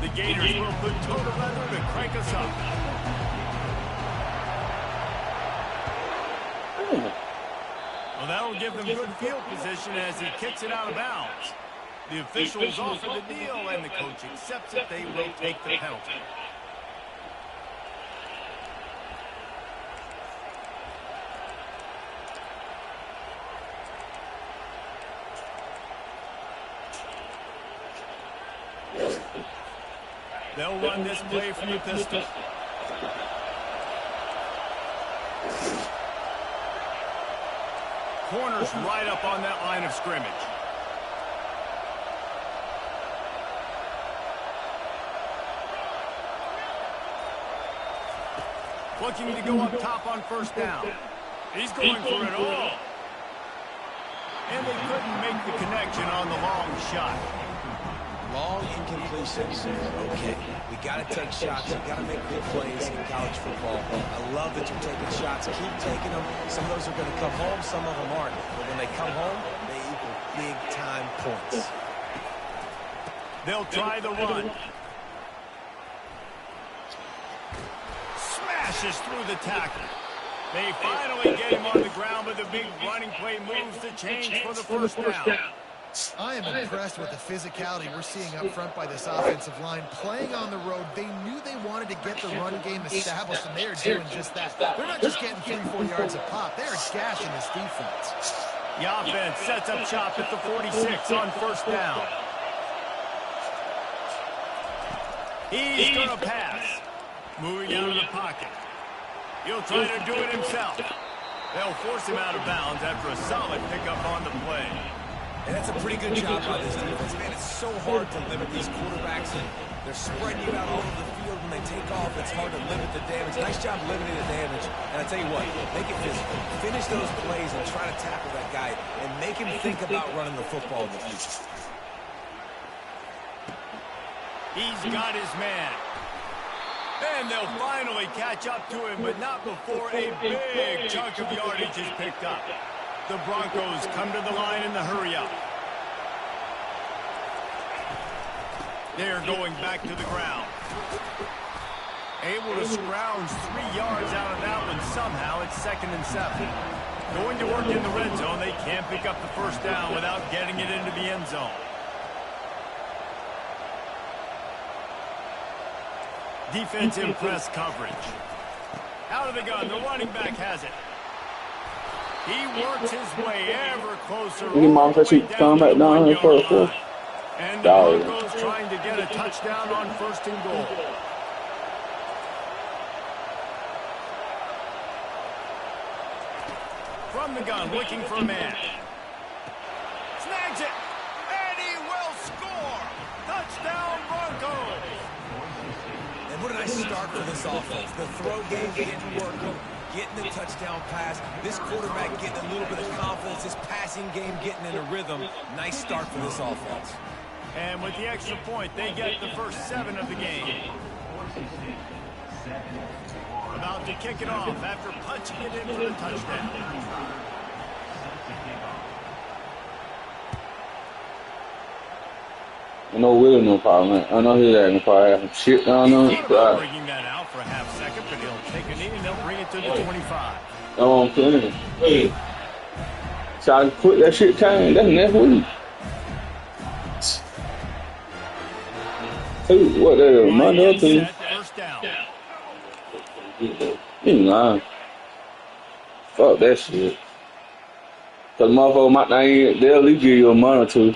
The Gators will put total leather to crank us up. Well, that'll give them good field position as he kicks it out of bounds. The officials offer the deal, and the coach accepts it. They will take the penalty. They'll run this play from the pistol. Corner's right up on that line of scrimmage. Looking to go up top on first down. He's going for it all. And they couldn't make the connection on the long shot. Long incompletion. Okay, we got to take shots. You got to make big plays in college football. I love that you're taking shots. Keep taking them. Some of those are going to come home. Some of them aren't. But when they come home, they equal big-time points. They'll try the run. Smashes through the tackle. They finally get him on the ground, but the big running play moves the chains for the first down. I am impressed with the physicality we're seeing up front by this offensive line. Playing on the road, they knew they wanted to get the run game established, and they are doing just that. They're not just getting 3-4 yards a pop. They are gashing this defense. The offense sets up shop at the 46 on first down. He's going to pass. Moving out of the pocket. He'll try to do it himself. They'll force him out of bounds after a solid pickup on the play. And that's a pretty good job by this defense. Man, it's so hard to limit these quarterbacks. And they're spreading you out all over the field. When they take off, it's hard to limit the damage. Nice job limiting the damage. And I tell you what, make it physical. Finish those plays and try to tackle that guy and make him think about running the football in the future. He's got his man. And they'll finally catch up to him, but not before a big chunk of yardage is picked up. The Broncos come to the line in the hurry-up. They're going back to the ground. Able to scrounge 3 yards out of that one somehow. It's 2nd and 7. Going to work in the red zone. They can't pick up the first down without getting it into the end zone. Defensive press coverage. Out of the gun. The running back has it. He works his way ever closer. And the Broncos trying to get a touchdown on 1st and goal. From the gun, looking for a man. Snags it, and he will score. Touchdown, Broncos. And what a nice start for this offense. The throw game getting work, getting the touchdown pass. This quarterback getting a little bit of confidence. This passing game getting in a rhythm. Nice start for this offense. And with the extra point, they get the first 7 of the game. About to kick it off after punching it in for the touchdown. I know Will no problem. I know he's having probably have some shit down on him. Bringing that out for a half second, but he'll take a knee and they'll bring it to the 25. Oh, I'm saying. Hey, try to put that shit down. That's next week. Hey, what the Monday thing? First down. You ain't lying. Fuck that shit. Cause motherfucker might not even, they'll at least give you a month or two.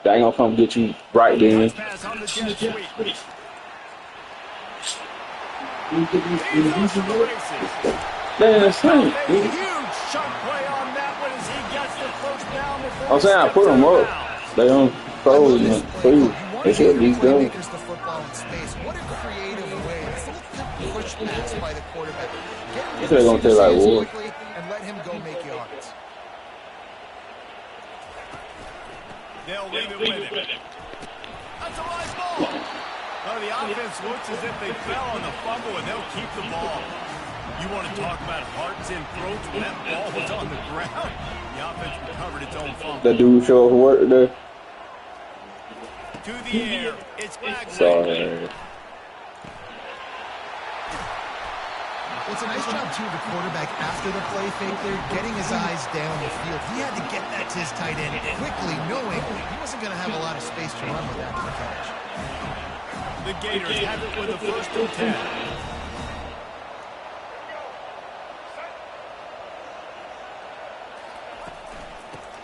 They ain't gonna come get you right then. Damn, that's right. Huge chunk play on that one as he gets the first down before I'm saying I put them up. They don't throw it. They should be done. What a creative way. It's a little push pass by the quarterback. Get They're gonna take like war. quickly and let him go make yards. They'll leave it with him. That's a live ball. Well, the offense looks as if they fell on the fumble, and they'll keep the ball. You want to talk about hearts and throats when that ball was on the ground? The offense recovered its own fumble. That dude show up for work today. to the air. It's back. Sorry. It's a nice job, too, of the quarterback after the play fake there, getting his eyes down the field. He had to get that to his tight end quickly, knowing he wasn't going to have a lot of space to run with after the catch. The Gators have it with a 1st and 10.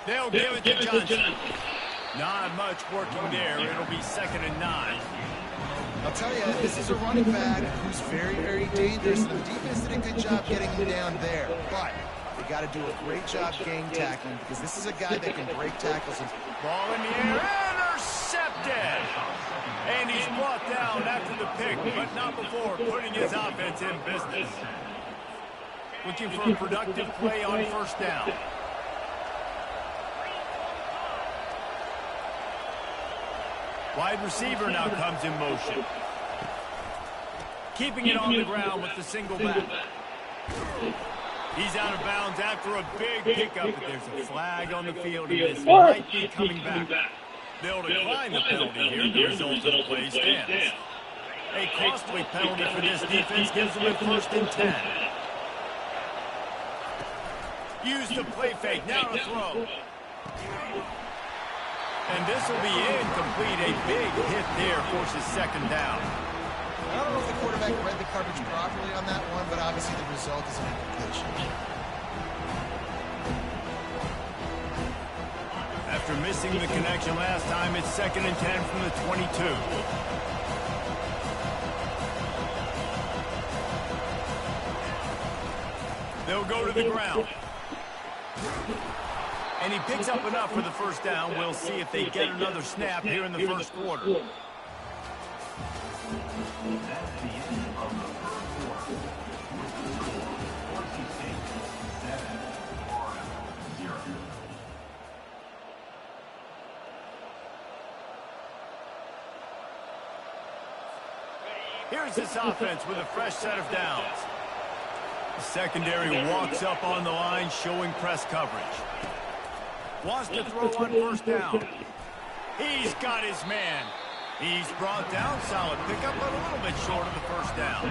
They'll give it to Johnson. Not much working there. It'll be 2nd and 9. I'll tell you, this is a running back who's very, very dangerous. The defense did a good job getting him down there, but they got to do a great job game tackling because this is a guy that can break tackles. Ball in the air, intercepted! And he's brought down after the pick, but not before putting his offense in business. Looking for a productive play on 1st down. Wide receiver now comes in motion. Keeping it on the ground with the single back. He's out of bounds after a big pickup, but there's a flag on the field, and this might be coming back. They'll decline the penalty here. The result of the play stands. A costly penalty for this defense gives them a 1st and 10. Use the play fake. Now to throw. And this will be incomplete. A big hit there forces 2nd down. I don't know if the quarterback read the coverage properly on that one, but obviously the result is an incompletion. After missing the connection last time, it's 2nd and 10 from the 22. They'll go to the ground. And he picks up enough for the 1st down. We'll see if they get another snap here in the 1st quarter. Here's this offense with a fresh set of downs. The secondary walks up on the line, showing press coverage. Wants to throw on 1st down. He's got his man. He's brought down. Solid pickup, but a little bit short of the 1st down.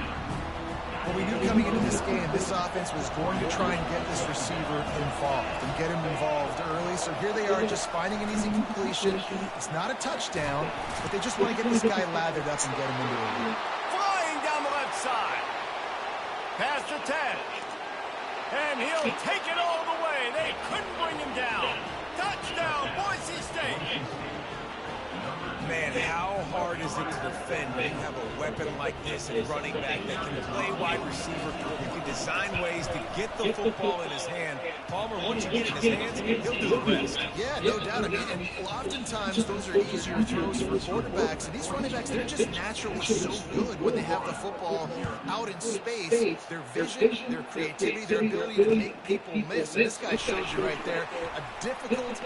Well, we knew coming into this game, this offense was going to try and get this receiver involved and get him involved early. So here they are just finding an easy completion. It's not a touchdown, but they just want to get this guy lathered up and get him into a lead. Flying down the left side. Past the 10. And he'll take it all the way. They couldn't bring him down. Touchdown, Boise State. Man, how hard is it to defend when you have a weapon like this at running back that can play wide receiver, who can design ways to get the football in his hand? Palmer, once you get it in his hands, he'll do the rest. Yeah, no doubt. I mean, and oftentimes those are easier throws for quarterbacks. And these running backs, they're just naturally so good when they have the football out in space. Their vision, their creativity, their ability to make people miss. And this guy shows you right there, a difficult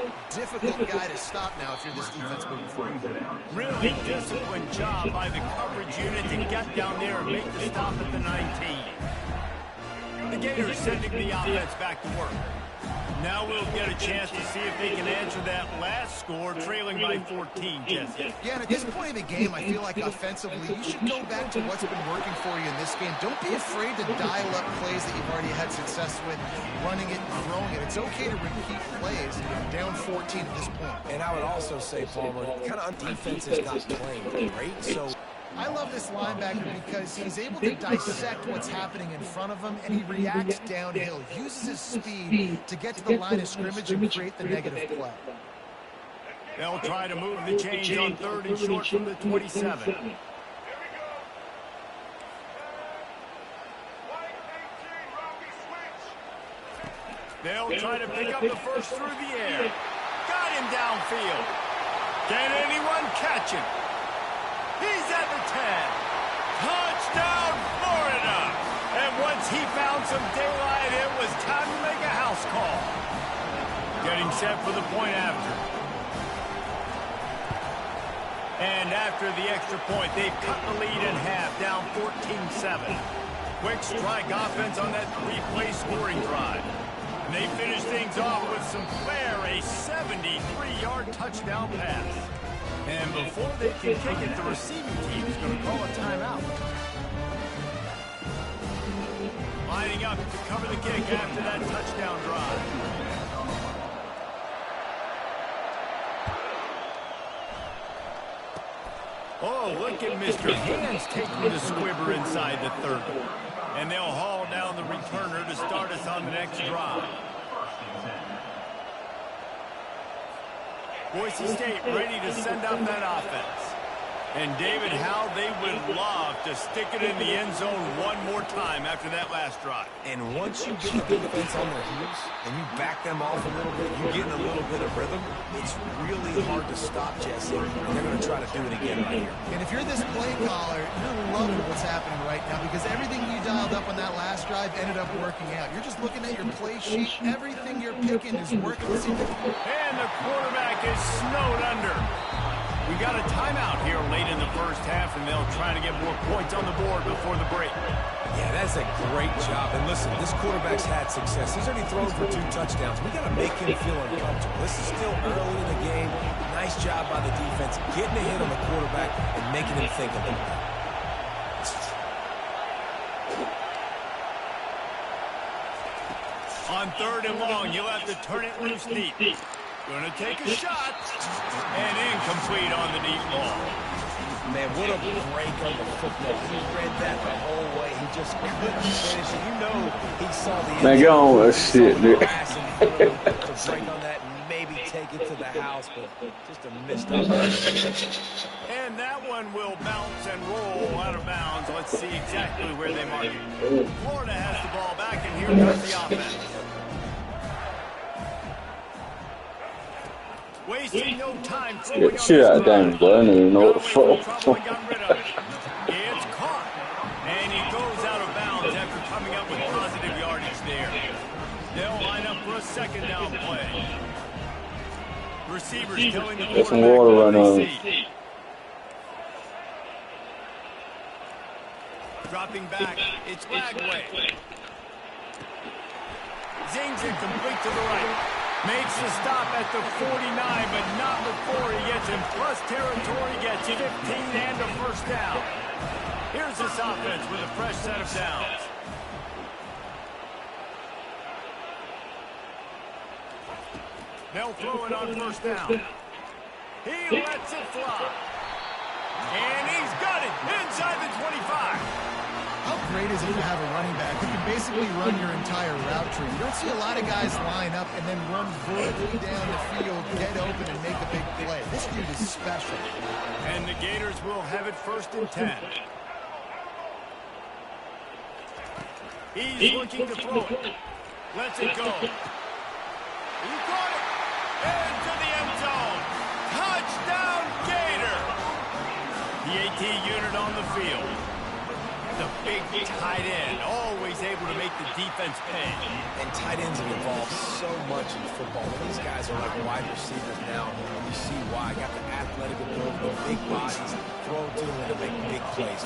guy to stop now if you're this defense moving forward. Really disciplined job by the coverage unit to get down there and make the stop at the 19. The Gators sending the offense back to work. Now we'll get a chance to see if they can answer that last score, trailing by 14, Jesse. Yeah, and at this point in the game, I feel like offensively, you should go back to what's been working for you in this game. Don't be afraid to dial up plays that you've already had success with, running it and throwing it. It's okay to repeat plays down 14 at this point. And I would also say, Palmer, kind of defense is not playing great, so... I love this linebacker because he's able to dissect what's happening in front of him, and he reacts downhill, uses his speed to get to the line of scrimmage and create the negative play. They'll try to move the chains on 3rd and short from the 27. They'll try to pick up the first through the air. Got him downfield. Can anyone catch him? He's at the 10. Touchdown, Florida. And once he found some daylight, it was time to make a house call. Getting set for the point after. And after the extra point, they've cut the lead in half, down 14-7. Quick strike offense on that 3-play scoring drive. And they finish things off with some flair, a 73-yard touchdown pass. And before they can kick it, the receiving team is going to call a timeout. Lining up to cover the kick after that touchdown drive. Oh, look at Mr. Hands taking the squibber inside the 30. And they'll haul down the returner to start us on the next drive. Boise State ready to send up that offense. And David, how they would love to stick it in the end zone one more time after that last drive. And once you get the defense on their heels and you back them off a little bit, you get in a little bit of rhythm, it's really hard to stop, Jesse. And they're going to try to do it again right here. And if you're this play caller, you're loving what's happening right now because everything you dialed up on that last drive ended up working out. You're just looking at your play sheet. Everything you're picking is working. And the quarterback is snowed under. We got a timeout here late in the first half, and they'll try to get more points on the board before the break. Yeah, that's a great job. And listen, this quarterback's had success. He's already thrown for 2 touchdowns. We got to make him feel uncomfortable. This is still early in the game. Nice job by the defense, getting a hit on the quarterback and making him think a little bit. On 3rd and long, you'll have to turn it loose deep. Gonna take a shot, and incomplete on the deep ball. Man, what a break on the football. He read that the whole way. He just couldn't finish it. You know he saw the Man, get on that shit, dude. to break on that and maybe take it to the house, but just a missed opportunity. And that one will bounce and roll out of bounds. Let's see exactly where they mark it. Florida has the ball back, and here comes the offense. Wasting no time. Get shit out of damn boy. I don't even know what the fuck. It's caught. And he goes out of bounds after coming up with positive yardage there. They'll line up for a 2nd down play. Receivers telling the Get some water right now. Dropping back, it's Lagway. Zings it complete to the right. Makes the stop at the 49, but not before he gets in plus territory, gets 15 and a 1st down. Here's this offense with a fresh set of downs. They'll throw it on 1st down. He lets it fly. And he's got it inside the 25. How great is it to have a running back who can basically run your entire route tree? You don't see a lot of guys line up and then run vertically down the field, get open, and make a big play. This dude is special. And the Gators will have it 1st and 10. He's looking to throw it. Lets it go. He caught it. Into the end zone. Touchdown, Gator. The AT unit on the field. The big tight end, always able to make the defense pay. And tight ends have evolved so much in football. These guys are like wide receivers now. You see why. Got the athletic ability, the big bodies, throw to them to make big plays.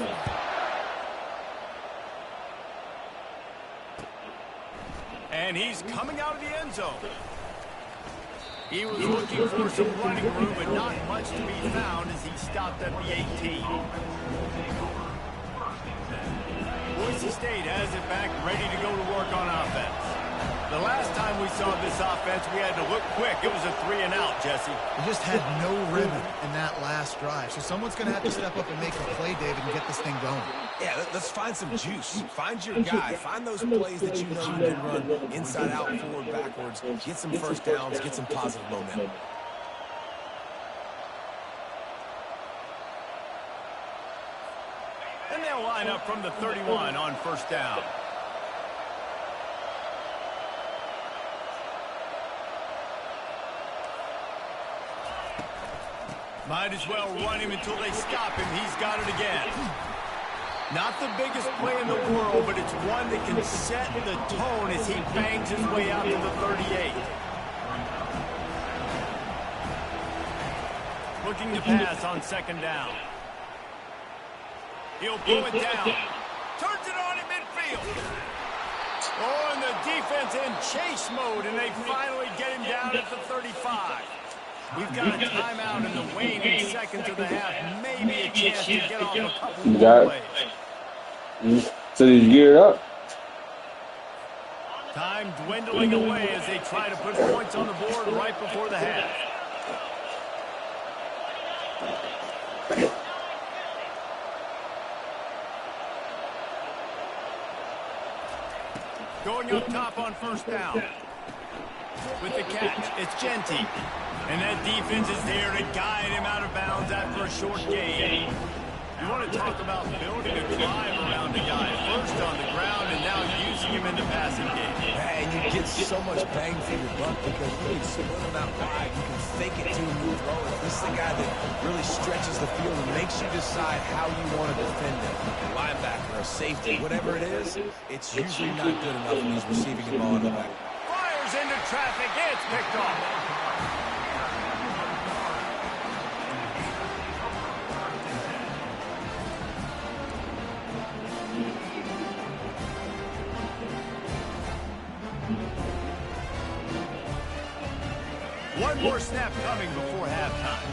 And he's coming out of the end zone. He was looking for some running room, but not much to be found as he stopped at the 18. Boise State has it back, ready to go to work on offense. The last time we saw this offense, we had to look quick. It was a 3-and-out, Jesse. We just had no rhythm in that last drive. So someone's going to have to step up and make a play, David, and get this thing going. Yeah, let's find some juice. Find your guy. Find those plays that you know you can run inside out, forward, backwards. Get some 1st downs. Get some positive momentum. And they'll line up from the 31 on 1st down. Might as well run him until they stop him. He's got it again. Not the biggest play in the world, but it's one that can set the tone as he bangs his way out to the 38. Looking to pass on 2nd down. He'll blow it down. Turns it on in midfield. Oh, and the defense in chase mode, and they finally get him down at the 35. We've got a timeout in the waning seconds of the half. Maybe a chance to get off a couple You more got plays. it. So did you gear up? Time dwindling away as they try to put points on the board right before the half. Going up top on first down. With the catch, it's Genty. And that defense is there to guide him out of bounds after a short gain. You want to talk about building a drive around a guy. First on the ground and now using him in the passing game. And you get so much bang for your buck because you can split him out wide. You can fake it to him, move throw. This is the guy that really stretches the field and makes you decide how you want to defend him. A linebacker, a safety, whatever it is, it's usually not good enough when he's receiving the ball in the back. Fires into traffic. It's picked off. One more snap coming before halftime.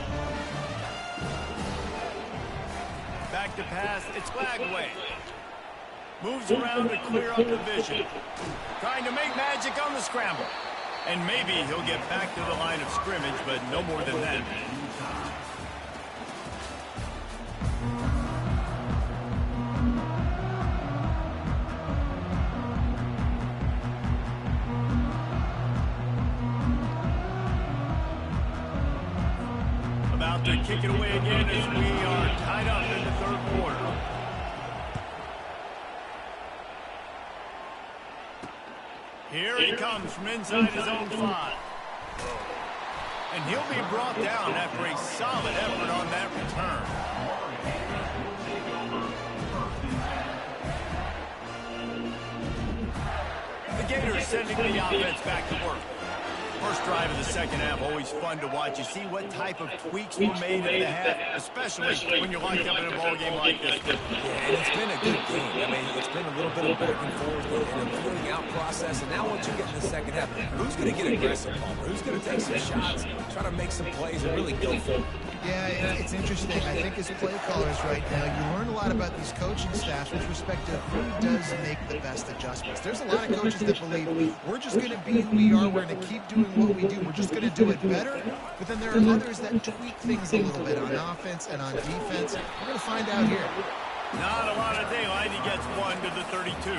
Back to pass. It's flagged away. Moves around to clear up the vision. Trying to make magic on the scramble. And maybe he'll get back to the line of scrimmage, but no more than that. About to kick it away again as we are tied up in the third quarter. Here he comes from inside his own 5. And he'll be brought down after a solid effort on that return. The Gators sending the offense back to work. First drive of the second half, always fun to watch. You see what type of tweaks were made in the half, especially when you're locked up in a ball game like this. Yeah, and it's been a good game. I mean, it's been a little bit of back and forth and a feeling out process. And now once you get in the second half, who's going to get aggressive, Palmer? Who's going to take some shots, try to make some plays, and really go for it? Yeah, it's interesting. I think as play callers right now, you learn a lot about these coaching staffs with respect to who does make the best adjustments. There's a lot of coaches that believe we're just going to be who we are. We're going to keep doing what we do. We're just going to do it better. But then there are others that tweak things a little bit on offense and on defense. We're going to find out here. Not a lot of daylight. He gets 1 to the 32.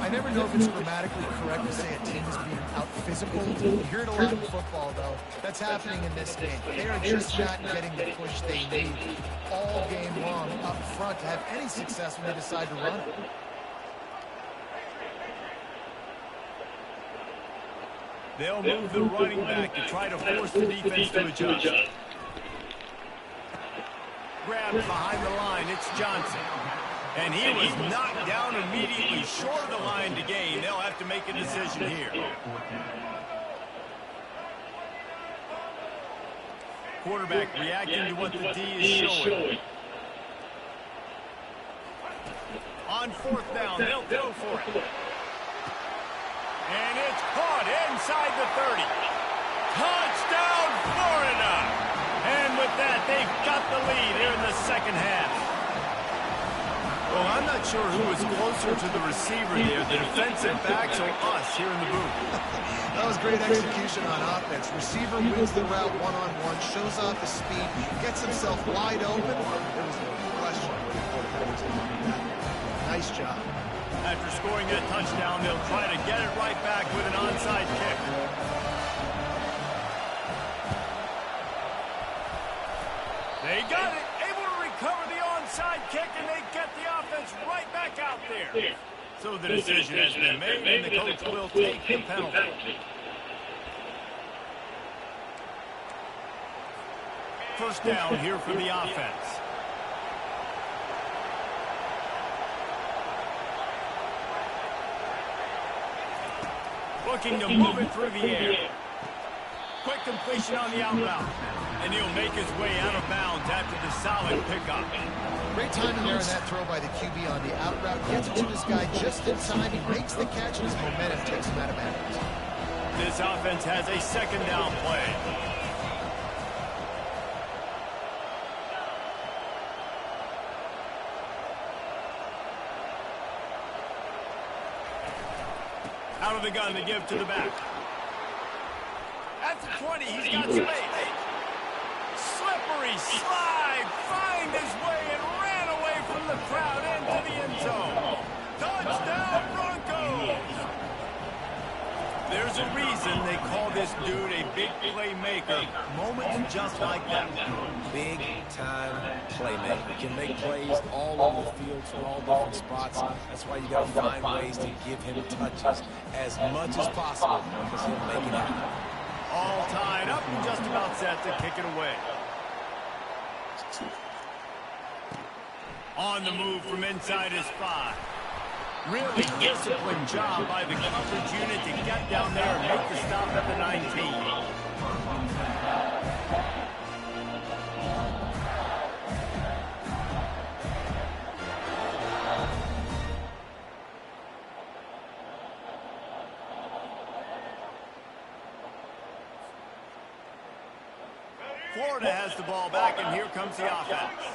I never know if it's grammatically correct to say a team is being out-physical. You hear it a lot in football, though. That's happening in this game. They are just not getting the push they need all game long up front to have any success when they decide to run it. They'll move the running back to try to force the defense to adjust. Grabbed behind the line, it's Johnson. And he was knocked down immediately short of the line to gain. They'll have to make a decision here. Quarterback reacting to what the D is showing. On fourth down, they'll go for it. And it's caught inside the 30. Touchdown, Florida! And with that, they've got the lead here in the second half. Well, I'm not sure who was closer to the receiver there, the defensive backs or us here in the booth. That was great execution on offense. Receiver wins the route one-on-one, shows off the speed, gets himself wide open. There was no question the quarterback was going to do that. Nice job. After scoring that touchdown, they'll try to get it right back with an onside kick. They got it, able to recover the onside kick, and they get the offense right back out there. So the decision has been made, and the coach will take the penalty. First down here for the offense. Looking to move it through the air. Quick completion on the out route. And he'll make his way out of bounds after the solid pickup. Great timing there on that throw by the QB on the out route. Gets it to this guy just in time. He makes the catch, and his momentum takes him out of bounds. This offense has a second down play. Out of the gun to give to the back. At the 20, he's got space. Slippery slide, find his way and ran away from the crowd into the end zone. Touchdown, Broncos! There's a reason they call this dude a big playmaker. Moments just like that. Big-time playmaker. Can make plays all over the field from all different spots. That's why you got to find ways to give him touches as much as possible because he'll make it happen. All tied up and just about set to kick it away. On the move from inside his 5. Really disciplined job by the coverage unit to get down there and make the stop at the 19. Florida has the ball back, and here comes the offense.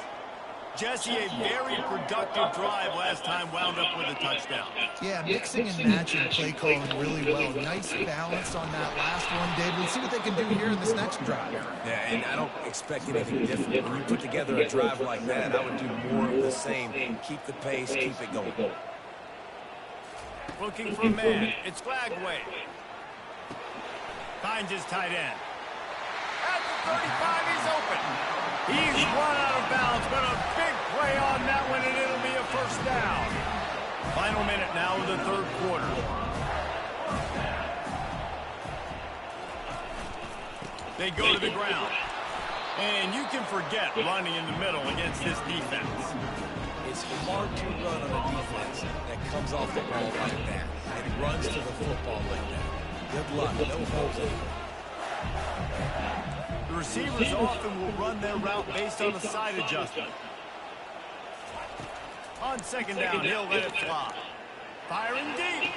Jesse, a very productive drive last time, wound up with a touchdown. Yeah, mixing and matching play calling really well. Nice balance on that last one, Dave. We'll see what they can do here in this next drive. Yeah, and I don't expect anything different. When you put together a drive like that, I would do more of the same. Keep the pace, keep it going. Looking for a man. It's Flagway. Finds his tight end. At the 35, he's open. He's run out of bounds, but a big play on that one, and it'll be a first down. Final minute now of the third quarter. They go to the ground. And you can forget running in the middle against this defense. It's hard to run on a defense that comes off the ball like that and runs to the football like that. Good luck, no holes in it. The receivers often will run their route based on a side adjustment. On second down, he'll let it fly. Firing deep.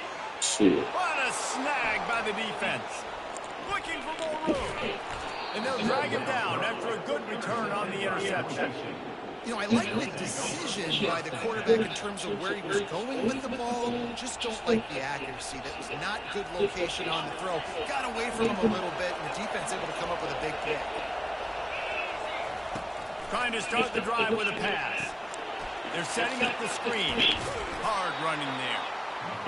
What a snag by the defense. Looking for more room. And they'll drag him down after a good return on the interception. You know, I like the decision by the quarterback in terms of where he was going with the ball. Just don't like the accuracy. That was not good location on the throw. Got away from him a little bit, and the defense able to come up with a big pick. Trying to start the drive with a pass. They're setting up the screen. Hard running there.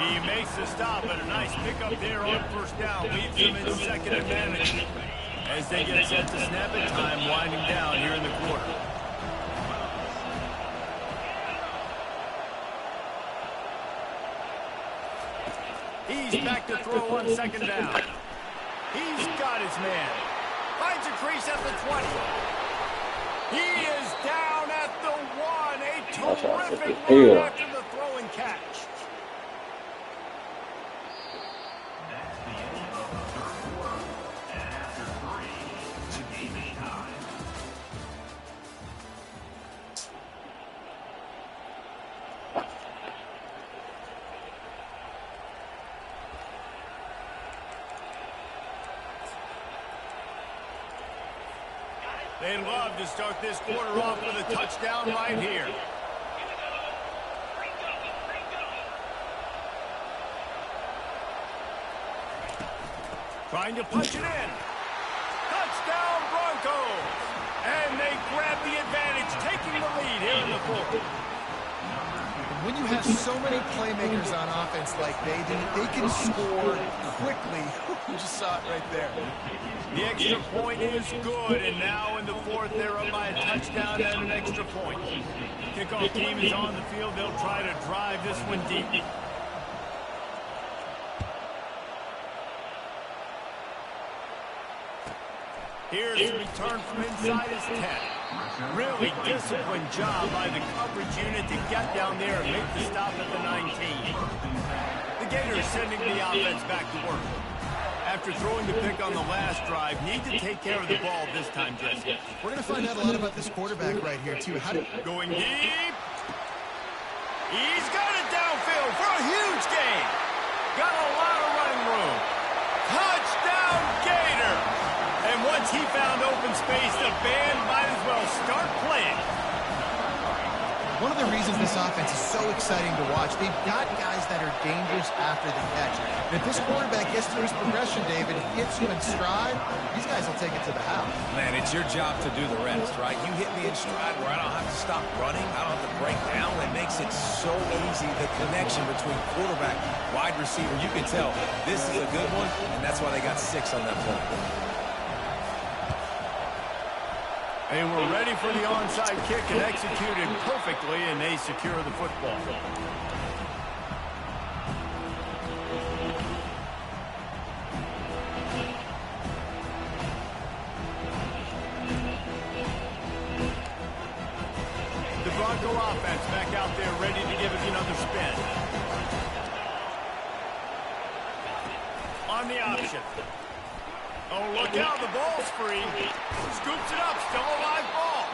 He makes the stop, and a nice pickup there on first down. Leaves him in second advantage. As they get set to snap it, time winding down here in the quarter. He's back to throw on second down. He's got his man. Finds a crease at the 20. He is down at the 1. A terrific run after the throw and catch. They'd love to start this quarter off with a touchdown right here. Trying to punch it in. Touchdown, Broncos! And they grab the advantage, taking the lead here in the fourth. When you have so many playmakers on offense like they do, they can score quickly. You just saw it right there. The extra point is good, and now in the fourth, they're up by a touchdown and an extra point. Kickoff team is on the field. They'll try to drive this one deep. Here's the return from inside his 10. Really disciplined job by the coverage unit to get down there and make the stop at the 19. The Gators sending the offense back to work. After throwing the pick on the last drive, need to take care of the ball this time, Jesse. We're going to find out a lot about this quarterback right here, too. Going deep. He's got it downfield for a huge gain. Got a lot of running room. Touchdown, Gator. And once he found open space, the band might as well start playing. One of the reasons this offense is so exciting to watch, they've got guys that are dangerous after the catch. And if this quarterback gets through his progression, David, hits you in stride, these guys will take it to the house. Man, it's your job to do the rest, right? You hit me in stride where I don't have to stop running. I don't have to break down. It makes it so easy, the connection between quarterback, wide receiver. You can tell this is a good one, and that's why they got 6 on that play. And we're ready for the onside kick and executed perfectly, and they secure the football. The Bronco offense back out there ready to give it another spin. On the option. Oh, look out, the ball's free. Scoops it up, still a live ball.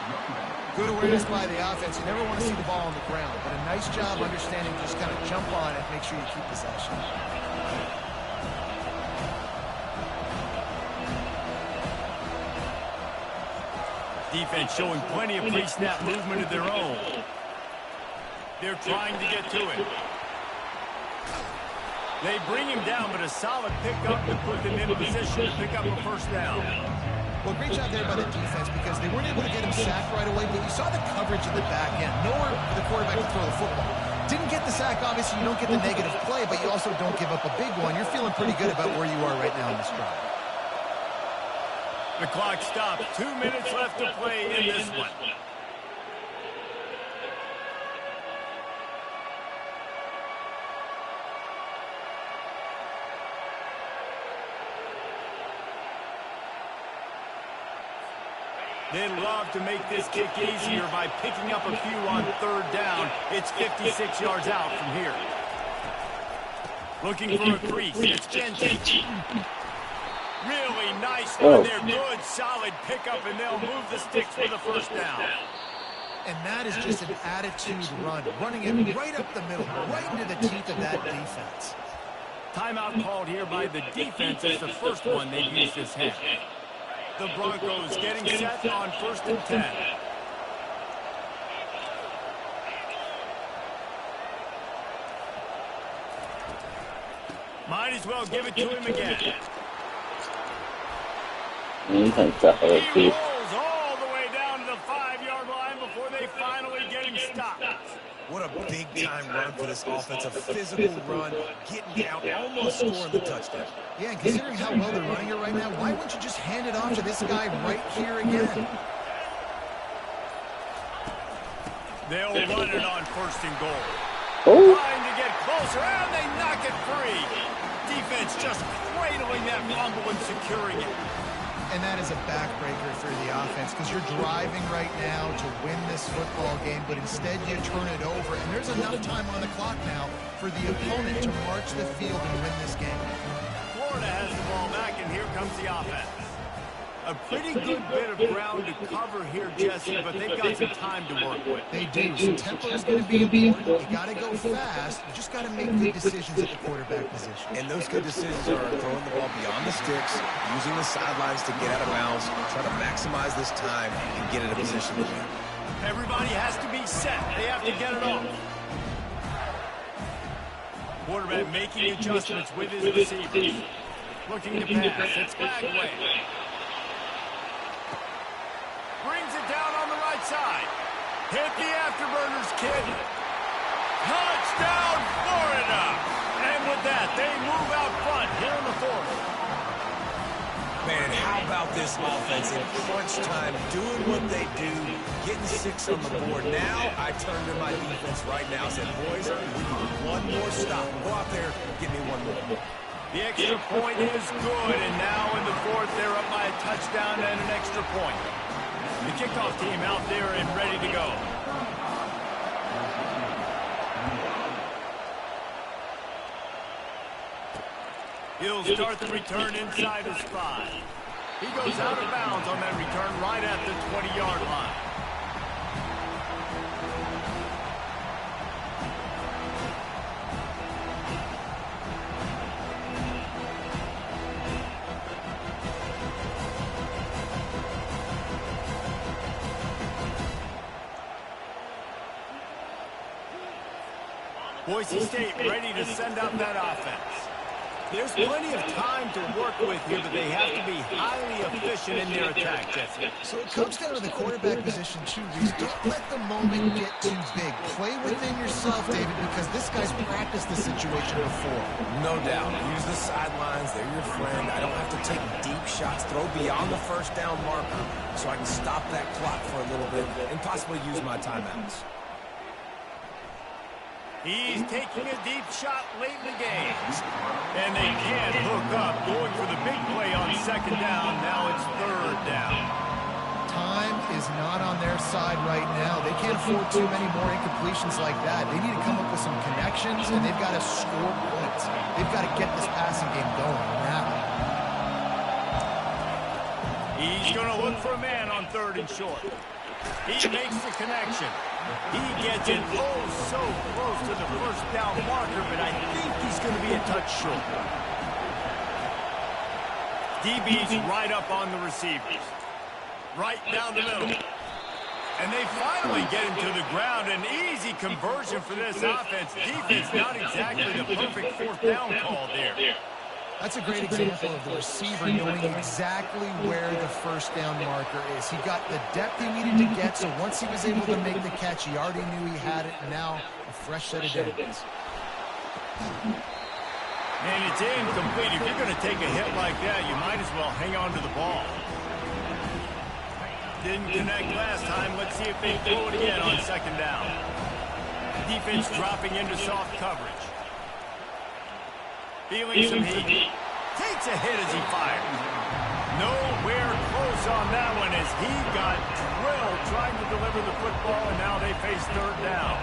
Good awareness by the offense. You never want to see the ball on the ground, but a nice job understanding to just kind of jump on it, make sure you keep possession. Defense showing plenty of pre-snap movement of their own. They're trying to get to it. They bring him down, but a solid pickup to put them in position to pick up a first down. Well, great job there by the defense because they weren't able to get him sacked right away, but you saw the coverage at the back end. Nowhere for the quarterback to throw the football. Didn't get the sack, obviously you don't get the negative play, but you also don't give up a big one. You're feeling pretty good about where you are right now in this drive. The clock stops. 2 minutes left to play in this one. They'd love to make this kick easier by picking up a few on 3rd down. It's 56 yards out from here. Looking for a crease. It's Genty. Really nice one there. Good, solid pickup, and they'll move the sticks for the first down. And that is just an attitude run. Running it right up the middle, right into the teeth of that defense. Timeout called here by the defense as the first one they've used this half. The Broncos getting set on 1st and 10. Might as well give it to him again. He rolls all the way down to the 5-yard line before they finally get him stopped. What a big-time run for this offense. A physical run, getting down, almost scoring the touchdown. Yeah, and considering how well they're running it right now, why wouldn't you just hand it off to this guy right here again? They'll run it on 1st and goal. Oh. Trying to get closer, and they knock it free. Defense just cradling that fumble and securing it. And that is a backbreaker for the offense because you're driving right now to win this football game, but instead you turn it over, and there's enough time on the clock now for the opponent to march the field and win this game. Florida has the ball back, and here comes the offense. A pretty good bit of ground to cover here, Jesse, but they've got some time to work with. They do. So tempo is going to be important. You got to go fast. You just got to make good decisions at the quarterback position. And those good decisions are throwing the ball beyond the sticks, using the sidelines to get out of bounds, try to maximize this time and get in a position to win. Everybody has to be set. They have to get it off. Quarterback making adjustments with his receivers. Looking to pass. It's Bagway. Brings it down on the right side. Hit the afterburners, kid. Touchdown, Florida. And with that, they move out front here in the 4th. Man, how about this offense in crunch time, doing what they do, getting 6 on the board. Now I turn to my defense right now and said, boys, we need one more stop. Go out there, get me one more. The extra point is good, and now in the 4th, they're up by a touchdown and an extra point. The kickoff team out there and ready to go. He'll start the return inside his 5. He goes out of bounds on that return right at the 20-yard line. Boise State ready to send up that offense. There's plenty of time to work with here, but they have to be highly efficient in their attack, Jesse. So it comes down to the quarterback position, too, Reese. Don't let the moment get too big. Play within yourself, David, because this guy's practiced this situation before. No doubt. Use the sidelines. They're your friend. I don't have to take deep shots. Throw beyond the first down marker so I can stop that clock for a little bit and possibly use my timeouts. He's taking a deep shot late in the game. And they can't hook up. Going for the big play on second down. Now it's third down. Time is not on their side right now. They can't afford too many more incompletions like that. They need to come up with some connections, and they've got to score points. They've got to get this passing game going now. He's going to look for a man on third and short. He makes the connection. He gets it so close to the first down marker, but I think he's going to be a touch short. DB's right up on the receivers. Right down the middle. And they finally get him to the ground. An easy conversion for this offense. Defense not exactly the perfect fourth down call there. That's a great example of the receiver knowing exactly where the first down marker is. He got the depth he needed to get, so once he was able to make the catch, he already knew he had it, and now a fresh set of downs. And it's incomplete. If you're going to take a hit like that, you might as well hang on to the ball. Didn't connect last time. Let's see if they throw it again on second down. Defense dropping into soft coverage. Feeling some heat. Takes a hit as he fires. Nowhere close on that one as he got drilled trying to deliver the football, and now they face third down.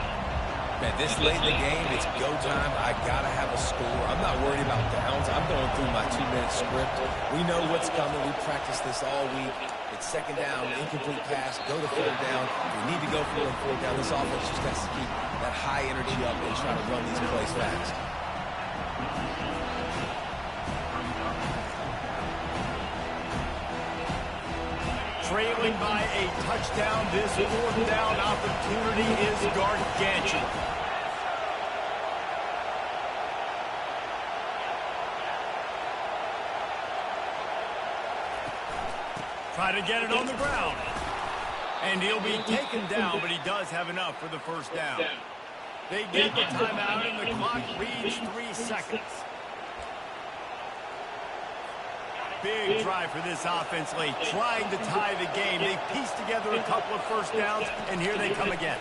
Man, this late in the game, it's go time. I got to have a score. I'm not worried about downs. I'm going through my 2-minute script. We know what's coming. We practiced this all week. It's second down, incomplete pass, go to third down. If we need to go for fourth down, this offense just has to keep that high energy up and try to run these plays fast. Trailing by a touchdown, this fourth down opportunity is gargantuan. Try to get it on the ground. And he'll be taken down, but he does have enough for the first down. They get the timeout, and the clock reads 3 seconds. Big drive for this offense late, trying to tie the game. They pieced together a couple of first downs, and here they come again.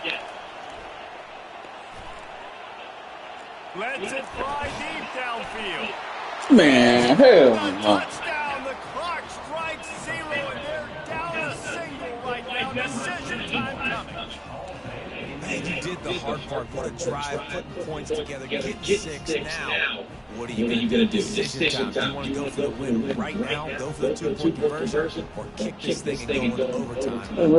Lets it fly deep downfield. Man, hell no. Touchdown, the clock strikes 0, and they're down a single right now. Decision time coming. Man, you did the hard part. What a drive, putting points together, getting 6 now. What are you going to do? Decision time. Do you want to go for the win right now, go for the 2-point conversion, or kick this thing and go into overtime? And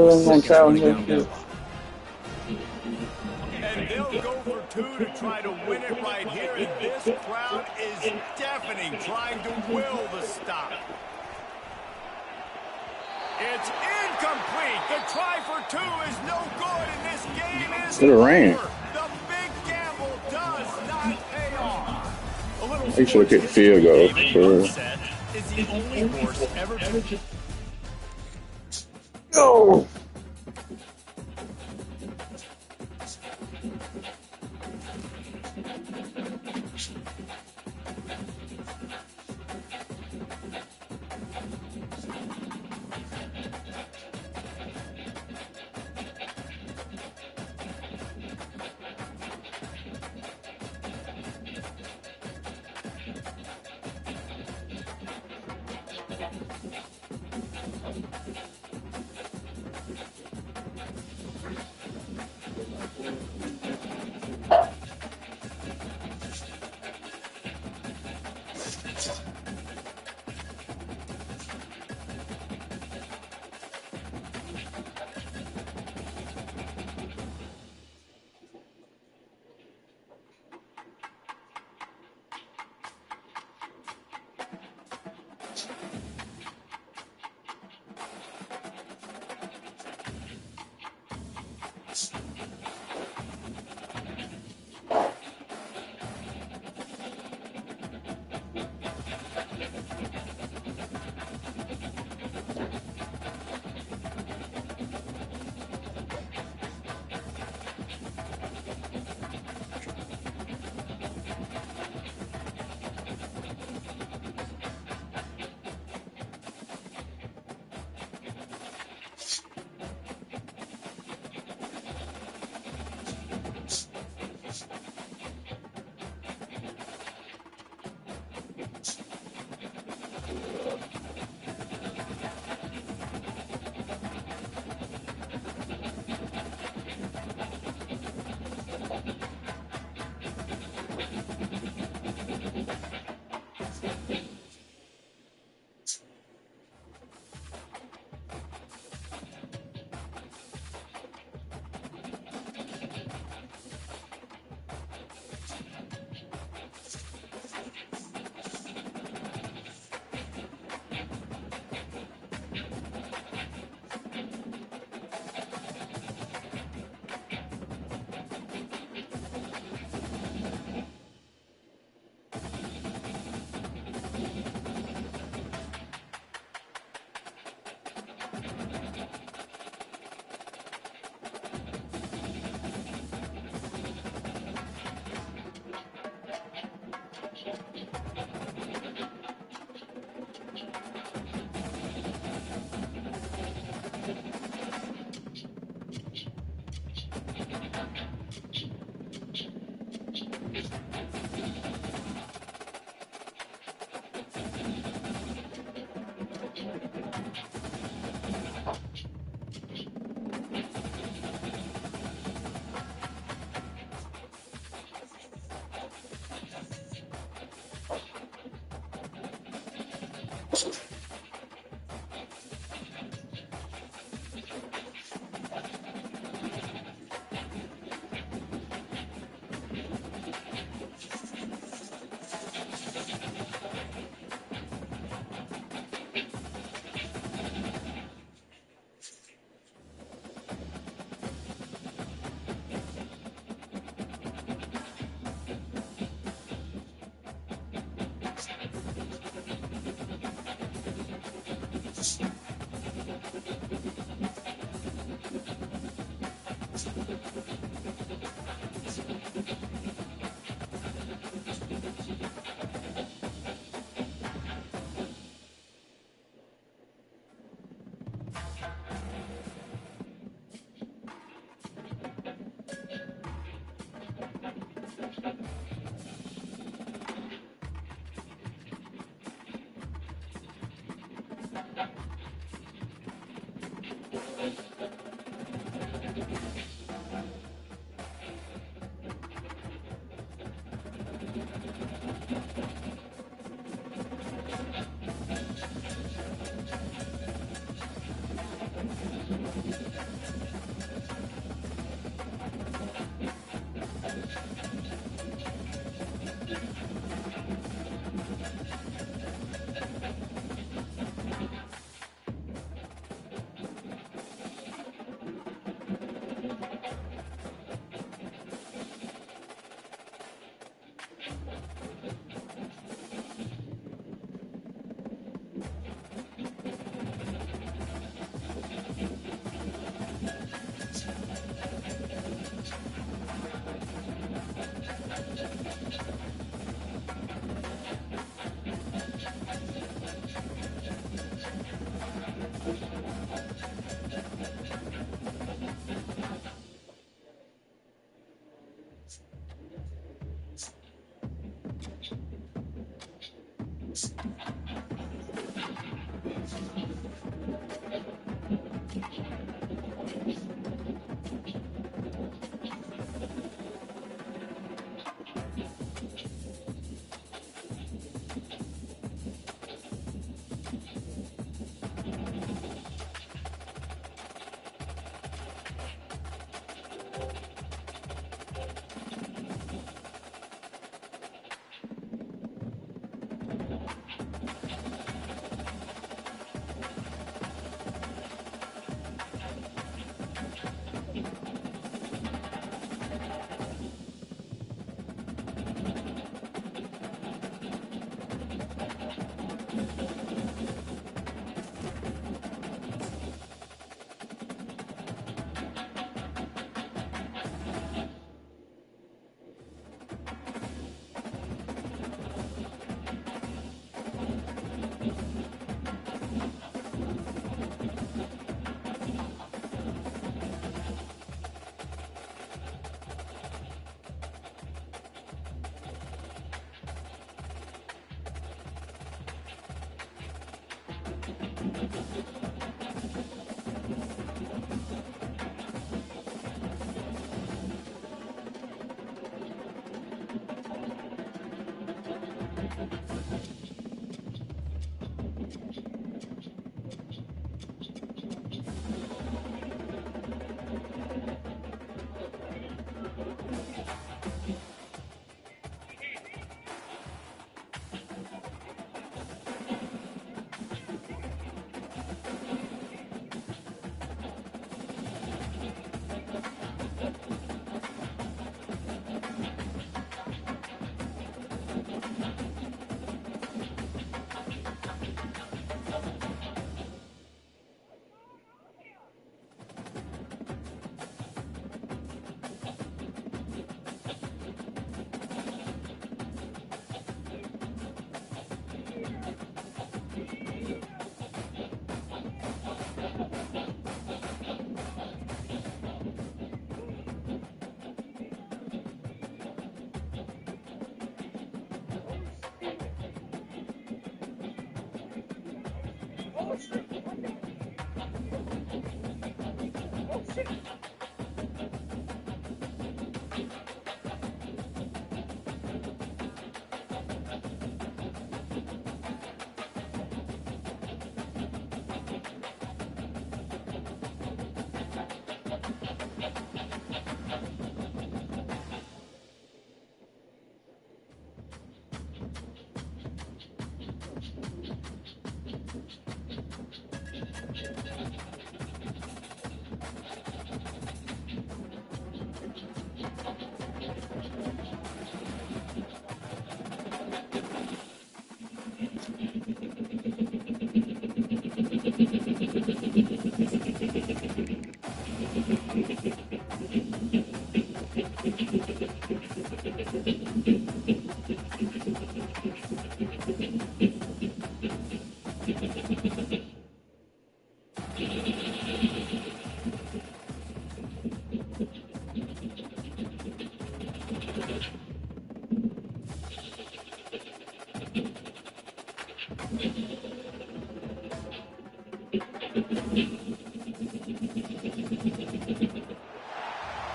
they'll go for 2 to try to win it right here, and this crowd is deafening, trying to will the stop. It's incomplete. The try for 2 is no good, and this game is over. The big gamble does not pay off. They should have kicked the field goal. Sure. Is the only horse ever to... Oh!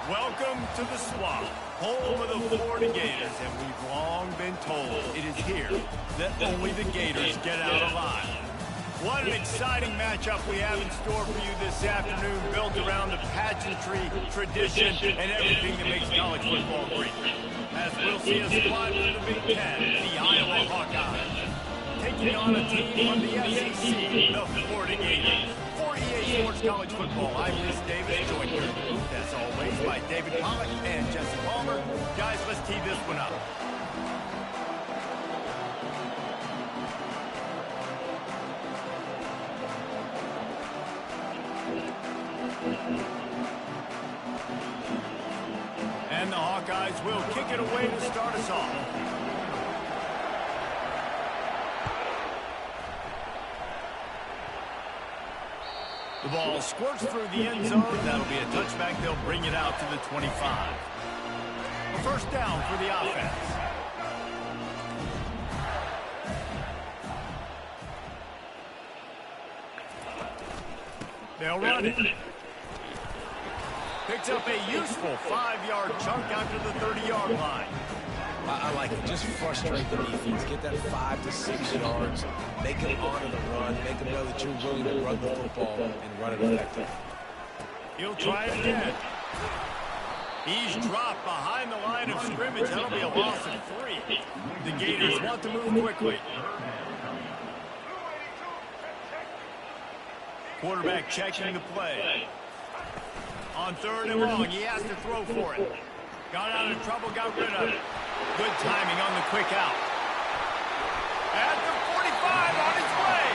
Welcome to the Swamp, home of the Florida Gators, and we've long been told it is here that only the Gators get out alive. What an exciting matchup we have in store for you this afternoon, built around the pageantry, tradition, and everything that makes college football great. As we'll see a squad from the Big Ten, the Iowa Hawkeyes, taking on a team from the SEC, the Florida Gators. 48 Sports College Football. I'm Liz Davis, joined here, as always, by David Pollock and Jesse Palmer. Guys, let's tee this one up. And the Hawkeyes will kick it away to start us off. The ball squirts through the end zone. That'll be a touchback. They'll bring it out to the 25. A first down for the offense. They'll run it. Picks up a useful 5-yard chunk out to the 30-yard line. I like it. Just frustrate the defense. Get that 5 to 6 yards. Make them honor the run. Make them know that you're willing to run the football and run it effectively. He'll try it again. He's dropped behind the line of scrimmage. That'll be a loss of 3. The Gators want to move quickly. Quarterback checking the play. On 3rd and long, he has to throw for it. Got out of trouble, got rid of it. Good timing on the quick out. At the 45, on its way.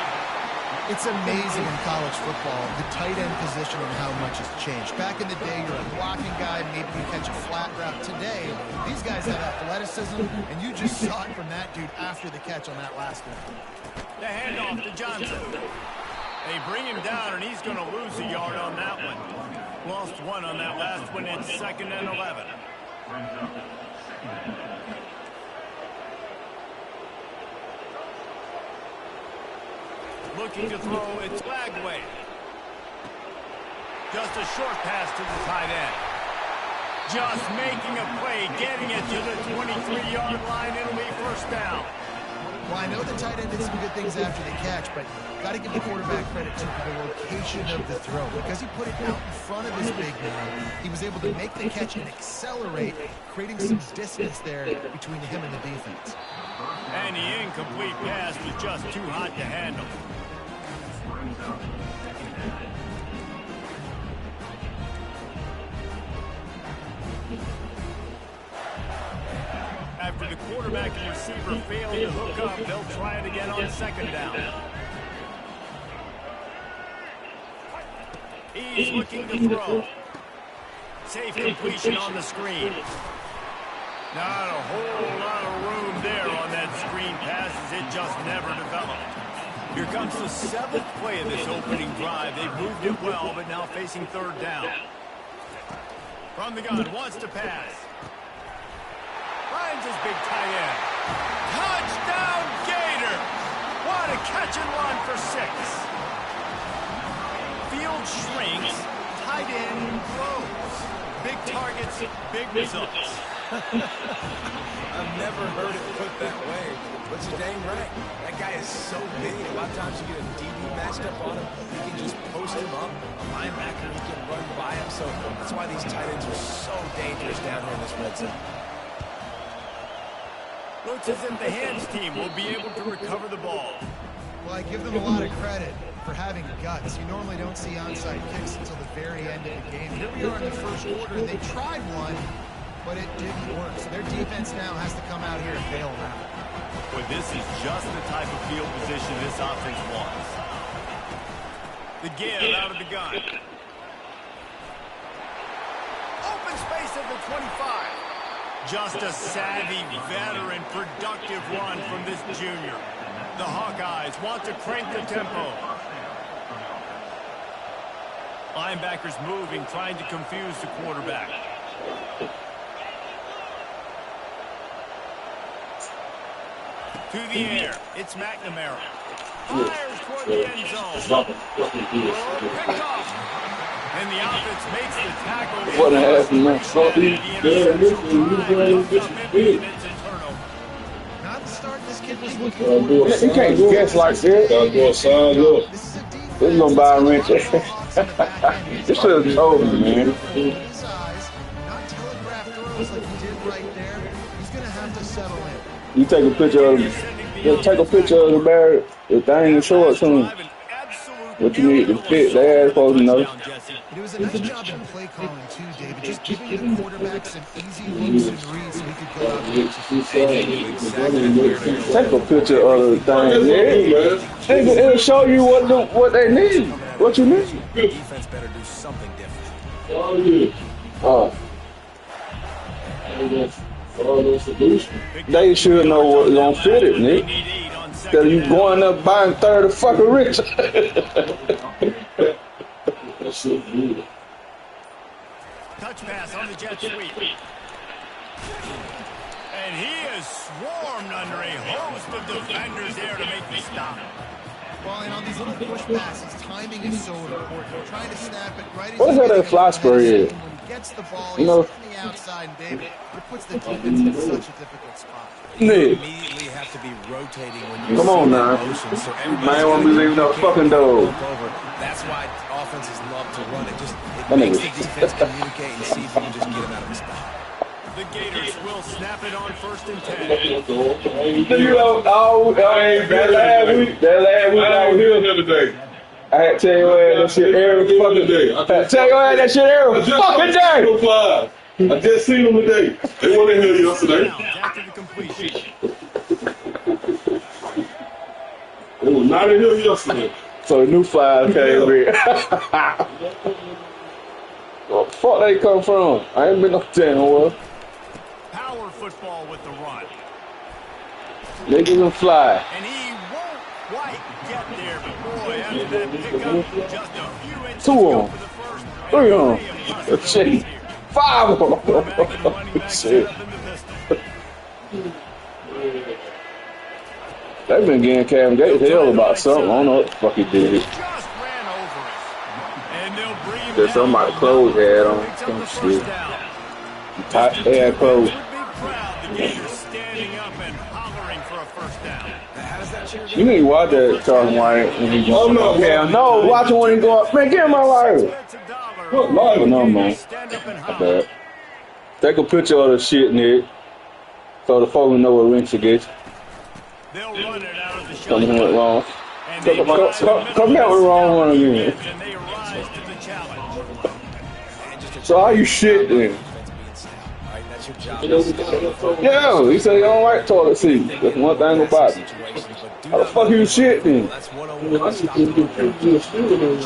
It's amazing in college football, the tight end position and how much has changed. Back in the day, you're a blocking guy, maybe you catch a flat route. Today, these guys have athleticism, and you just saw it from that dude after the catch on that last one. The handoff to Johnson. They bring him down, and he's going to lose a yard on that one. Lost 1 on that last one. It's 2nd and 11. looking to throw. It's flag away. Just a short pass to the tight end. Just making a play, getting it to the 23-yard line. It'll be first down. Well, I know the tight end did some good things after the catch, but got to give the quarterback credit too for the location of the throw. Because he put it out in front of his big man, he was able to make the catch and accelerate, creating some distance there between him and the defense. And the incomplete pass was just too hot to handle. After the quarterback and receiver fail to hook up, they'll try it again on second down. He's looking to throw. Safe completion on the screen. Not a whole lot of room there on that screen pass as it just never developed. Here comes the 7th play of this opening drive. They've moved it well, but now facing third down. From the gun, wants to pass. Finds his big tight end. Touchdown, Gator! What a catch and run for 6. Field shrinks, tight end grows. Big targets, big results. I've never heard it put that way, but you're dang right. That guy is so big. A lot of times you get a DB matched up on him. You can just post him up. A linebacker, he can run by him. So that's why these tight ends are so dangerous down here in this red zone. Looks as if the hands team will be able to recover the ball. Well, I give them a lot of credit for having guts. You normally don't see onside kicks until the very end of the game. Here we are in the first quarter, and they tried one, but it didn't work. So their defense now has to come out here and bail them out. But this is just the type of field position this offense wants. The give out of the gun. Open space at the 25. Just a savvy, veteran, productive run from this junior. The Hawkeyes want to crank the tempo. Linebackers moving, trying to confuse the quarterback. To the air, it's McNamara. Fires toward the end zone. Picked off. And the offense makes the tackle. What happened? Not the start this kid was looking for. You can't guess like this. This is gonna buy a wrench. This should have told me, man. Not telegraph throws like he did right there. He's gonna have to settle in. You take a picture of the bear. If they ain't short to him, what you need to fit, they ass supposed to know. It was a nice job in play calling too, David. Just giving the quarterback some easy looks and reads so he could go out there. Take a picture of the thing. It'll show you what they need, what you need. Defense better do something different. They should know what's gonna fit it, Nick. Instead of you going up buying 30 fucking rich. Touch pass on the jet sweep. And he is swarmed under a host of defenders there to make the stop. Well, and on these little push passes, timing is so important. You're trying to snap it right as what the hell that fly spur is? when he gets the ball, You he's know, on the outside, and David, it puts the defense in such a difficult spot. You Nick, immediately have to be rotating when you come on now. motion, so Man, won't be leaving no fucking door. That's why offenses love to run it. Just That it makes nigga- the defense communicate and see if you can just get him out of his spot. The Gators will snap it on 1st and 10. You know, that last week I was here the other day. I had to tell your ass that shit every fucking day. I had to tell your ass that shit every fucking day. I just seen them today. They weren't here yesterday. After the completion. They were not in here yesterday. So the new flies came here. Where the fuck they come from? I ain't been no damn well. Power football with the run. Niggas and fly. And he won't quite get there, but boy, after that pickup, just a few inches Two go on. for the first. 3 on. Three of Shit. 5 on. Quarterback and running back set Shit. up in the pistol. They've been getting Cam Gates hell about something. I don't know what the fuck he did. Just ran over it. And they'll bring him There's down. somebody clothes had on Picks up some the shit. first down. Tight hair clothes. Would be proud. The Gators standing up and hollering for a first down. How does that cheer You need to watch that Charles White when he goes. Oh no, watch it when he go up. Man, get him my life. What live? No man. My bad. Take a picture of the shit, Nick. So the folks know what rinse it gets. They'll run it out of the shot. Something went wrong. Come back with the wrong one again. And they rise to the challenge. So how you shit then? That's your job. Yeah, he said he don't like toilet seat. That's one thing about it. How the fuck you shit then? That's 101. Just a little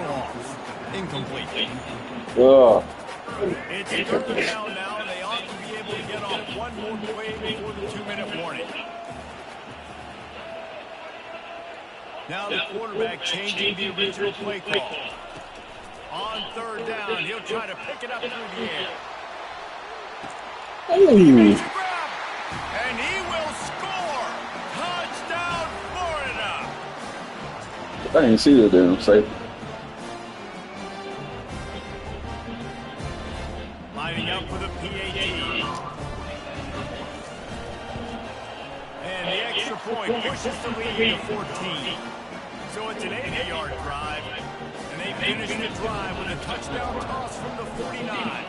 off. Incomplete. Yeah. It's third down now, and they ought to be able to get off one more play before the 2-minute warning. Now the quarterback changing the original play call. On third down, he'll try to pick it up through the air. Ooh. And he will score! Touchdown, Florida! I didn't see that damn safety. Lining up for the PAT. And the extra point pushes the lead to 14. So it's an 80-yard drive. And they finish the drive with a touchdown toss from the 49.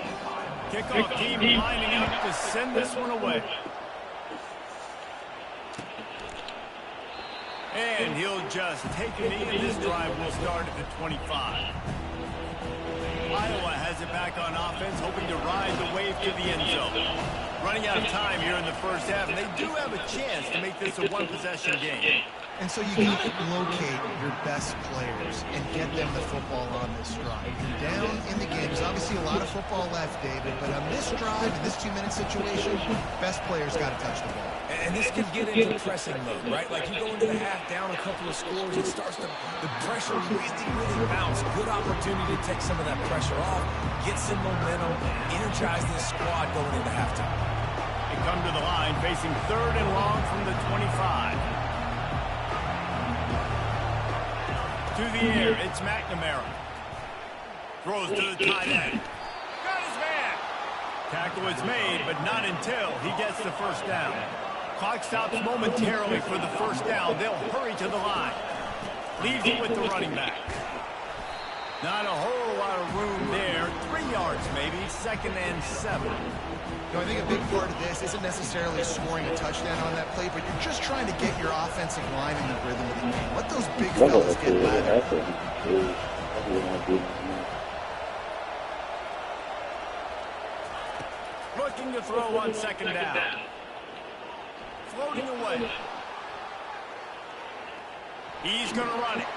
Kickoff team lining up to send this one away. And he'll just take a knee, and this drive will start at the 25. Iowa has it back on offense, hoping to ride the wave to the end zone. Running out of time here in the first half, and they do have a chance to make this a one-possession game. And so you got to locate your best players and get them the football on this drive. You're down in the game. There's obviously a lot of football left, David, but on this drive, in this 2-minute situation, best players got to touch the ball. And this can get into pressing mode, right? Like you go into the half down a couple of scores, it starts to, the pressure really mounts. Good opportunity to take some of that pressure off, get some momentum, energize this squad going into halftime. They come to the line facing third and long from the 25. To the air, it's McNamara. Throws to the tight end. Got his man. Tackle is made, but not until he gets the first down. Clock stops momentarily for the first down. They'll hurry to the line. Leaves it with the running back. Not a whole lot of room there. 3 yards maybe, 2nd and 7. You know, I think a big part of this isn't necessarily scoring a touchdown on that play, but you're just trying to get your offensive line in the rhythm of the game. Let those big fellas get lathered. Looking to throw on 2nd down. Floating away. He's going to run it.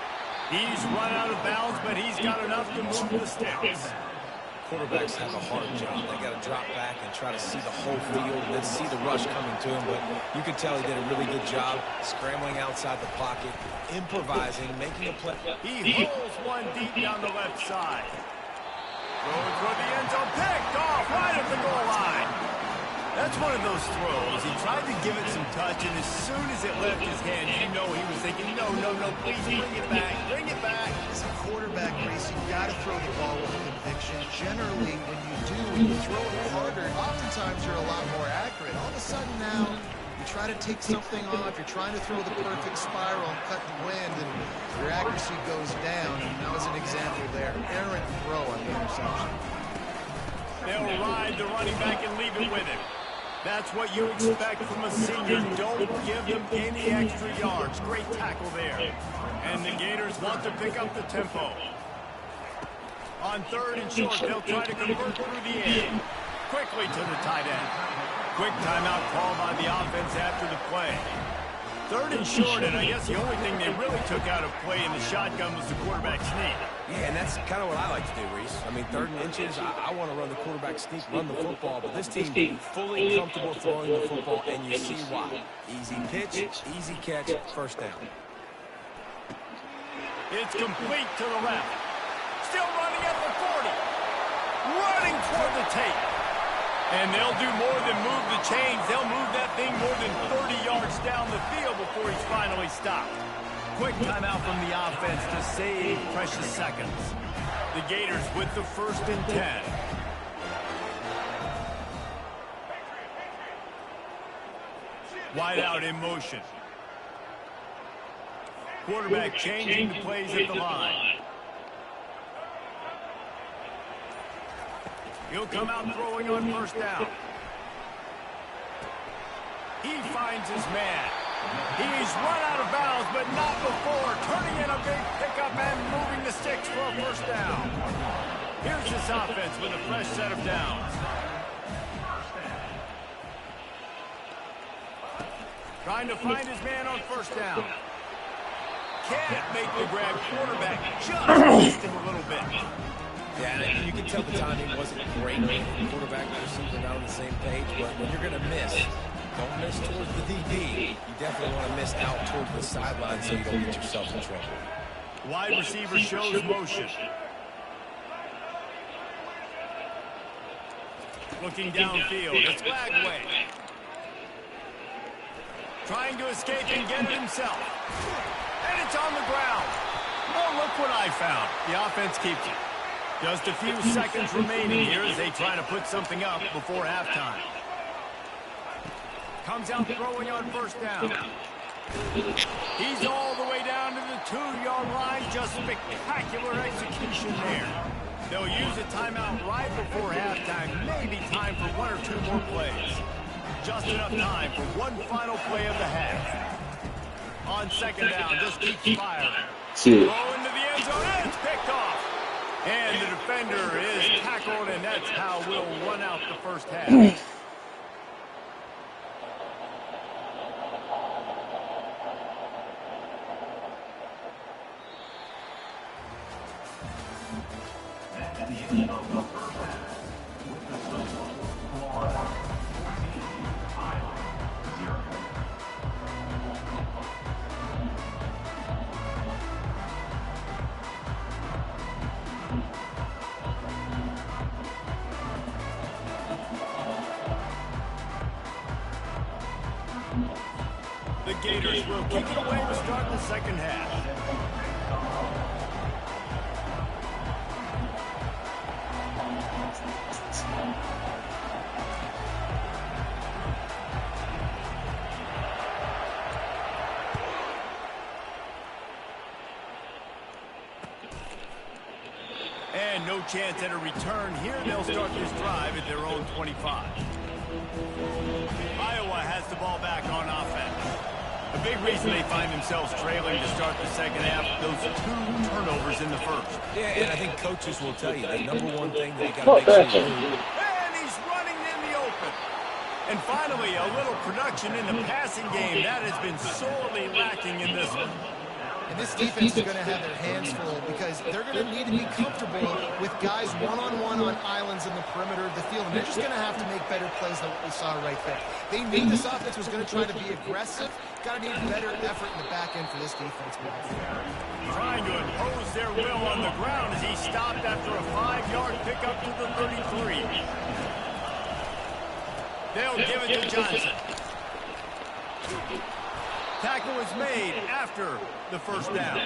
He's run out of bounds, but he's got enough to move the sticks. Quarterbacks have a hard job. They got to drop back and try to see the whole field and then see the rush coming to him. But you can tell he did a really good job scrambling outside the pocket, improvising, making a play. He holds one deep down the left side. Throws for the end zone, picked off right at the goal line. That's one of those throws. He tried to give it some touch, and as soon as it left his hand, you know he was thinking, no, please bring it back, bring it back. As a quarterback, Reese, you got to throw the ball with conviction. Generally, when you throw it harder, oftentimes you're a lot more accurate. All of a sudden now, you try to take something off, you're trying to throw the perfect spiral and cut the wind, and your accuracy goes down, and that was an example there. Errant throw on the interception. They'll ride the running back and leave it with him. That's what you expect from a senior. Don't give him any extra yards. Great tackle there. And the Gators want to pick up the tempo. On 3rd and short, they'll try to convert through the air. Quickly to the tight end. Quick timeout call by the offense after the play. 3rd and short, and I guess the only thing they really took out of play in the shotgun was the quarterback sneak. Yeah, and that's kind of what I like to do, Reese. I mean, 3rd and inches, I want to run the quarterback sneak, run the football, but this team fully comfortable throwing the football, and you see why. Easy pitch, easy catch, first down. It's complete to the left. Still running at the 40. Running toward the tape. And they'll do more than move the chains. They'll move that thing more than 30 yards down the field before he's finally stopped. Quick timeout from the offense to save precious seconds. The Gators with the 1st and 10. Wide out in motion. Quarterback changing the plays at the line. He'll come out throwing on 1st down. He finds his man. He's run out of bounds, but not before. Turning in a big pickup and moving the sticks for a 1st down. Here's this offense with a fresh set of downs. Trying to find his man on 1st down. Can't make the grab. Quarterback just missed him a little bit. Yeah, you can tell the timing wasn't great. Quarterback and receiver not on the same page, but when you're going to miss, don't miss towards the DB. You definitely want to miss out towards the sideline so you don't get yourself in trouble. Wide receiver shows motion. Looking downfield. It's Lagway. Trying to escape and get it himself. And it's on the ground. Oh, look what I found. The offense keeps it. Just a few seconds remaining here as they try to put something up before halftime. Comes out throwing on 1st down. He's all the way down to the 2-yard line. Just spectacular execution there. They'll use a timeout right before halftime. Maybe time for 1 or 2 more plays. Just enough time for one final play of the half. On 2nd down, just keeps firing. Throw into the end zone, and it's picked off. And the defender is tackled, and that's how we'll run out the 1st half. The Gators will kick it away to start the 2nd half. And no chance at a return here. They'll start this drive at their own 25. Iowa has the ball back on offense. A big reason they find themselves trailing to start the 2nd half, those 2 turnovers in the 1st. Yeah, and I think coaches will tell you the #1 thing that you got to make sure you do. And he's running in the open. And finally, a little production in the passing game. That has been sorely lacking in this one. And this defense is going to have their hands full because they're going to need to be comfortable with guys one-on-one on islands in the perimeter of the field. And they're just going to have to make better plays than what we saw right there. They knew this offense was going to try to be aggressive. Got to need better effort in the back end for this defense. Trying to impose their will on the ground as he stopped after a 5-yard pickup to the 33. They'll give it to Johnson. Tackle is made after the 1st down.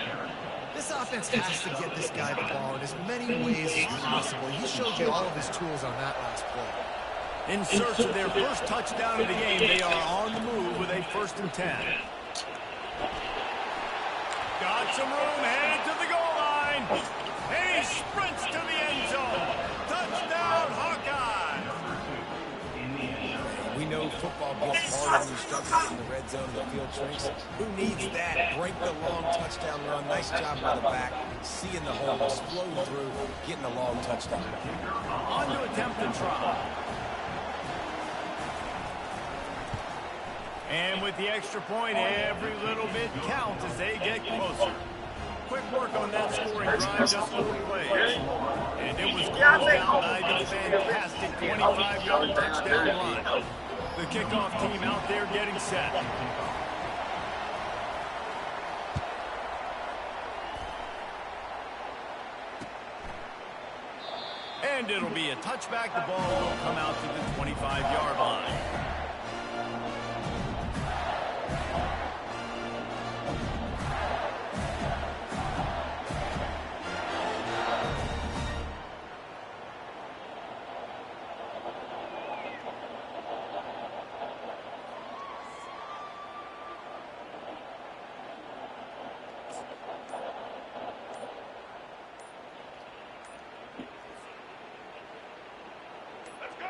This offense has to get this guy the ball in as many ways as possible. He showed you all of his tools on that last play. In search of their 1st touchdown of the game, they are on the move with a 1st and 10. Got some room, headed to the goal line. And he sprints to the end zone. Touchdown, Hawkeye! We know football gets harder when you struggle in the red zone and the field shrinks. Who needs that? Break the long touchdown run. Nice job by the back. Seeing the hole, explode through, getting a long touchdown. On to attempt the try. And with the extra point, every little bit counts as they get closer. Quick work on that scoring drive, just 4 plays. And it was closed out by the fantastic 25-yard touchdown run. The kickoff team out there getting set. And it'll be a touchback. The ball will come out to the 25-yard line.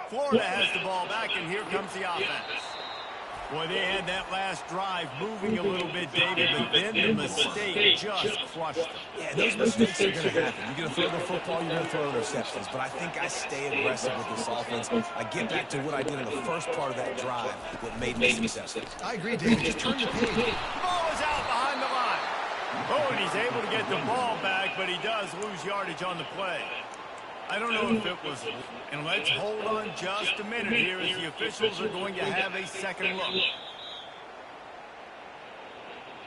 Florida has the ball back, and here comes the offense. Boy, they had that last drive moving a little bit, David, but then the mistake just crushed them. Yeah, those mistakes are going to happen. You're going to throw the football, you're going to throw interceptions. But I think I stay aggressive with this offense. I get back to what I did in the first part of that drive, what made me successful. I agree, David. Just turn the page. The ball is out behind the line. Oh, and he's able to get the ball back, but he does lose yardage on the play. I don't know if it was, and let's hold on just a minute here as the officials are going to have a second look.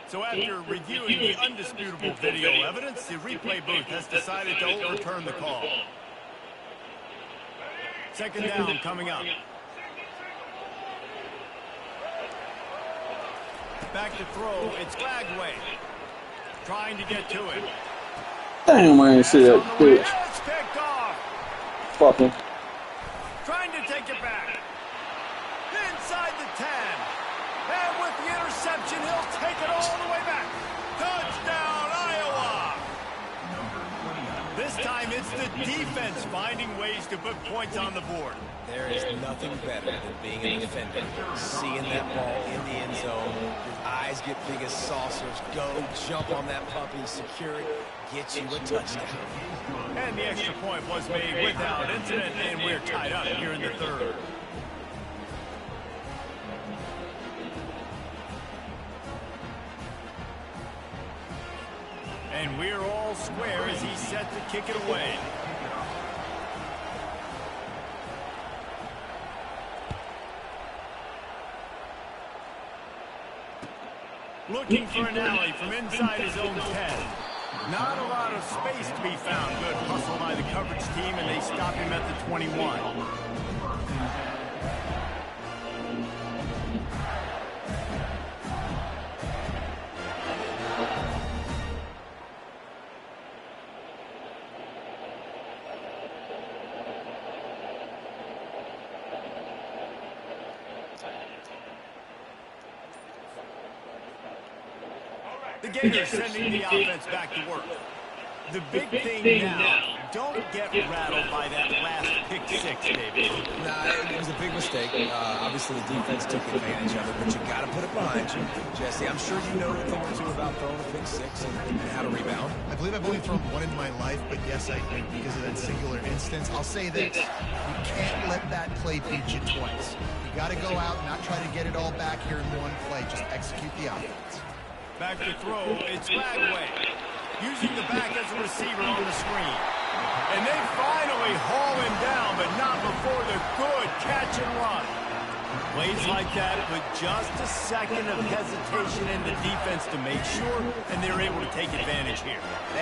So after reviewing the undisputable video evidence, the replay booth has decided to overturn the call. Second down coming up. Back to throw, it's Flagway. Trying to get to it. Damn, I ain't see that pitch. It's picked off. Fucking. Trying to take it back. Inside the 10. And with the interception, he'll take it all the way back. Touchdown, Iowa. This time it's the defense finding ways to put points on the board. There is nothing better than being a defender, seeing that ball in the end zone, your eyes get big as saucers, go jump on that puppy, secure it, get you a touchdown. And the extra point was made without incident, and we're tied up here in the third. And we're all square as he's set to kick it away. Looking for an alley from inside his own 10. Not a lot of space to be found. Good hustle by the coverage team, and they stop him at the 21. The Gators sending the offense back to work. The big thing now, don't get rattled by that last pick six, David. Nah, it was a big mistake. Obviously, the defense took advantage of it, but you got to put it behind you. Jesse, I'm sure you know a thing or two about throwing a pick six and how to rebound. I believe I've only thrown one in my life, but yes, I think because of that singular instance. I'll say this. You can't let that play beat you twice. You got to go out and not try to get it all back here in one play. Just execute the offense. Back to throw, it's Flagway. Using the back as a receiver on the screen. And they finally haul him down, but not before the good catch and run. Plays like that with just a second of hesitation in the defense to make sure, and they're able to take advantage here.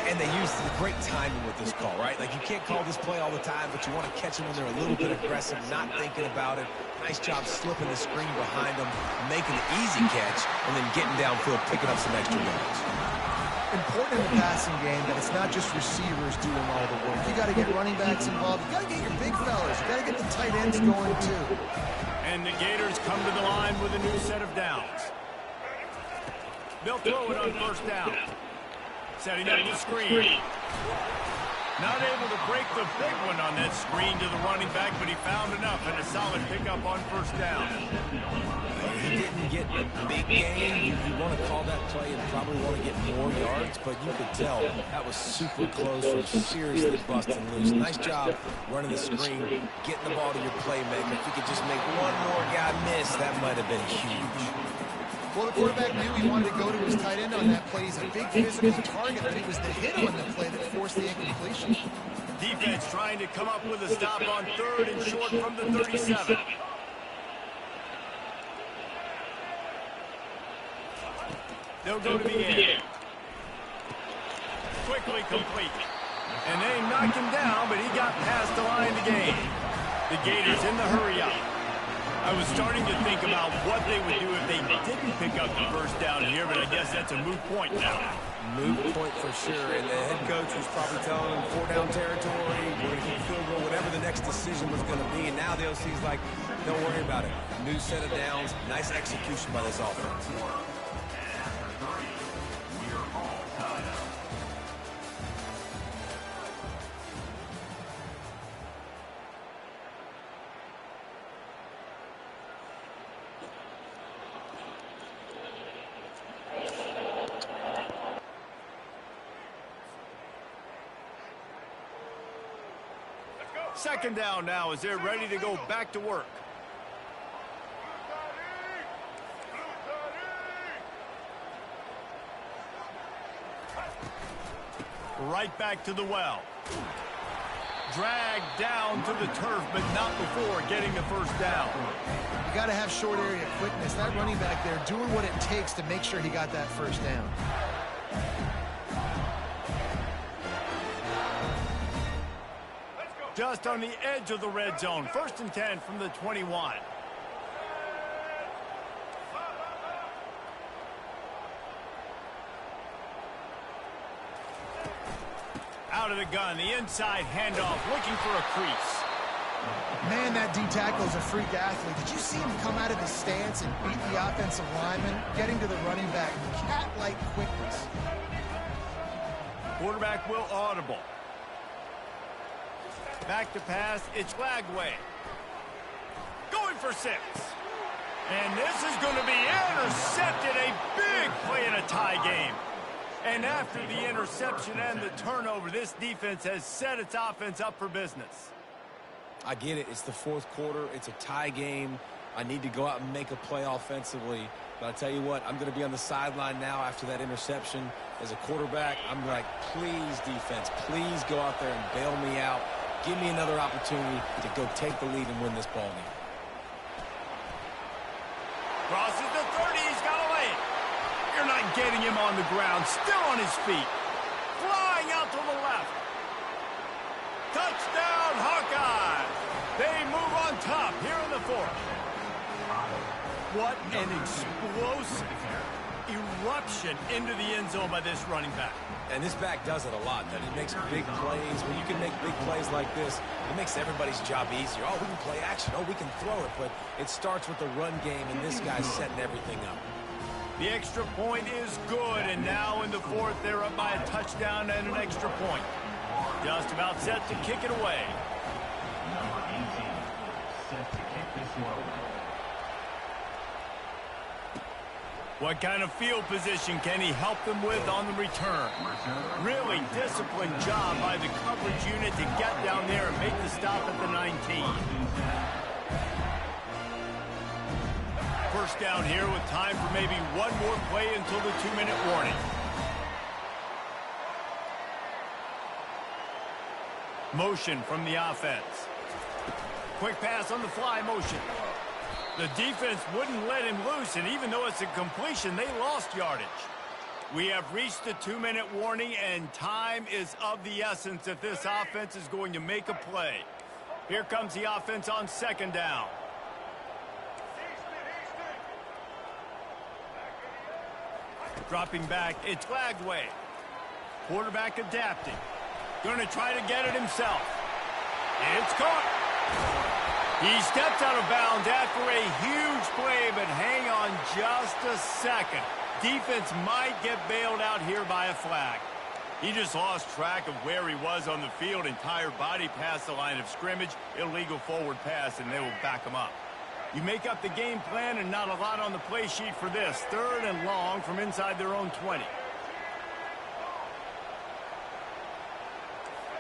And they use the great timing with this call, right? Like, you can't call this play all the time, but you want to catch them when they're a little bit aggressive, not thinking about it. Nice job slipping the screen behind them, making the easy catch, and then getting downfield, picking up some extra yards. Important in the passing game that it's not just receivers doing all the work. You got to get running backs involved. You got to get your big fellas. You got to get the tight ends going too. And the Gators come to the line with a new set of downs. They'll throw it on first down. Setting up the screen. Not able to break the big one on that screen to the running back, but he found enough and a solid pickup on first down. He didn't get a big gain. You want to call that play and probably want to get more yards, but you could tell that was super close from seriously busting loose. Nice job running the screen, getting the ball to your playmaker. If you could just make one more guy miss, that might have been huge. Well, the quarterback knew he wanted to go to his tight end on that play. He's a big physical target, but it was the hit on the play that forced the incompletion. Defense trying to come up with a stop on third and short from the 37. They'll go to the air. Quickly complete. And they knocked him down, but he got past the line to gain. The Gators in the hurry-up. I was starting to think about what they would do if they didn't pick up the first down here, but I guess that's a moot point now. Moot point for sure, and the head coach was probably telling them 4-down territory, we're going to keep field goal, whatever the next decision was going to be, and now the OC's like, don't worry about it. New set of downs, nice execution by this offense. Second down now as they're ready to go back to work. Right back to the well. Dragged down to the turf, but not before getting the first down. You got to have short area quickness. That running back there doing what it takes to make sure he got that first down. Just on the edge of the red zone. 1st and 10 from the 21. Out of the gun, the inside handoff, looking for a crease. Man, that D-tackle is a freak athlete. Did you see him come out of his stance and beat the offensive lineman, getting to the running back? Cat-like quickness. Quarterback will audible. Back to pass, it's Lagway. Going for 6. And this is going to be intercepted. A big play in a tie game. And after the interception and the turnover, this defense has set its offense up for business. I get it. It's the 4th quarter. It's a tie game. I need to go out and make a play offensively. But I'll tell you what, I'm going to be on the sideline now after that interception. As a quarterback, I'm like, please, defense, please go out there and bail me out. Give me another opportunity to go take the lead and win this ball game. Crosses the 30. He's got to lay it. You're not getting him on the ground. Still on his feet. Flying out to the left. Touchdown, Hawkeyes. They move on top here in the 4th. What an explosive eruption into the end zone by this running back. And this back does it a lot. That he makes big plays. When you can make big plays like this, it makes everybody's job easier. Oh, we can play action. Oh, we can throw it. But it starts with the run game, and this guy's setting everything up. The extra point is good, and now in the 4th, they're up by a touchdown and an extra point. Just about set to kick it away. What kind of field position can he help them with on the return? Really disciplined job by the coverage unit to get down there and make the stop at the 19. First down here with time for maybe one more play until the 2-minute warning. Motion from the offense. Quick pass on the fly motion. The defense wouldn't let him loose, and even though it's a completion, they lost yardage. We have reached the 2-minute warning, and time is of the essence if this offense is going to make a play. Here comes the offense on 2nd down. Dropping back, it's Lagway. Quarterback adapting. Going to try to get it himself. It's caught. He steps out of bounds after a huge play, but hang on just a second. Defense might get bailed out here by a flag. He just lost track of where he was on the field. Entire body past the line of scrimmage. Illegal forward pass, and they will back him up. You make up the game plan, and not a lot on the play sheet for this. 3rd and long from inside their own 20.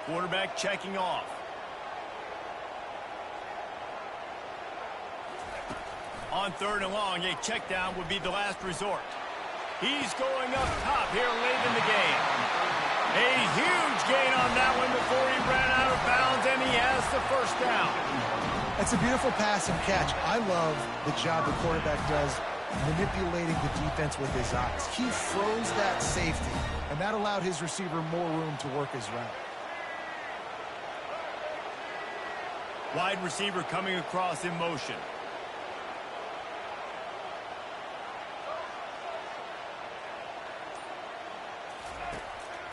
Quarterback checking off. On 3rd and long, a check down would be the last resort. He's going up top here late in the game. A huge gain on that one before he ran out of bounds, and he has the first down. That's a beautiful pass and catch. I love the job the quarterback does manipulating the defense with his eyes. He froze that safety, and that allowed his receiver more room to work his route. Wide receiver coming across in motion.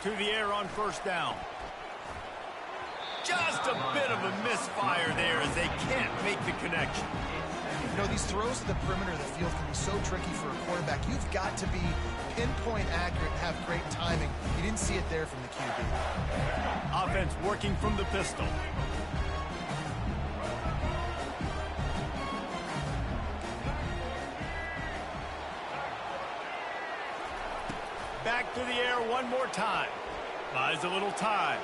To the air on first down. Just a bit of a misfire there as they can't make the connection. You know, these throws to the perimeter of the field can be so tricky for a quarterback. You've got to be pinpoint accurate and have great timing. You didn't see it there from the QB. Offense working from the pistol. Back to the air one more time. Buys a little time.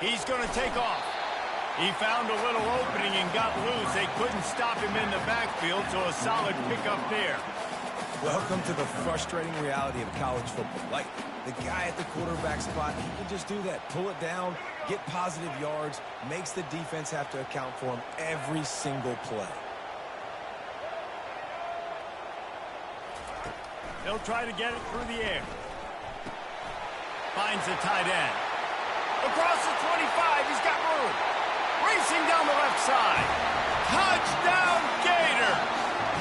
He's going to take off. He found a little opening and got loose. They couldn't stop him in the backfield, so a solid pickup there. Welcome to the frustrating reality of college football. Like, the guy at the quarterback spot, he can just do that. Pull it down, get positive yards, makes the defense have to account for him every single play. They'll try to get it through the air. Finds the tight end. Across the 25, he's got room. Racing down the left side. Touchdown, Gator!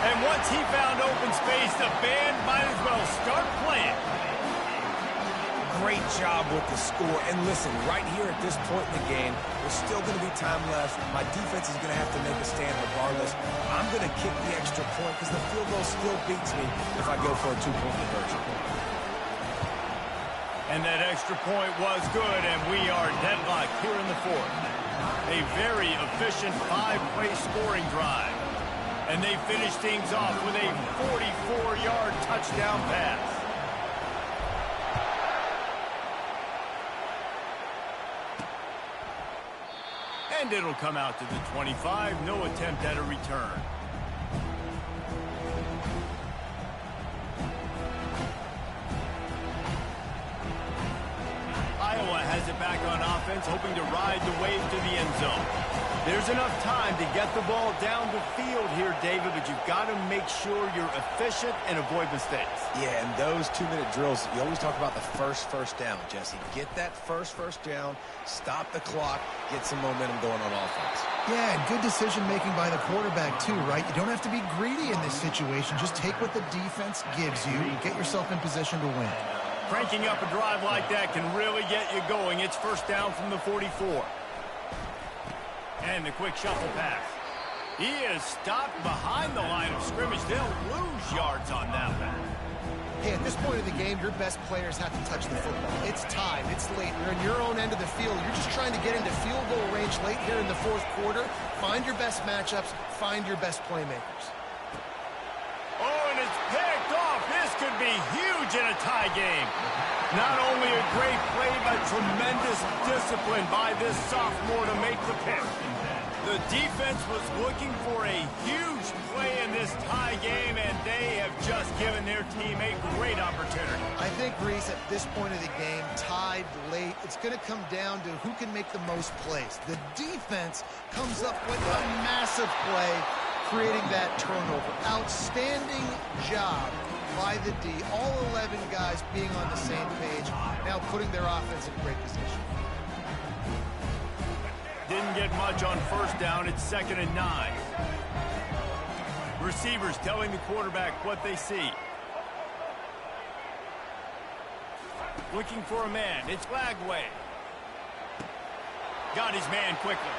And once he found open space, the band might as well start playing. Great job with the score. And listen, right here at this point in the game, there's still going to be time left. My defense is going to have to make a stand regardless. I'm going to kick the extra point because the field goal still beats me if I go for a two-point conversion. And that extra point was good, and we are deadlocked here in the fourth. A very efficient 5-play scoring drive. And they finish things off with a 44-yard touchdown pass. And it'll come out to the 25. No attempt at a return. Iowa has it back on offense, hoping to ride the wave to the end zone. There's enough time to get the ball down the field here, David, but you've got to make sure you're efficient and avoid mistakes. Yeah, and those 2-minute drills, you always talk about the first down, Jesse. Get that first down, stop the clock, get some momentum going on offense. Yeah, and good decision-making by the quarterback, too, right? You don't have to be greedy in this situation. Just take what the defense gives you. Get yourself in position to win. Cranking up a drive like that can really get you going. It's first down from the 44. And the quick shuffle pass. He is stopped behind the line of scrimmage. They'll lose yards on that one. Hey, at this point of the game, your best players have to touch the football. It's tied. It's late. You're in your own end of the field. You're just trying to get into field goal range late here in the fourth quarter. Find your best matchups. Find your best playmakers. Oh, and it's picked off. This could be huge in a tie game. Not only a great play, but tremendous discipline by this sophomore to make the pick. The defense was looking for a huge play in this tie game, and they have just given their team a great opportunity. I think, Reese, at this point of the game, tied late, it's going to come down to who can make the most plays. The defense comes up with a massive play, creating that turnover. Outstanding job by the D. All 11 guys being on the same page, now putting their offense in great position. Didn't get much on first down. It's 2nd and 9. Receivers telling the quarterback what they see. Looking for a man. It's Lagway. Got his man quickly.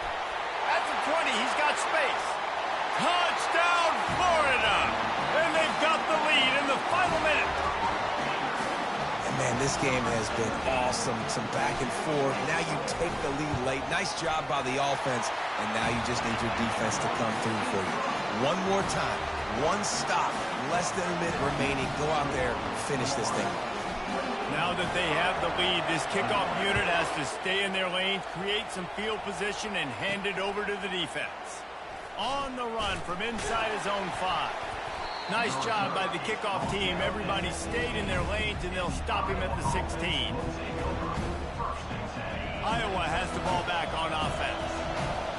At the 20, he's got space. Touchdown, Florida! And they've got the lead in the final minute. And man, this game has been awesome. Some back and forth. Now you take the lead late. Nice job by the offense. And now you just need your defense to come through for you. One more time. One stop. Less than a minute remaining. Go out there, finish this thing. Now that they have the lead, this kickoff unit has to stay in their lanes, create some field position, and hand it over to the defense. On the run from inside his own 5. Nice job by the kickoff team. Everybody stayed in their lanes, and they'll stop him at the 16. Iowa has the ball back on offense.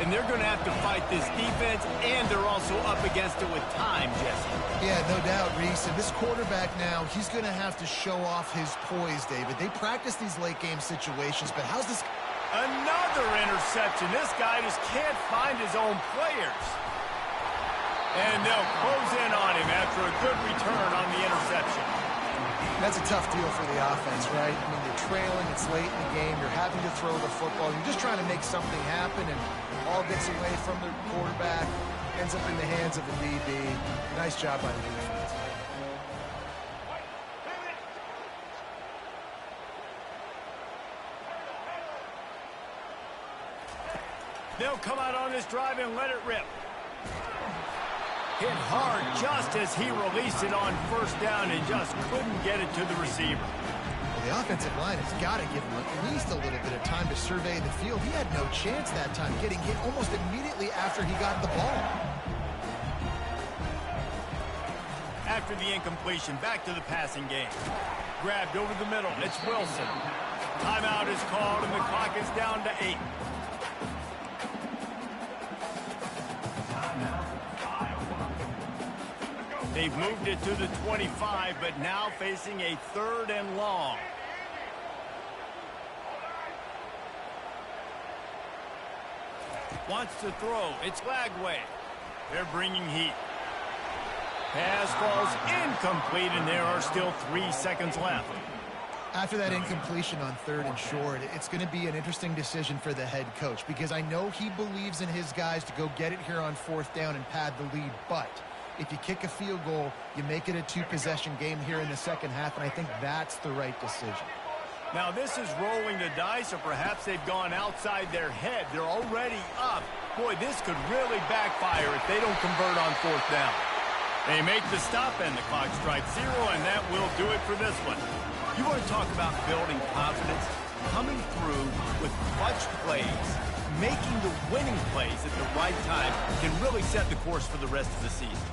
And they're going to have to fight this defense, and they're also up against it with time, Jesse. Yeah, no doubt, Reese. And this quarterback now, he's going to have to show off his poise, David. They practice these late-game situations, but how's this Another interception. This guy just can't find his own players. And they'll close in on him after a good return on the interception. That's a tough deal for the offense, right? I mean, you're trailing, it's late in the game, you're having to throw the football, you're just trying to make something happen, and ball gets away from the quarterback, ends up in the hands of a DB. Nice job by the defense. They'll come out on this drive and let it rip. Hit hard just as he released it on first down and just couldn't get it to the receiver. Well, the offensive line has got to give him at least a little bit of time to survey the field. He had no chance that time, getting hit almost immediately after he got the ball. After the incompletion, back to the passing game. Grabbed over the middle. It's Wilson. Timeout is called, and the clock is down to 8. They've moved it to the 25, but now facing a 3rd and long. Wants to throw. It's Lagway. They're bringing heat. Pass falls incomplete, and there are still 3 seconds left. After that incompletion on 3rd and short, it's going to be an interesting decision for the head coach, because I know he believes in his guys to go get it here on 4th down and pad the lead, but if you kick a field goal, you make it a 2-possession game here in the second half, and I think that's the right decision. Now, this is rolling the dice, or perhaps they've gone outside their head. They're already up. Boy, this could really backfire if they don't convert on 4th down. They make the stop, and the clock strikes 0, and that will do it for this one. You want to talk about building confidence? Coming through with clutch plays, making the winning plays at the right time can really set the course for the rest of the season.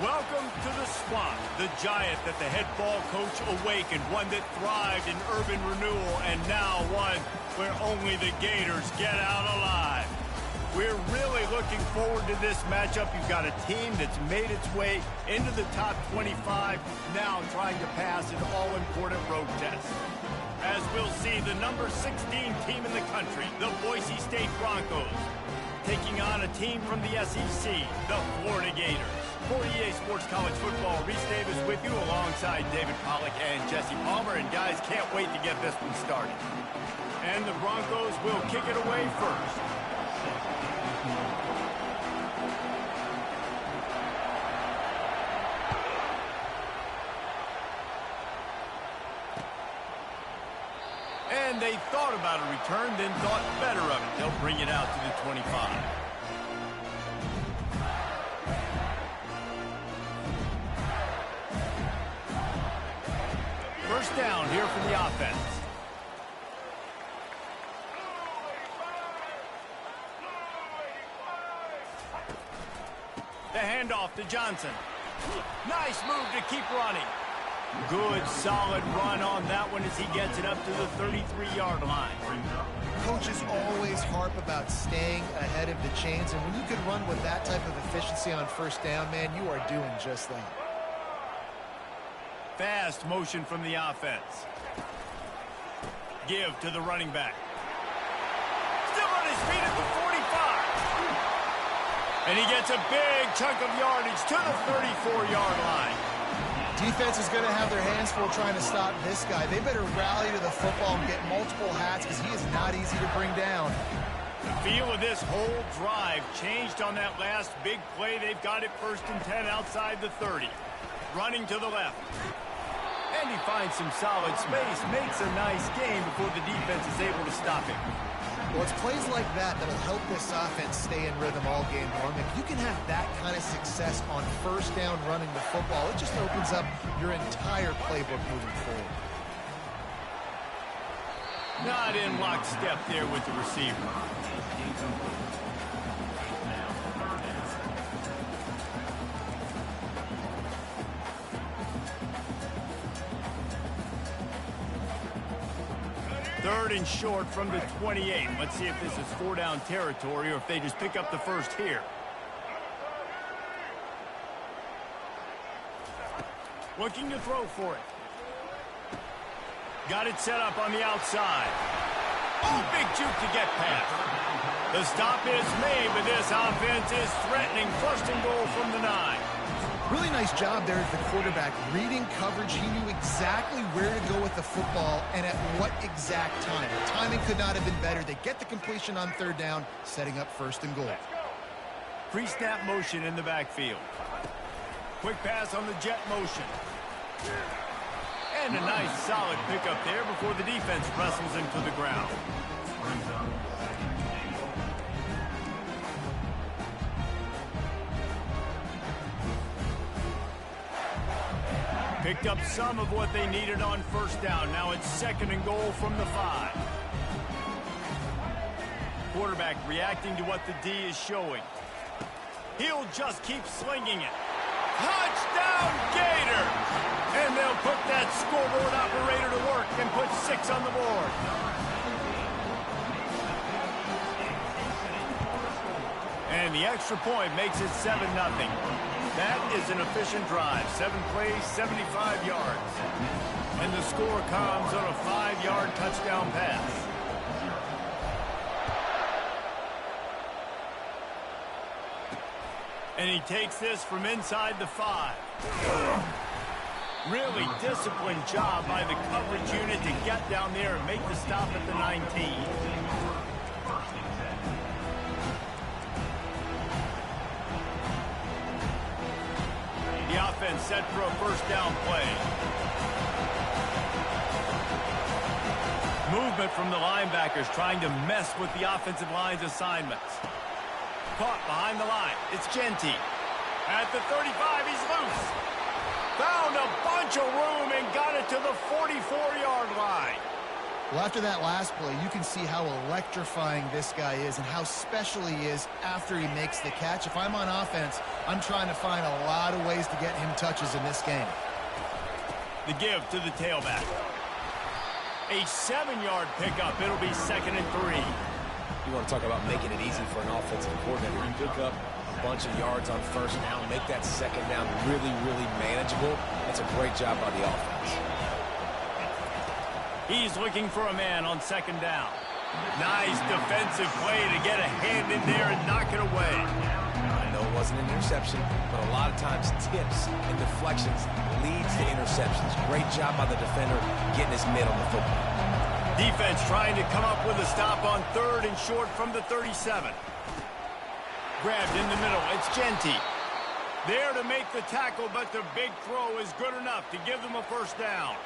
Welcome to the swamp, the giant that the head ball coach awakened, one that thrived in urban renewal, and now one where only the Gators get out alive. We're really looking forward to this matchup. You've got a team that's made its way into the top 25, now trying to pass an all-important road test. As we'll see, the number 16 team in the country, the Boise State Broncos, taking on a team from the SEC, the Florida Gators. For EA Sports College Football, Reese Davis with you alongside David Pollack and Jesse Palmer. And guys, can't wait to get this one started. And the Broncos will kick it away first. And they thought about a return, then thought better of it. They'll bring it out to the 25. First down here for the offense. The handoff to Johnson. Nice move to keep running. Good, solid run on that one as he gets it up to the 33-yard line. Coaches always harp about staying ahead of the chains, and when you can run with that type of efficiency on first down, man, you are doing just that. Fast motion from the offense. Give to the running back. Still on his feet at the 45. And he gets a big chunk of yardage to the 34-yard line. Defense is going to have their hands full trying to stop this guy. They better rally to the football and get multiple hats because he is not easy to bring down. The feel of this whole drive changed on that last big play. They've got it 1st and 10 outside the 30. Running to the left. And he finds some solid space, makes a nice game before the defense is able to stop him. Well, it's plays like that that'll help this offense stay in rhythm all game long. If you can have that kind of success on first down running the football, it just opens up your entire playbook moving forward. Not in lockstep there with the receiver. Third and short from the 28. Let's see if this is 4-down territory or if they just pick up the first here. Looking to throw for it. Got it set up on the outside. Oh, big juke to get past. The stop is made, but this offense is threatening. 1st and goal from the 9. Really nice job there as the quarterback. Reading coverage, he knew exactly where to go with the football and at what exact time. The timing could not have been better. They get the completion on 3rd down, setting up 1st and goal. Pre-snap motion in the backfield. Quick pass on the jet motion. And a nice solid pickup there before the defense wrestles him to the ground. Picked up some of what they needed on 1st down. Now it's 2nd and goal from the 5. Quarterback reacting to what the D is showing. He'll just keep slinging it. Touchdown, Gators! And they'll put that scoreboard operator to work and put 6 on the board. And the extra point makes it 7-0. That is an efficient drive. 7 plays, 75 yards. And the score comes on a 5-yard touchdown pass. And he takes this from inside the 5. Really disciplined job by the coverage unit to get down there and make the stop at the 19. The offense set for a 1st down play. Movement from the linebackers trying to mess with the offensive line's assignments. Caught behind the line. It's Genty. At the 35, he's loose. Found a bunch of room and got it to the 44-yard line. Well, after that last play, you can see how electrifying this guy is and how special he is after he makes the catch. If I'm on offense, I'm trying to find a lot of ways to get him touches in this game. The give to the tailback. A 7-yard pickup. It'll be 2nd and 3. You want to talk about making it easy for an offensive coordinator. You pick up a bunch of yards on first down, make that second down really, really manageable. That's a great job by the offense. He's looking for a man on 2nd down. Nice defensive play to get a hand in there and knock it away. I know it wasn't an interception, but a lot of times tips and deflections leads to interceptions. Great job by the defender getting his mitt on the football. Defense trying to come up with a stop on 3rd and short from the 37. Grabbed in the middle. It's Genty. There to make the tackle, but the big throw is good enough to give them a first down.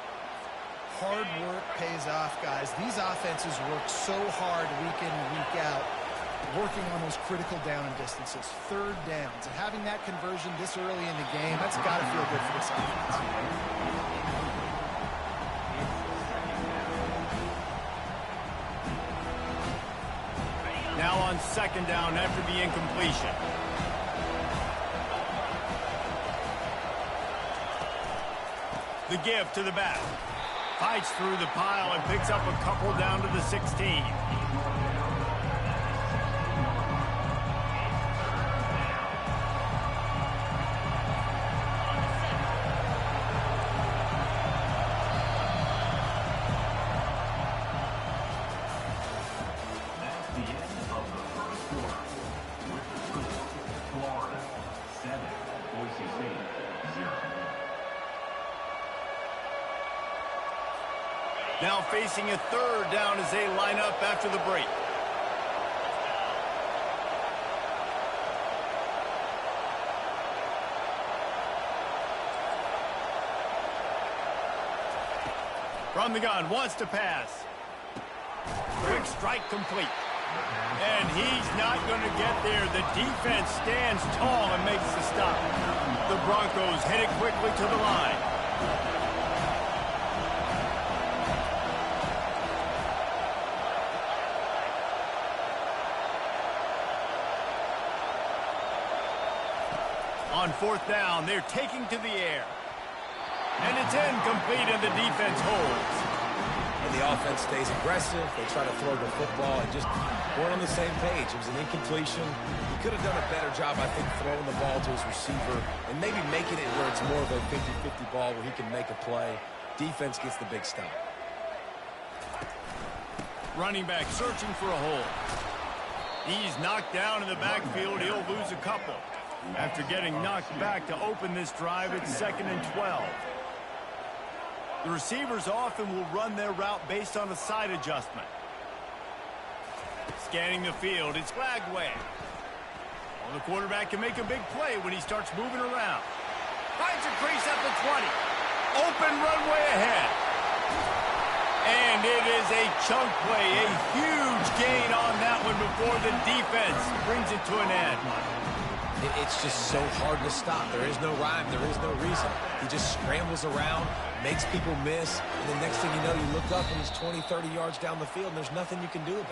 Hard work pays off, guys. These offenses work so hard week in and week out, working on those critical down and distances, 3rd downs. And having that conversion this early in the game, that's got to feel good for this offense. Now on 2nd down after the incompletion. The give to the back. Fights through the pile and picks up a couple down to the 16. Now facing a 3rd down as they line up after the break. From the gun, wants to pass. Quick strike complete. And he's not going to get there. The defense stands tall and makes the stop. The Broncos headed quickly to the line. On 4th down, they're taking to the air. And it's incomplete, and the defense holds. And the offense stays aggressive. They try to throw the football and just weren't on the same page. It was an incompletion. He could have done a better job, I think, throwing the ball to his receiver and maybe making it where it's more of a 50-50 ball where he can make a play. Defense gets the big stop. Running back searching for a hole. He's knocked down in the backfield. He'll lose a couple. After getting knocked back to open this drive, it's 2nd and 12. The receivers often will run their route based on a side adjustment. Scanning the field, it's Lagway. Well, the quarterback can make a big play when he starts moving around. Finds a crease at the 20. Open runway ahead. And it is a chunk play, a huge gain on that one before the defense brings it to an end. It's just so hard to stop. There is no rhyme. There is no reason. He just scrambles around, makes people miss, and the next thing you know, you look up and he's 20, 30 yards down the field, and there's nothing you can do about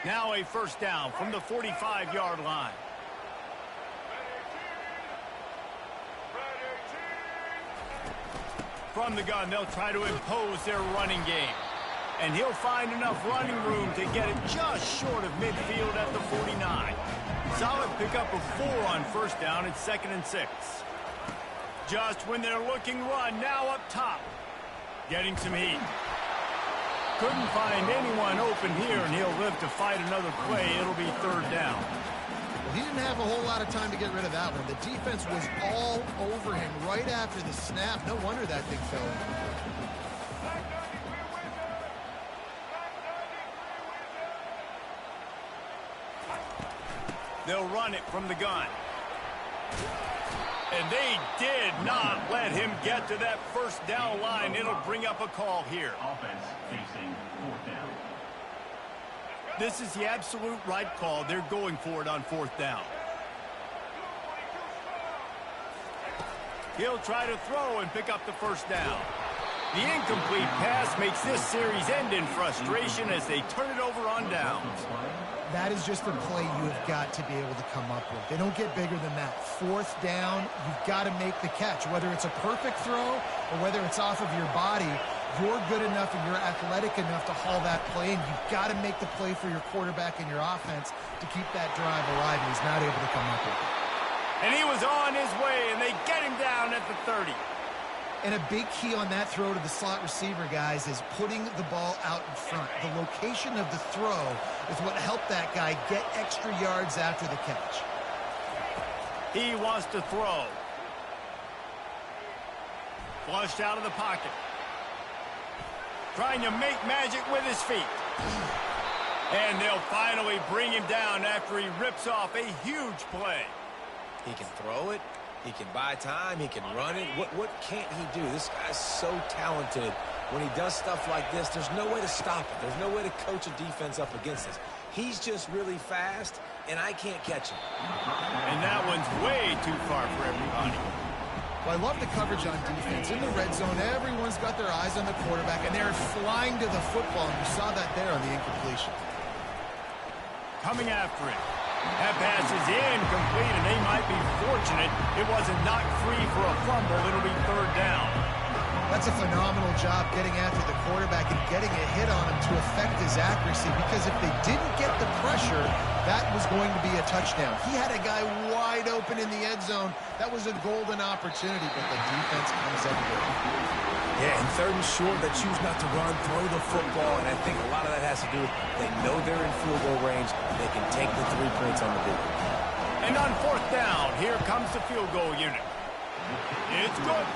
it. Now a first down from the 45-yard line. From the gun, they'll try to impose their running game. And he'll find enough running room to get it just short of midfield at the 49. Solid pickup of 4 on first down. It's 2nd and 6. Just when they're looking run, now up top. Getting some heat. Couldn't find anyone open here, and he'll live to fight another play. It'll be 3rd down. Well, he didn't have a whole lot of time to get rid of that one. The defense was all over him right after the snap. No wonder that thing fell in. They'll run it from the gun. And they did not let him get to that first down line. It'll bring up a call here. Offense facing 4th down. This is the absolute right call. They're going for it on 4th down. He'll try to throw and pick up the 1st down. The incomplete pass makes this series end in frustration as they turn it over on downs. That is just a play you have got to be able to come up with. They don't get bigger than that. 4th down, you've got to make the catch. Whether it's a perfect throw or whether it's off of your body, you're good enough and you're athletic enough to haul that play, and you've got to make the play for your quarterback and your offense to keep that drive alive, and he's not able to come up with it. And he was on his way, and they get him down at the 30. And a big key on that throw to the slot receiver, guys, is putting the ball out in front. The location of the throw is what helped that guy get extra yards after the catch. He wants to throw. Flushed out of the pocket. Trying to make magic with his feet. And they'll finally bring him down after he rips off a huge play. He can throw it. He can buy time. He can run it. What can't he do? This guy's so talented. When he does stuff like this, there's no way to stop it. There's no way to coach a defense up against this. He's just really fast, and I can't catch him. And that one's way too far for everybody. Well, I love the coverage on defense. In the red zone, everyone's got their eyes on the quarterback, and they're flying to the football, and you saw that there on the incompletion. Coming after it. That pass is incomplete, and they might be fortunate it wasn't knocked free for a fumble. It'll be 3rd down. That's a phenomenal job getting after the quarterback and getting a hit on him to affect his accuracy, because if they didn't get the pressure, that was going to be a touchdown. He had a guy wide open in the end zone. That was a golden opportunity, but the defense comes up with it. Yeah, and 3rd and short, they choose not to run, throw the football, and I think a lot of that has to do with they know they're in field goal range. They can take the 3 points on the board. And on 4th down, here comes the field goal unit. It's good.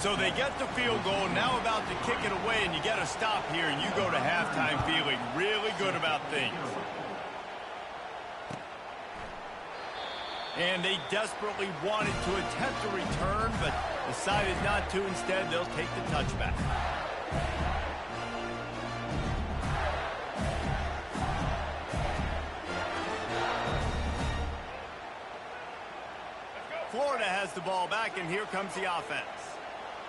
So they get the field goal, now about to kick it away, and you get a stop here, and you go to halftime feeling really good about things. And they desperately wanted to attempt a return, but decided not to. Instead, they'll take the touchback. Florida has the ball back, and here comes the offense.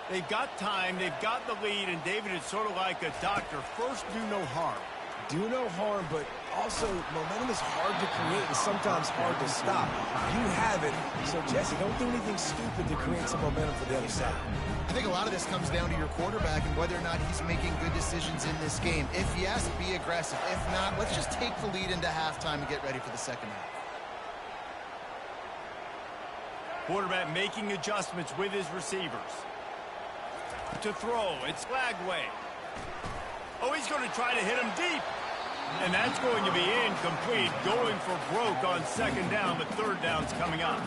They've got time, they've got the lead, and David is sort of like a doctor. First, do no harm. Do no harm, but also momentum is hard to create and sometimes hard to stop. You have it, so Jesse, don't do anything stupid to create some momentum for the other side. I think a lot of this comes down to your quarterback and whether or not he's making good decisions in this game. If yes, be aggressive. If not, let's just take the lead into halftime and get ready for the second half. Quarterback making adjustments with his receivers. To throw, it's Lagway. Oh, he's going to try to hit him deep. And that's going to be incomplete. Going for broke on 2nd down, but 3rd down's coming up.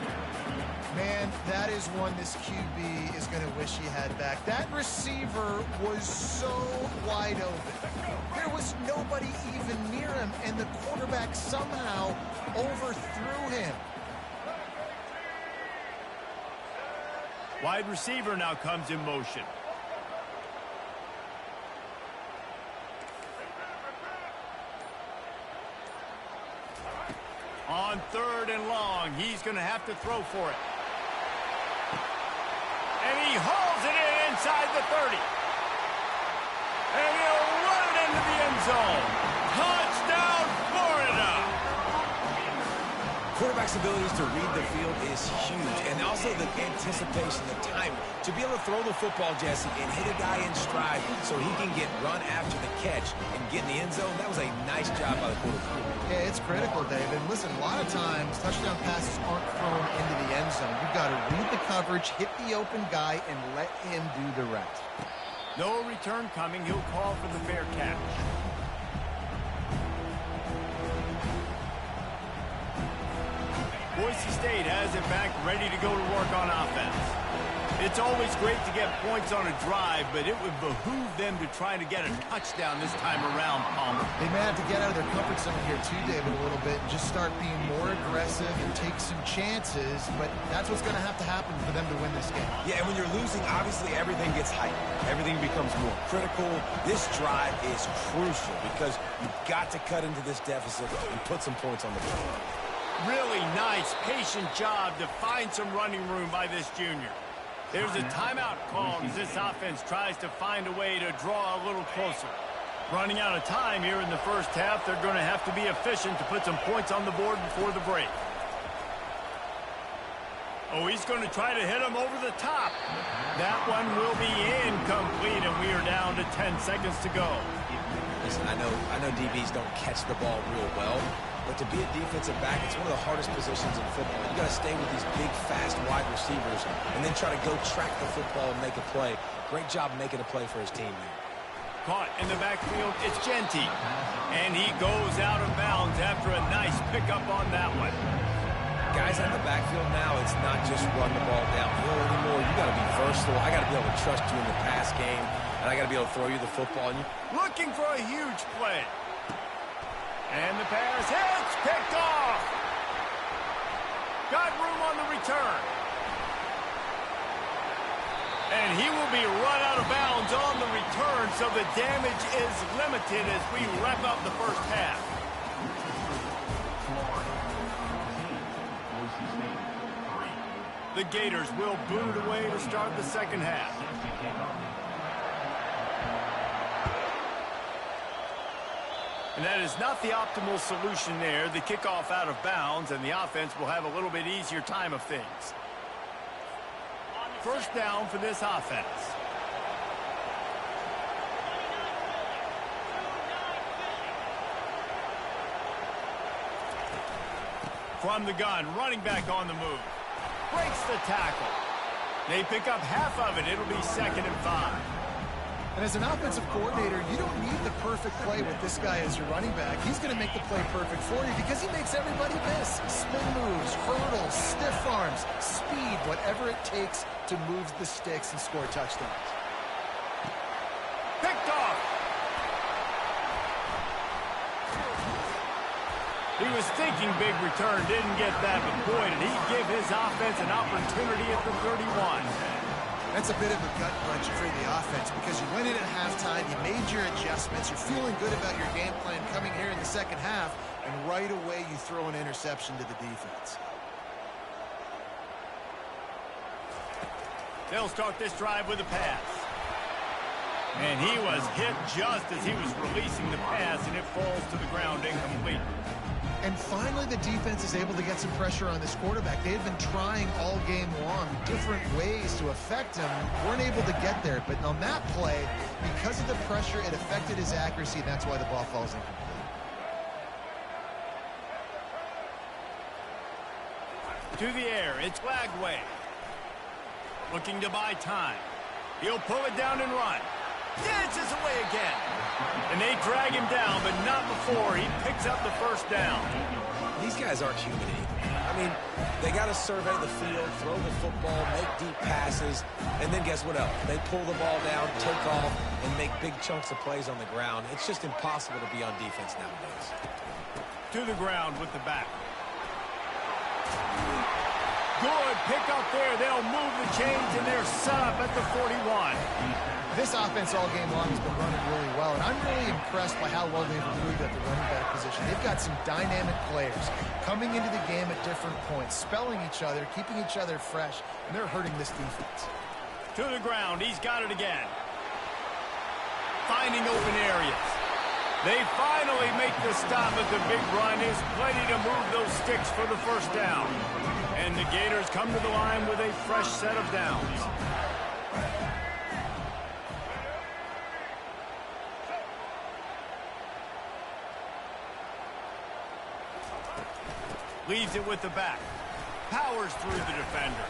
Man, that is one this QB is going to wish he had back. That receiver was so wide open. There was nobody even near him, and the quarterback somehow overthrew him. Wide receiver now comes in motion. On 3rd and long, he's going to have to throw for it. And he hauls it in inside the 30. And he'll run it into the end zone. Touchdown, Florida! Quarterback's abilities to read the field is huge, and also the anticipation, the timing. To be able to throw the football, Jesse, and hit a guy in stride so he can get run after the catch and get in the end zone, that was a nice job by the quarterback. Yeah, it's critical, David. Listen, a lot of times touchdown passes aren't thrown into the end zone. You've got to read the coverage, hit the open guy, and let him do the rest. No return coming. He'll call for the fair catch. Boise State has it back, ready to go to work on offense. It's always great to get points on a drive, but it would behoove them to try to get a touchdown this time around, Palmer. They may have to get out of their comfort zone here too, David, a little bit and just start being more aggressive and take some chances, but that's what's going to have to happen for them to win this game. Yeah, and when you're losing, obviously everything gets heightened. Everything becomes more critical. This drive is crucial because you've got to cut into this deficit and put some points on the board. Really nice, patient job to find some running room by this junior. There's a timeout called as this offense tries to find a way to draw a little closer. Running out of time here in the first half, they're going to have to be efficient to put some points on the board before the break. Oh, he's going to try to hit him over the top. That one will be incomplete, and we are down to 10 seconds to go. Listen, I know DBs don't catch the ball real well, but to be a defensive back, it's one of the hardest positions in football. You got to stay with these big, fast wide receivers and then try to go track the football and make a play. Great job making a play for his team here. Caught in the backfield, it's Genty. And he goes out of bounds after a nice pickup on that one. Guys in the backfield now, it's not just run the ball downhill anymore. You got to be versatile. I got to be able to trust you in the pass game, and I got to be able to throw you the football. And looking for a huge play. And the pass hits, picked off. Got room on the return. And he will be run out of bounds on the return, so the damage is limited as we wrap up the first half. The Gators will boot it away to start the second half. And that is not the optimal solution there. The kickoff out of bounds, and the offense will have a little bit easier time of things. First down for this offense. From the gun, running back on the move. Breaks the tackle. They pick up half of it. It'll be 2nd and 5. And as an offensive coordinator, you don't need the perfect play with this guy as your running back. He's going to make the play perfect for you because he makes everybody miss. Spin moves, hurdles, stiff arms, speed, whatever it takes to move the sticks and score touchdowns. Picked off. He was thinking big return, didn't get that, but boy, did he give his offense an opportunity at the 31. That's a bit of a gut punch for the offense because you went in at halftime, you made your adjustments, you're feeling good about your game plan coming here in the second half, and right away you throw an interception to the defense. They'll start this drive with a pass. And he was hit just as he was releasing the pass, and it falls to the ground incomplete. And finally, the defense is able to get some pressure on this quarterback. They had been trying all game long different ways to affect him. Weren't able to get there. But on that play, because of the pressure, it affected his accuracy, and that's why the ball falls incomplete. To the air, it's Lagway. Looking to buy time. He'll pull it down and run. Dances away again. And they drag him down, but not before he picks up the first down. These guys aren't human anymore. I mean, they got to survey the field, throw the football, make deep passes, and then guess what else? They pull the ball down, take off, and make big chunks of plays on the ground. It's just impossible to be on defense nowadays. To the ground with the back. Good pick up there. They'll move the chains, and they're set up at the 41. This offense all game long has been running really well, and I'm really impressed by how well they've improved at the running back position. They've got some dynamic players coming into the game at different points, spelling each other, keeping each other fresh, and they're hurting this defense. To the ground. He's got it again. Finding open areas. They finally make the stop, but the big run is plenty to move those sticks for the first down. And the Gators come to the line with a fresh set of downs. Leaves it with the back. Powers through the defender.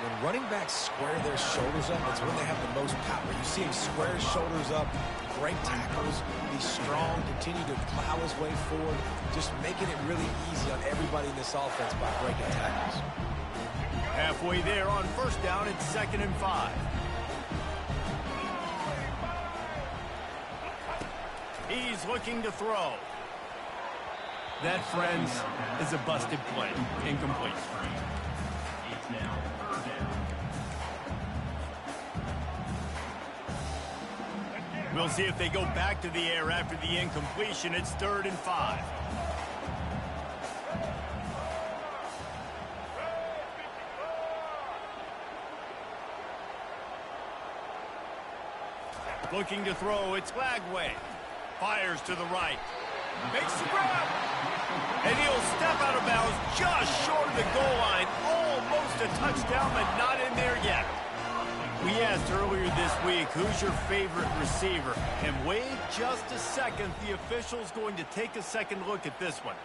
When running backs square their shoulders up, that's when they have the most power. You see him square his shoulders up, break tackles, be strong, continue to plow his way forward, just making it really easy on everybody in this offense by breaking tackles. Halfway there on first down, it's 2nd and 5. He's looking to throw. That, friends, is a busted play. Incomplete. We'll see if they go back to the air after the incompletion. It's 3rd and 5. Looking to throw, it's Lagway. Fires to the right. Makes the grab. And he'll step out of bounds just short of the goal line. Almost a touchdown, but not in there yet. We asked earlier this week, who's your favorite receiver? And wait just a second, the official's going to take a second look at this one.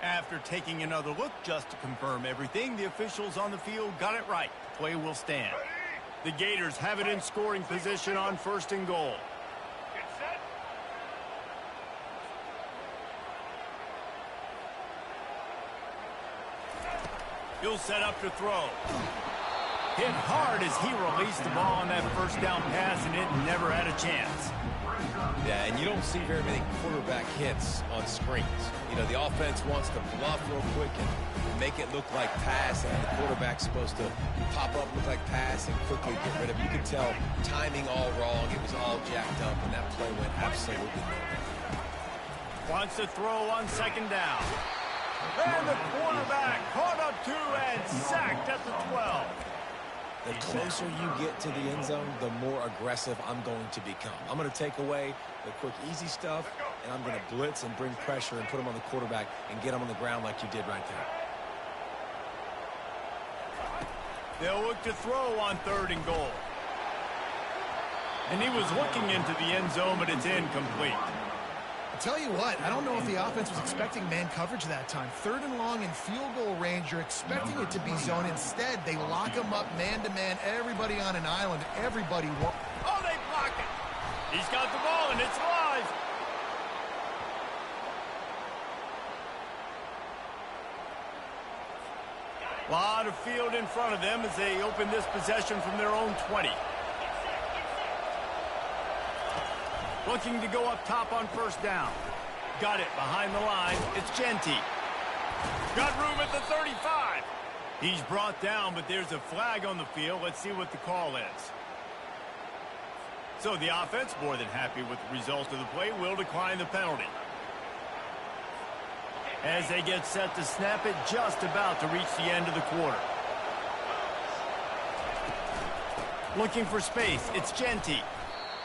After taking another look just to confirm everything, the officials on the field got it right. Play will stand. The Gators have it in scoring position on 1st and goal. He'll set up to throw. Hit hard as he released the ball on that first down pass, and it never had a chance. Yeah, and you don't see very many quarterback hits on screens. You know, the offense wants to bluff real quick and make it look like pass, and the quarterback's supposed to pop up, look like pass, and quickly get rid of it. You can tell timing all wrong. It was all jacked up, and that play went absolutely nowhere. Wants to throw on 2nd down. And the quarterback caught up 2 and sacked at the 12. The closer you get to the end zone, the more aggressive I'm going to become. I'm going to take away the quick, easy stuff, and I'm going to blitz and bring pressure and put him on the quarterback and get him on the ground like you did right there. They'll look to throw on 3rd and goal. And he was looking into the end zone, but it's incomplete. Tell you what, I don't know if the offense was expecting man coverage that time. 3rd and long in field goal range, you're expecting it to be zone. Instead, they lock him up man-to-man, everybody on an island, everybody. Oh, they block it. He's got the ball, and it's live. Lot of field in front of them as they open this possession from their own 20. Looking to go up top on 1st down. Got it behind the line. It's Genty. Got room at the 35. He's brought down, but there's a flag on the field. Let's see what the call is. So the offense, more than happy with the result of the play, will decline the penalty. As they get set to snap it, just about to reach the end of the quarter. Looking for space. It's Genty.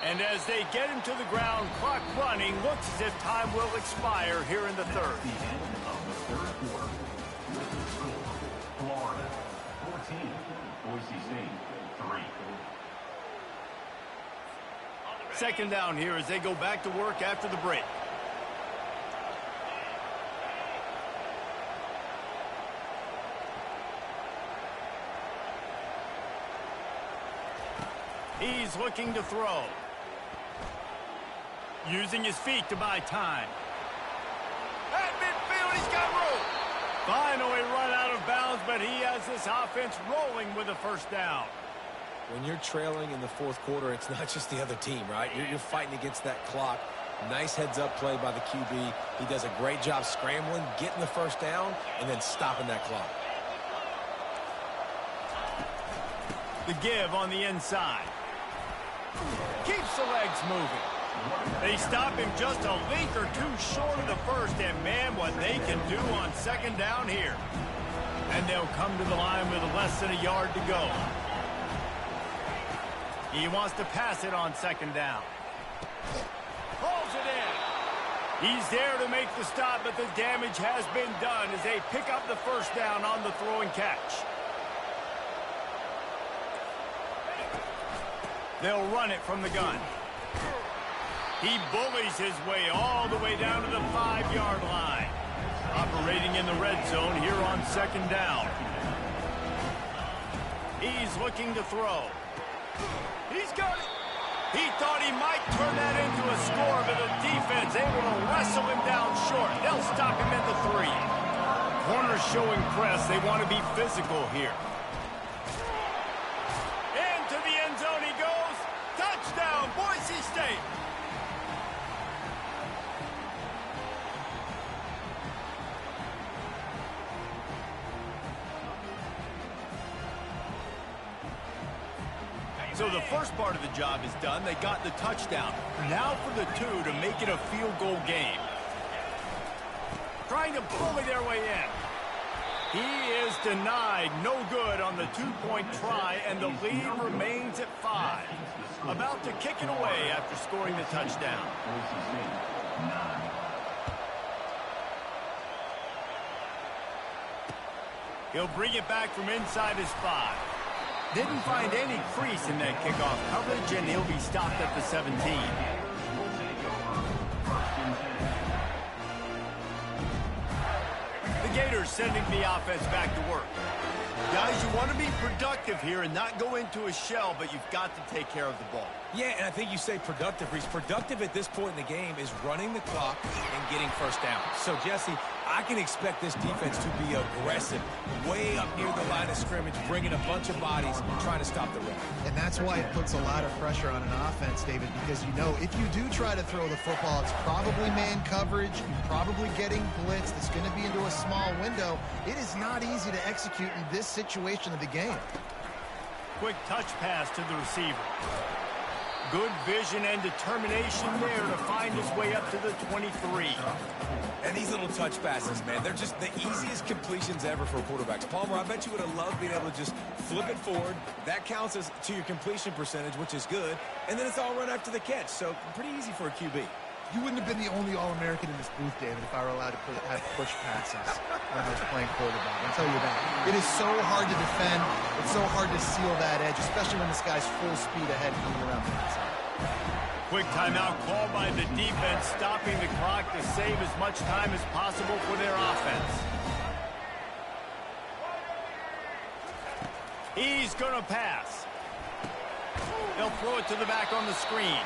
And as they get him to the ground, clock running, looks as if time will expire here in the 3rd. The end of the 3rd quarter. Florida, 14. Boise State, 3. 2nd down here as they go back to work after the break. He's looking to throw. Using his feet to buy time. At midfield, he's got room. Finally run out of bounds, but he has this offense rolling with a 1st down. When you're trailing in the 4th quarter, it's not just the other team, right? You're fighting against that clock. Nice heads-up play by the QB. He does a great job scrambling, getting the 1st down, and then stopping that clock. The give on the inside. Keeps the legs moving. They stop him just a link or 2 short of the 1st, and man, what they can do on 2nd down here. And they'll come to the line with less than a yard to go. He wants to pass it on 2nd down. Pulls it in. He's there to make the stop, but the damage has been done as they pick up the 1st down on the throw and catch. They'll run it from the gun. He bullies his way all the way down to the 5-yard line. Operating in the red zone here on 2nd down. He's looking to throw. He's got it. He thought he might turn that into a score, but the defense able to wrestle him down short. They'll stop him at the 3. Corners showing press. They want to be physical here. Into the end zone he goes. Touchdown, Boise State. So the first part of the job is done. They got the touchdown. Now for the 2 to make it a field goal game. Trying to bully their way in. He is denied. No good on the 2-point try, and the lead remains at 5. About to kick it away after scoring the touchdown. He'll bring it back from inside his 5. Didn't find any crease in that kickoff coverage, and he'll be stopped at the 17. The Gators sending the offense back to work. Guys, you want to be productive here and not go into a shell, but you've got to take care of the ball. Yeah, and I think you say productive, Reese. Productive at this point in the game is running the clock and getting first down. So, Jesse, I can expect this defense to be aggressive, way up near the line of scrimmage, bringing a bunch of bodies, trying to stop the run. And that's why it puts a lot of pressure on an offense, David, because you know if you do try to throw the football, it's probably man coverage, you're probably getting blitzed, it's going to be into a small window. It is not easy to execute in this situation of the game. Quick touch pass to the receiver. Good vision and determination there to find his way up to the 23. And these little touch passes, man, they're just the easiest completions ever for quarterbacks. Palmer, I bet you would have loved being able to just flip it forward. That counts as to your completion percentage, which is good. And then it's all run after the catch, so pretty easy for a QB. You wouldn't have been the only All-American in this booth, David, if I were allowed to have push passes when I was playing quarterback. I'll tell you that. It is so hard to defend. It's so hard to seal that edge, especially when this guy's full speed ahead coming around the outside. Quick timeout called by the defense, stopping the clock to save as much time as possible for their offense. He's going to pass. They'll throw it to the back on the screen.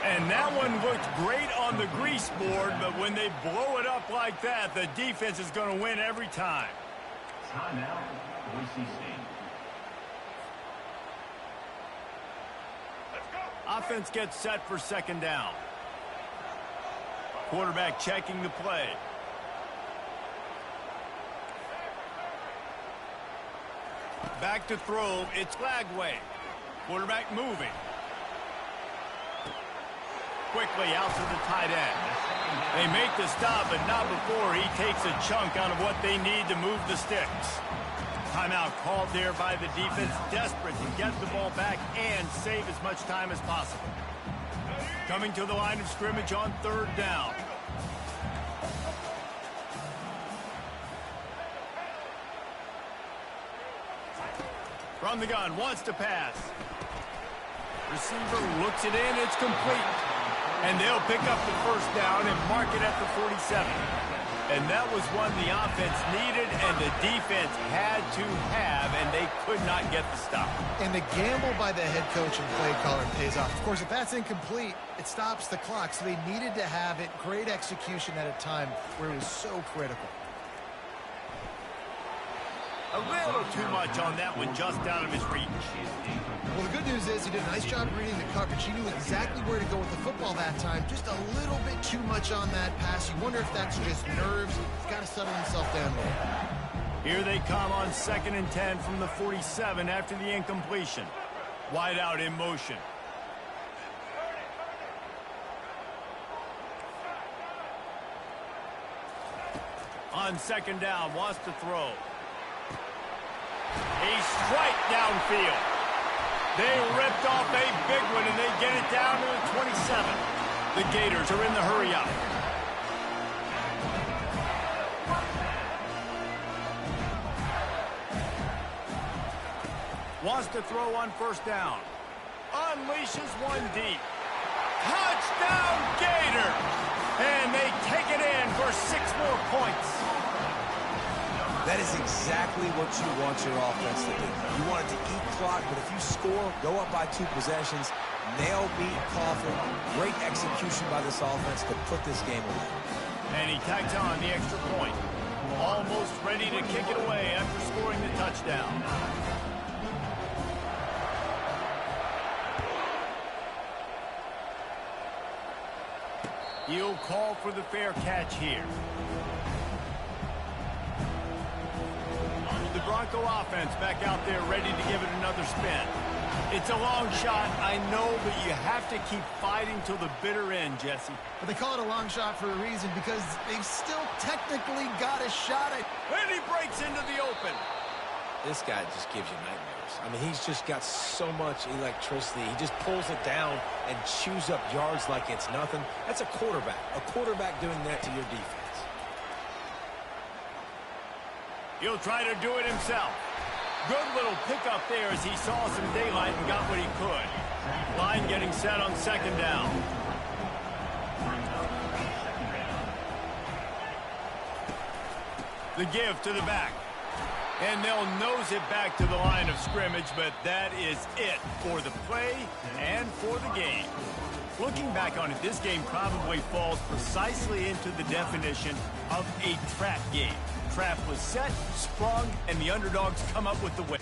And that one looked great on the grease board, but when they blow it up like that, the defense is going to win every time. Timeout, Boise State. Offense gets set for second down. Quarterback checking the play. Back to throw. It's Lagway. Quarterback moving. Quickly out to the tight end. They make the stop, but not before he takes a chunk out of what they need to move the sticks. Timeout called there by the defense, desperate to get the ball back and save as much time as possible. Coming to the line of scrimmage on third down. From the gun, wants to pass. Receiver looks it in, it's complete. And they'll pick up the first down and mark it at the 47. And that was one the offense needed and the defense had to have, and they could not get the stop. And the gamble by the head coach and play caller pays off. Of course, if that's incomplete, it stops the clock. So they needed to have it. Great execution at a time where it was so critical. A little too much on that one, just out of his reach. Well, the good news is he did a nice job reading the coverage. He knew exactly where to go with the football that time. Just a little bit too much on that pass. You wonder if that's just nerves. He's got to settle himself down a little. Here they come on 2nd and 10 from the 47 after the incompletion. Wide out in motion. On 2nd down, wants to throw. A strike downfield. They ripped off a big one, and they get it down to the 27. The Gators are in the hurry-up. Wants to throw on 1st down. Unleashes one deep. Touchdown, Gators! And they take it in for 6 more points. That is exactly what you want your offense to do. You want it to eat clock, but if you score, go up by 2 possessions, nail beat Coughlin. Great execution by this offense to put this game away. And he tags on the extra point. Almost ready to kick it away after scoring the touchdown. He'll call for the fair catch here. The Bronco offense back out there ready to give it another spin. It's a long shot, I know, but you have to keep fighting till the bitter end, Jesse. But they call it a long shot for a reason, because they've still technically got a shot at... And he breaks into the open. This guy just gives you nightmares. I mean, he's just got so much electricity. He just pulls it down and chews up yards like it's nothing. That's a quarterback. A quarterback doing that to your defense. He'll try to do it himself. Good little pickup there as he saw some daylight and got what he could. Line getting set on second down. The give to the back. And they'll nose it back to the line of scrimmage, but that is it for the play and for the game. Looking back on it, this game probably falls precisely into the definition of a trap game. Trap was set, sprung, and the underdogs come up with the win.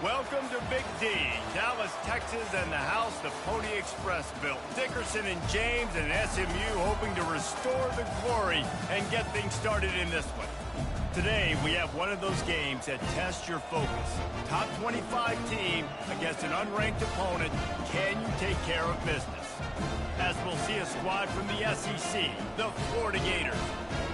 Welcome to Big D, Dallas, Texas, and the house the Pony Express built. Dickerson and James and SMU hoping to restore the glory and get things started in this one. Today, we have one of those games that tests your focus. Top 25 team against an unranked opponent. Can you take care of business? As we'll see a squad from the SEC, the Florida Gators,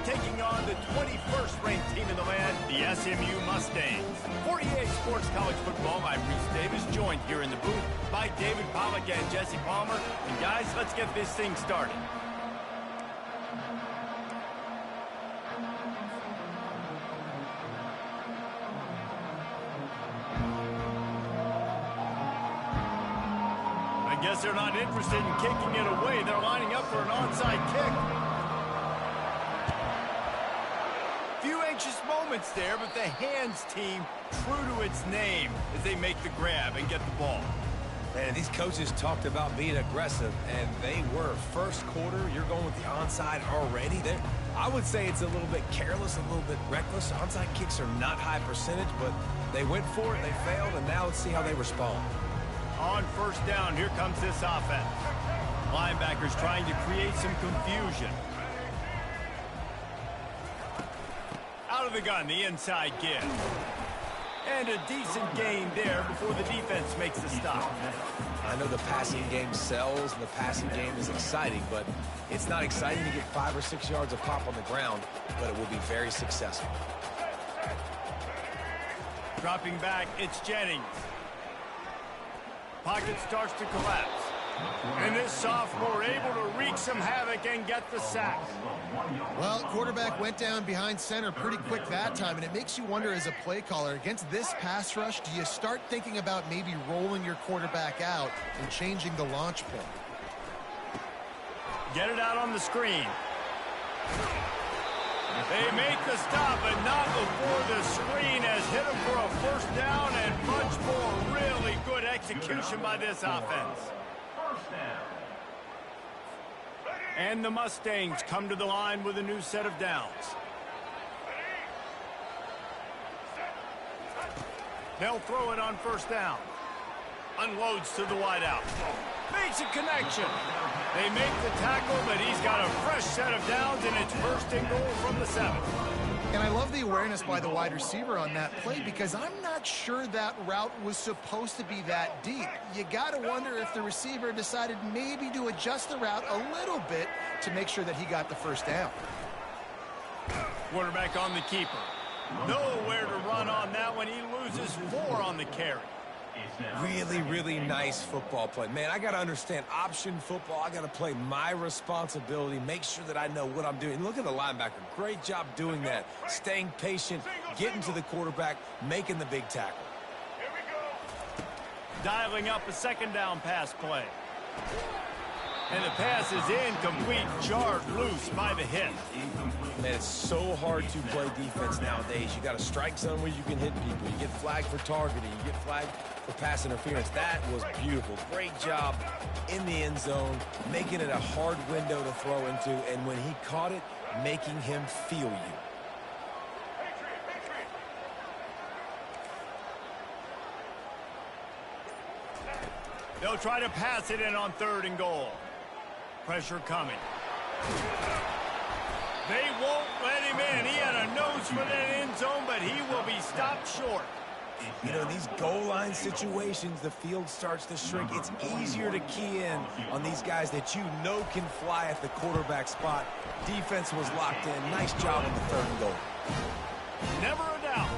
taking on the 21st ranked team in the land, the SMU Mustangs. 48 Sports College Football, I'm Reese Davis, joined here in the booth by David Pollack and Jesse Palmer. And guys, let's get this thing started. I guess they're not interested in kicking it away. They're lining up for an onside kick. Moments there, but the hands team true to its name as they make the grab and get the ball. Man, these coaches talked about being aggressive, and they were. First quarter, you're going with the onside already. I would say it's a little bit careless, a little bit reckless. Onside kicks are not high percentage, but they went for it, they failed, and now let's see how they respond. On first down, here comes this offense. Linebackers trying to create some confusion. Out of the gun, the inside give. And a decent gain there before the defense makes the stop. I know the passing game sells, and the passing game is exciting, but it's not exciting to get 5 or 6 yards of pop on the ground, but it will be very successful. Dropping back, it's Jennings. Pocket starts to collapse. And this sophomore able to wreak some havoc and get the sack. Well, quarterback went down behind center pretty quick that time, and it makes you wonder as a play caller, against this pass rush, do you start thinking about maybe rolling your quarterback out and changing the launch point? Get it out on the screen. They make the stop, but not before the screen has hit him for a first down, and much more really good execution by this offense. And the Mustangs come to the line with a new set of downs. They'll throw it on first down. Unloads to the wideout. Makes a connection. They make the tackle, but he's got a fresh set of downs, and it's first and goal from the 7. And I love the awareness by the wide receiver on that play, because I'm not sure that route was supposed to be that deep. You got to wonder if the receiver decided maybe to adjust the route a little bit to make sure that he got the first down. Quarterback on the keeper. Nowhere to run on that one. He loses 4 on the carry. Really, really nice football play. Man, I got to understand option football. I got to play my responsibility, make sure that I know what I'm doing. Look at the linebacker. Great job doing that. Staying patient, getting to the quarterback, making the big tackle. Dialing up a second down pass play. And the pass is incomplete, jarred loose by the hit. Man, it's so hard to play defense nowadays. You got a strike zone where you can hit people. You get flagged for targeting. You get flagged for pass interference. That was beautiful. Great job in the end zone, making it a hard window to throw into, and when he caught it, making him feel you. They'll try to pass it in on 3rd and goal. Pressure coming. They won't let him in. He had a nose for that end zone, but he will be stopped short. You know, these goal line situations, the field starts to shrink. It's easier to key in on these guys that you know can fly at the quarterback spot. Defense was locked in. Nice job on the 3rd and goal. Never a doubt.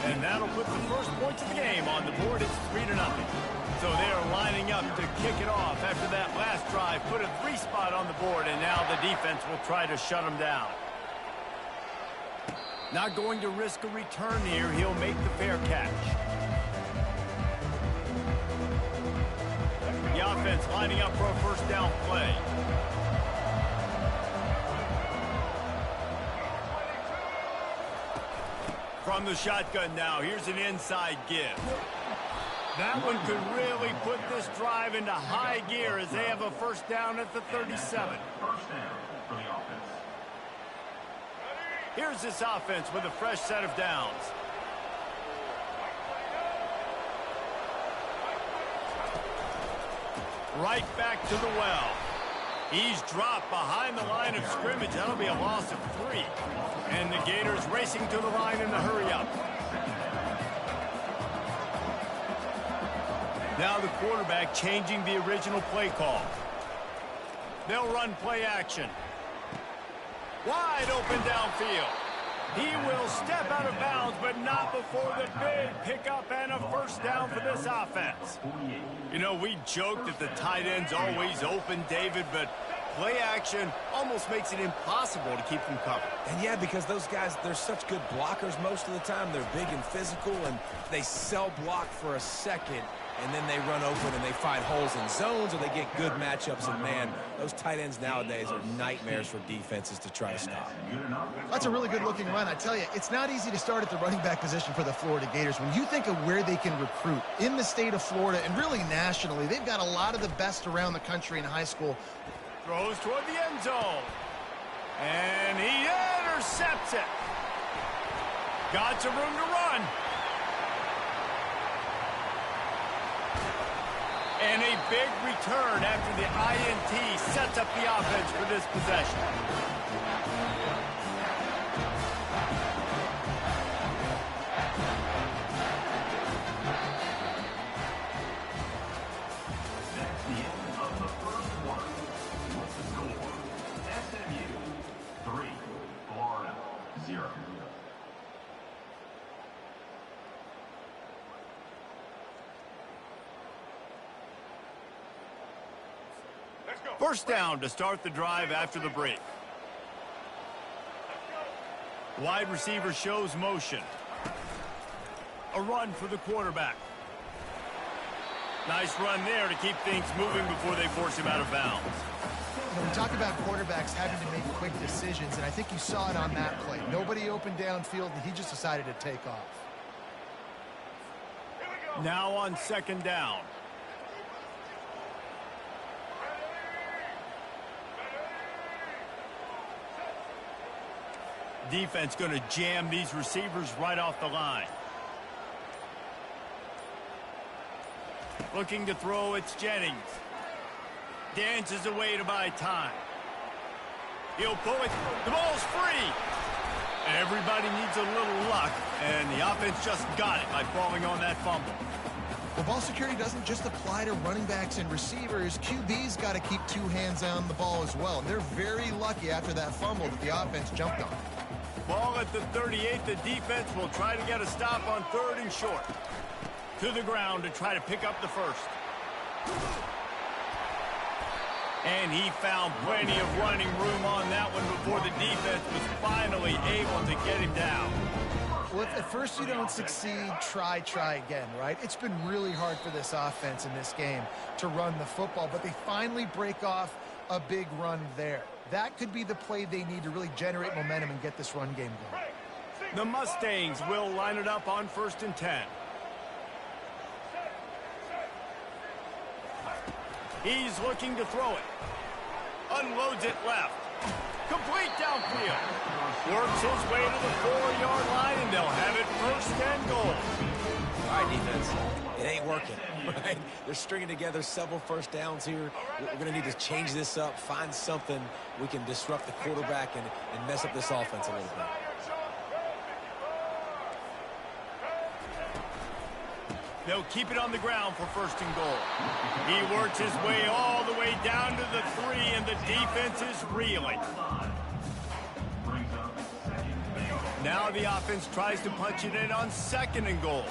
And that'll put the first points of the game on the board. It's 3-0. So they're lining up to kick it off after that last drive. Put a 3 spot on the board, and now the defense will try to shut them down. Not going to risk a return here. He'll make the fair catch. The offense lining up for a first down play. From the shotgun now, here's an inside give. That one could really put this drive into high gear as they have a first down at the 37. First down for the offense. Here's this offense with a fresh set of downs. Right back to the well. He's dropped behind the line of scrimmage. That'll be a loss of 3. And the Gators racing to the line in the hurry-up. Now the quarterback changing the original play call. They'll run play action. Wide open downfield. He will step out of bounds, but not before the big pickup and a first down for this offense. You know, we joke that the tight end's always open, David, but play action almost makes it impossible to keep them covered. And yeah, because those guys, they're such good blockers most of the time. They're big and physical, and they cell block for a second, and then they run open and they find holes in zones, or they get good matchups. And man, those tight ends nowadays are nightmares for defenses to try to stop. That's a really good-looking run. I tell you, it's not easy to start at the running back position for the Florida Gators. When you think of where they can recruit in the state of Florida and really nationally, they've got a lot of the best around the country in high school. Throws toward the end zone. And he intercepts it. Got some room to run. And a big return after the INT sets up the offense for this possession. That's the end of the first quarter. What's the score? SMU 3, Florida 0. First down to start the drive after the break. Wide receiver shows motion. A run for the quarterback. Nice run there to keep things moving before they force him out of bounds. You know, we talk about quarterbacks having to make quick decisions, and I think you saw it on that play. Nobody opened downfield, and he just decided to take off. Now on second down. Defense going to jam these receivers right off the line. Looking to throw, it's Jennings. Dances away to buy time. He'll pull it. The ball's free. Everybody needs a little luck, and the offense just got it by falling on that fumble. Well, ball security doesn't just apply to running backs and receivers. QB's got to keep 2 hands on the ball as well. And they're very lucky after that fumble that the offense jumped on. Ball at the 38. The defense will try to get a stop on 3rd and short. To the ground to try to pick up the first. And he found plenty of running room on that one before the defense was finally able to get him down. Well, if at first you don't succeed, try again, right? It's been really hard for this offense in this game to run the football, but they finally break off a big run there. That could be the play they need to really generate momentum and get this run game going. The Mustangs will line it up on 1st and 10. He's looking to throw it. Unloads it left. Complete downfield. Works his way to the 4-yard line, and they'll have it 1st and goal. All right, defense. It ain't working, right? They're stringing together several first downs here. We're going to need to change this up, find something we can disrupt the quarterback and mess up this offense a little bit. They'll keep it on the ground for 1st and goal. He works his way all the way down to the 3, and the defense is reeling. Now the offense tries to punch it in on 2nd and goal.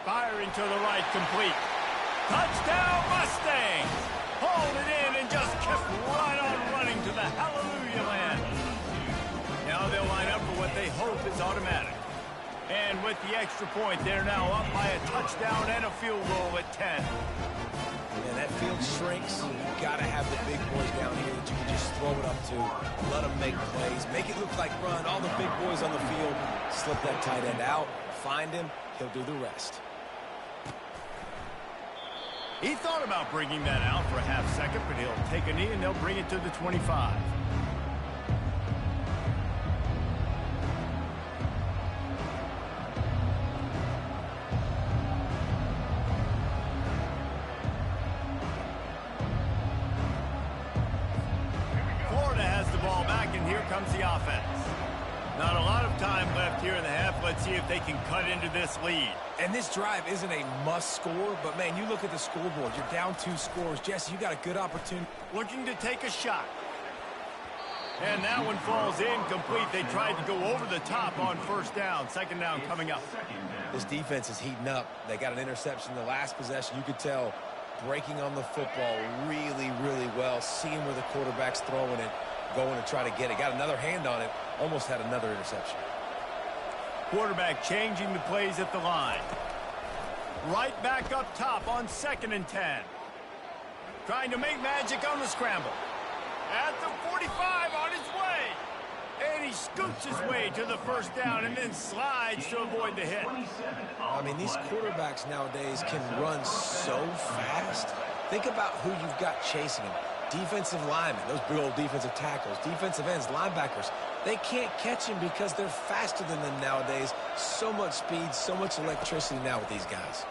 Firing to the right, complete. Touchdown, Mustangs! Hold it in and just kept right on running to the hallelujah land. Now they'll line up for what they hope is automatic. And with the extra point, they're now up by a touchdown and a field goal at 10. And that field shrinks. You've got to have the big boys down here that you can just throw it up to. Let them make plays. Make it look like run. All the big boys on the field. Slip that tight end out. Find him. He'll do the rest. He thought about bringing that out for a half second, but he'll take a knee and they'll bring it to the 25. Comes the offense. Not a lot of time left here in the half. Let's see if they can cut into this lead. And this drive isn't a must score, but man, you look at the scoreboard. You're down 2 scores. Jesse, you got a good opportunity. Looking to take a shot. And that one falls incomplete. They tried to go over the top on 1st down. 2nd down coming up. This defense is heating up. They got an interception in the last possession. You could tell breaking on the football really, really well. Seeing where the quarterback's throwing it. Going to try to get it. Got another hand on it. Almost had another interception. Quarterback changing the plays at the line. Right back up top on 2nd and 10. Trying to make magic on the scramble. At the 45 on his way. And he scoots his way to the 1st down and then slides to avoid the hit. I mean, these quarterbacks nowadays can run so fast. Think about who you've got chasing him. Defensive linemen, those big old defensive tackles, defensive ends, linebackers, they can't catch him because they're faster than them nowadays. So much speed, so much electricity now with these guys.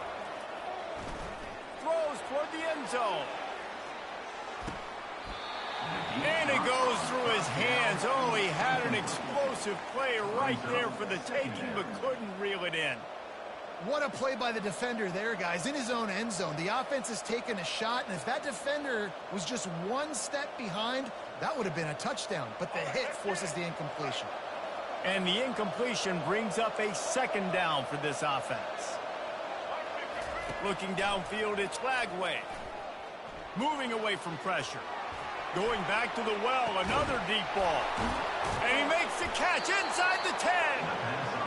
Throws toward the end zone. And it goes through his hands. Oh, he had an explosive play right there for the taking, but couldn't reel it in. What a play by the defender there, guys, in his own end zone. The offense has taken a shot, and if that defender was just 1 step behind, that would have been a touchdown. But the hit forces the incompletion. And the incompletion brings up a 2nd down for this offense. Looking downfield, it's Flagway. Moving away from pressure. Going back to the well, another deep ball. And he makes the catch inside the 10.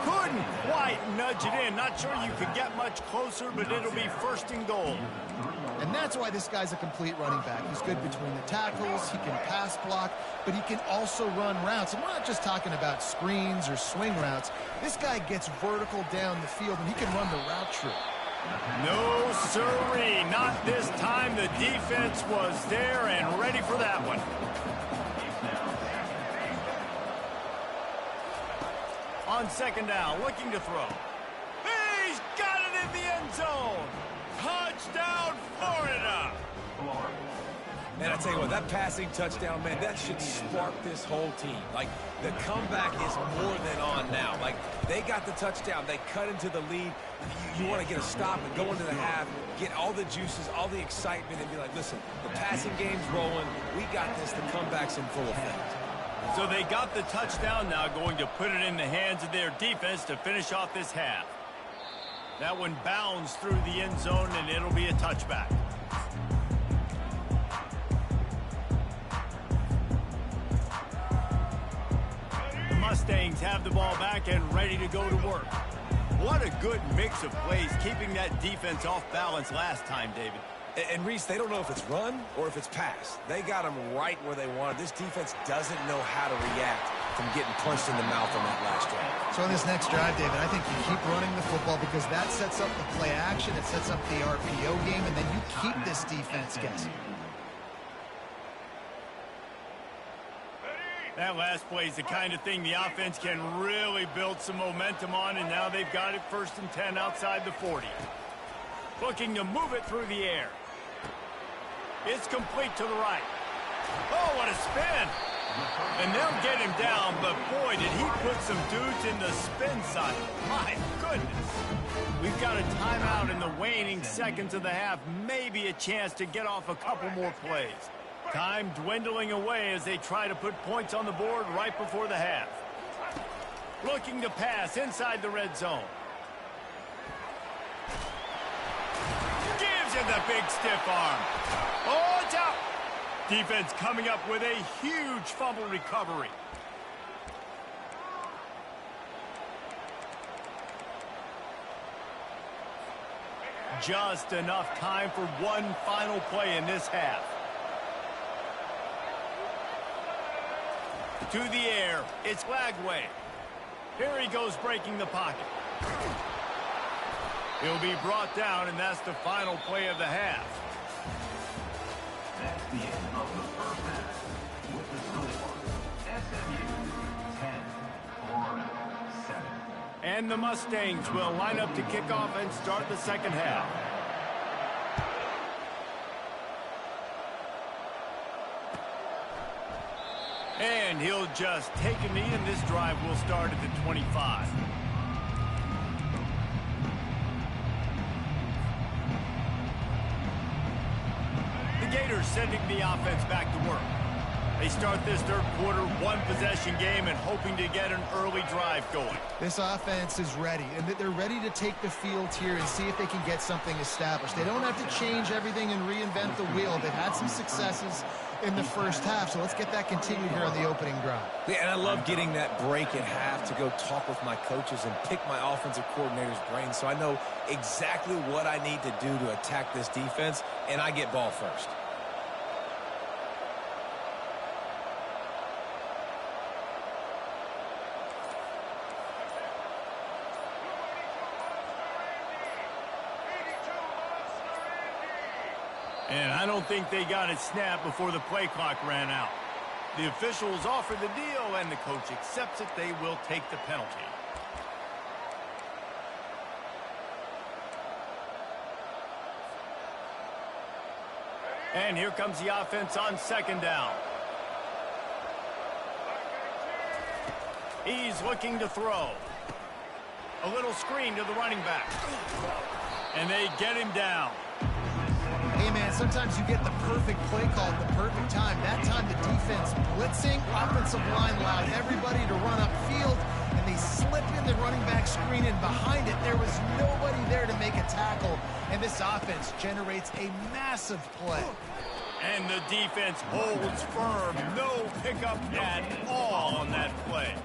Couldn't quite nudge it in. Not sure you could get much closer, but it'll be 1st and goal. And that's why this guy's a complete running back. He's good between the tackles, he can pass block, but he can also run routes. And we're not just talking about screens or swing routes. This guy gets vertical down the field, and he can run the route tree. No, sirree. Not this time. The defense was there and ready for that one. On 2nd down, looking to throw. He's got it in the end zone. Touchdown, Florida. And I tell you what, that passing touchdown, man, that should spark this whole team. Like, the comeback is more than on now. Like, they got the touchdown. They cut into the lead. You want to get a stop and go into the half, get all the juices, all the excitement, and be like, listen, the passing game's rolling. We got this. The comeback's in full effect. So they got the touchdown, now going to put it in the hands of their defense to finish off this half. That one bounds through the end zone, and it'll be a touchback. The Mustangs have the ball back and ready to go to work. What a good mix of plays, keeping that defense off balance last time, David. And Reese, they don't know if it's run or if it's pass. They got them right where they wanted. This defense doesn't know how to react from getting punched in the mouth on that last drive. So on this next drive, David, I think you keep running the football because that sets up the play action, it sets up the RPO game, and then you keep this defense guessing. That last play is the kind of thing the offense can really build some momentum on, and now they've got it 1st and 10 outside the 40. Looking to move it through the air. It's complete to the right. Oh, what a spin. And they'll get him down, but boy, did he put some dudes in the spin cycle. My goodness. We've got a timeout in the waning seconds of the half. Maybe a chance to get off a couple more plays. Time dwindling away as they try to put points on the board right before the half. Looking to pass inside the red zone. Gives him the big stiff arm. Oh, it's out. Defense coming up with a huge fumble recovery. Just enough time for one final play in this half. To the air, it's Lagway. Here he goes breaking the pocket. He'll be brought down, and that's the final play of the half. That's the end of the first half. With the score, SMU 10, Florida 7. And the Mustangs will line up to kick off and start the second half. And he'll just take a knee, and this drive will start at the 25. The Gators sending the offense back to work. They start this third quarter one-possession game and hoping to get an early drive going. This offense is ready, and they're ready to take the field here and see if they can get something established. They don't have to change everything and reinvent the wheel. They've had some successes in the first half, so let's get that continued here on the opening drive. Yeah, and I love getting that break at half to go talk with my coaches and pick my offensive coordinator's brain so I know exactly what I need to do to attack this defense, and I get ball first. And I don't think they got it snapped before the play clock ran out. The officials offer the deal, and the coach accepts it. They will take the penalty. And here comes the offense on second down. He's looking to throw. A little screen to the running back. And they get him down. Hey, man, sometimes you get the perfect play call at the perfect time. That time the defense blitzing, offensive line allowed everybody to run upfield, and they slip in the running back screen, and behind it, there was nobody there to make a tackle, and this offense generates a massive play. And the defense holds firm. No pickup at all on that play.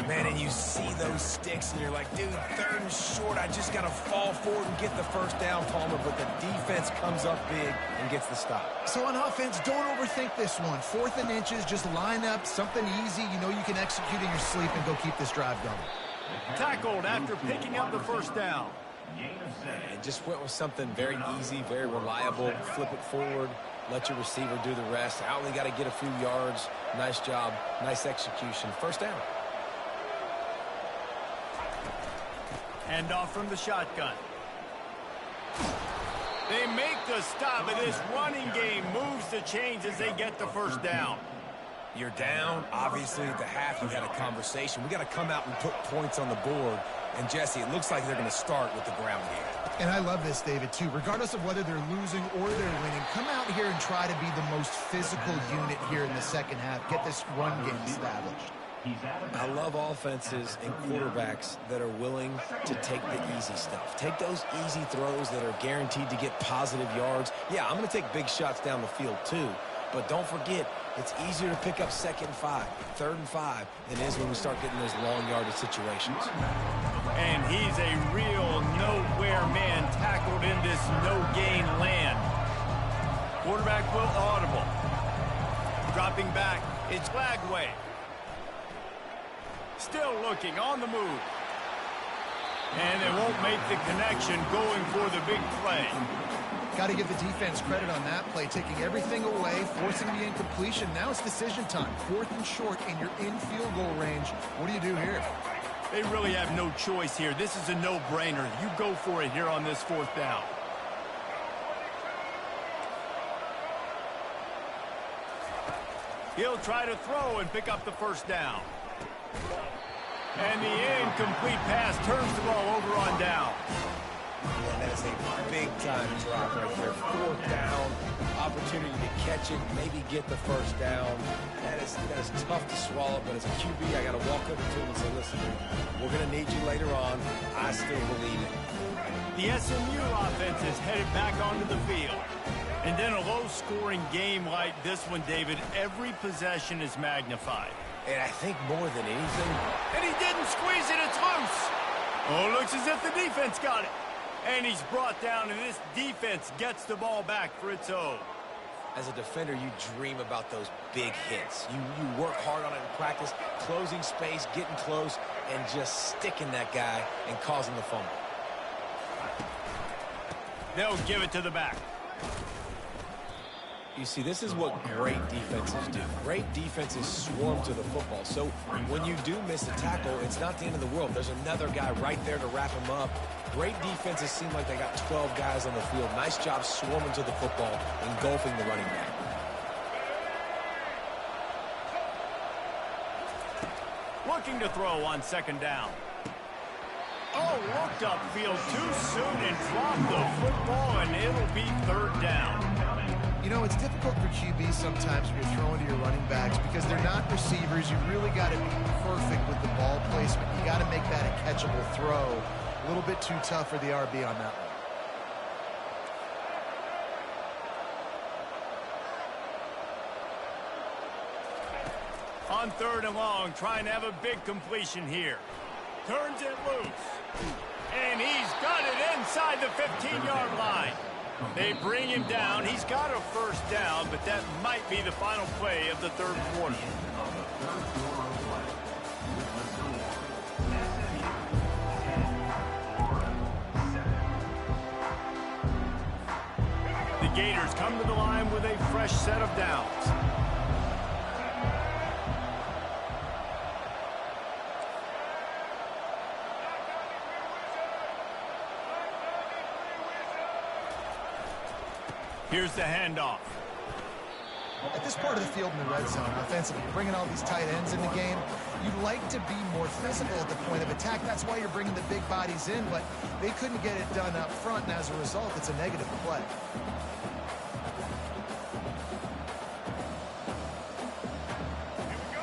Man, and you see those sticks, and you're like, dude, third and short, I just got to fall forward and get the first down, Palmer, but the defense comes up big and gets the stop. So on offense, don't overthink this one. 4th and inches, just line up, something easy. You know you can execute in your sleep and go keep this drive going. Tackled after picking up the first down. And just went with something very easy, very reliable. Flip it forward, let your receiver do the rest. I only got to get a few yards. Nice job, nice execution. First down. Hand off from the shotgun. They make the stop, and this running game moves the chains as they get the first down. You're down. Obviously, at the half, you had a conversation. We got to come out and put points on the board. And, Jesse, it looks like they're going to start with the ground game. And I love this, David, too. Regardless of whether they're losing or they're winning, come out here and try to be the most physical unit here in the second half. Get this run game established. I love offenses and quarterbacks that are willing to take the easy stuff. Take those easy throws that are guaranteed to get positive yards. Yeah, I'm going to take big shots down the field, too. But don't forget, it's easier to pick up 2nd and 5, 3rd and 5 than it is when we start getting those long yardage situations. And he's a real nowhere man tackled in this no-gain land. Quarterback will audible. Dropping back, it's Lagway. Still looking on the move. And they won't make the connection going for the big play. Got to give the defense credit on that play, taking everything away, forcing the incompletion. Now it's decision time. 4th and short, and you're in field goal range. What do you do here? They really have no choice here. This is a no-brainer. You go for it here on this 4th down. He'll try to throw and pick up the first down. And the incomplete pass turns the ball over on down. And that is a big-time drop right there. 4th down, opportunity to catch it, maybe get the first down. That is tough to swallow, but as a QB, I got to walk up to him and say, listen, we're going to need you later on. I still believe it. The SMU offense is headed back onto the field. And then a low-scoring game like this one, David, every possession is magnified. And I think more than anything... And he didn't squeeze it, it's loose. Oh, looks as if the defense got it. And he's brought down, and this defense gets the ball back for its own. As a defender, you dream about those big hits. You work hard on it in practice, closing space, getting close, and just sticking that guy and causing the fumble. They'll give it to the back. You see, this is what great defenses do. Great defenses swarm to the football. So when you do miss a tackle, it's not the end of the world. There's another guy right there to wrap him up. Great defenses seem like they got 12 guys on the field. Nice job swarming to the football, engulfing the running back. Looking to throw on 2nd down. Oh, looked upfield too soon and dropped the football, and it'll be 3rd down. You know, it's difficult for QBs sometimes when you're throwing to your running backs because they're not receivers. You really got to be perfect with the ball placement. You got to make that a catchable throw. A little bit too tough for the RB on that one. On 3rd and long, trying to have a big completion here. Turns it loose. And he's got it inside the 15-yard line. They bring him down. He's got a first down, but that might be the final play of the 3rd quarter. The Gators come to the line with a fresh set of downs. Here's the handoff. At this part of the field in the red zone, offensively, bringing all these tight ends in the game, you'd like to be more physical at the point of attack. That's why you're bringing the big bodies in, but they couldn't get it done up front, and as a result, it's a negative play.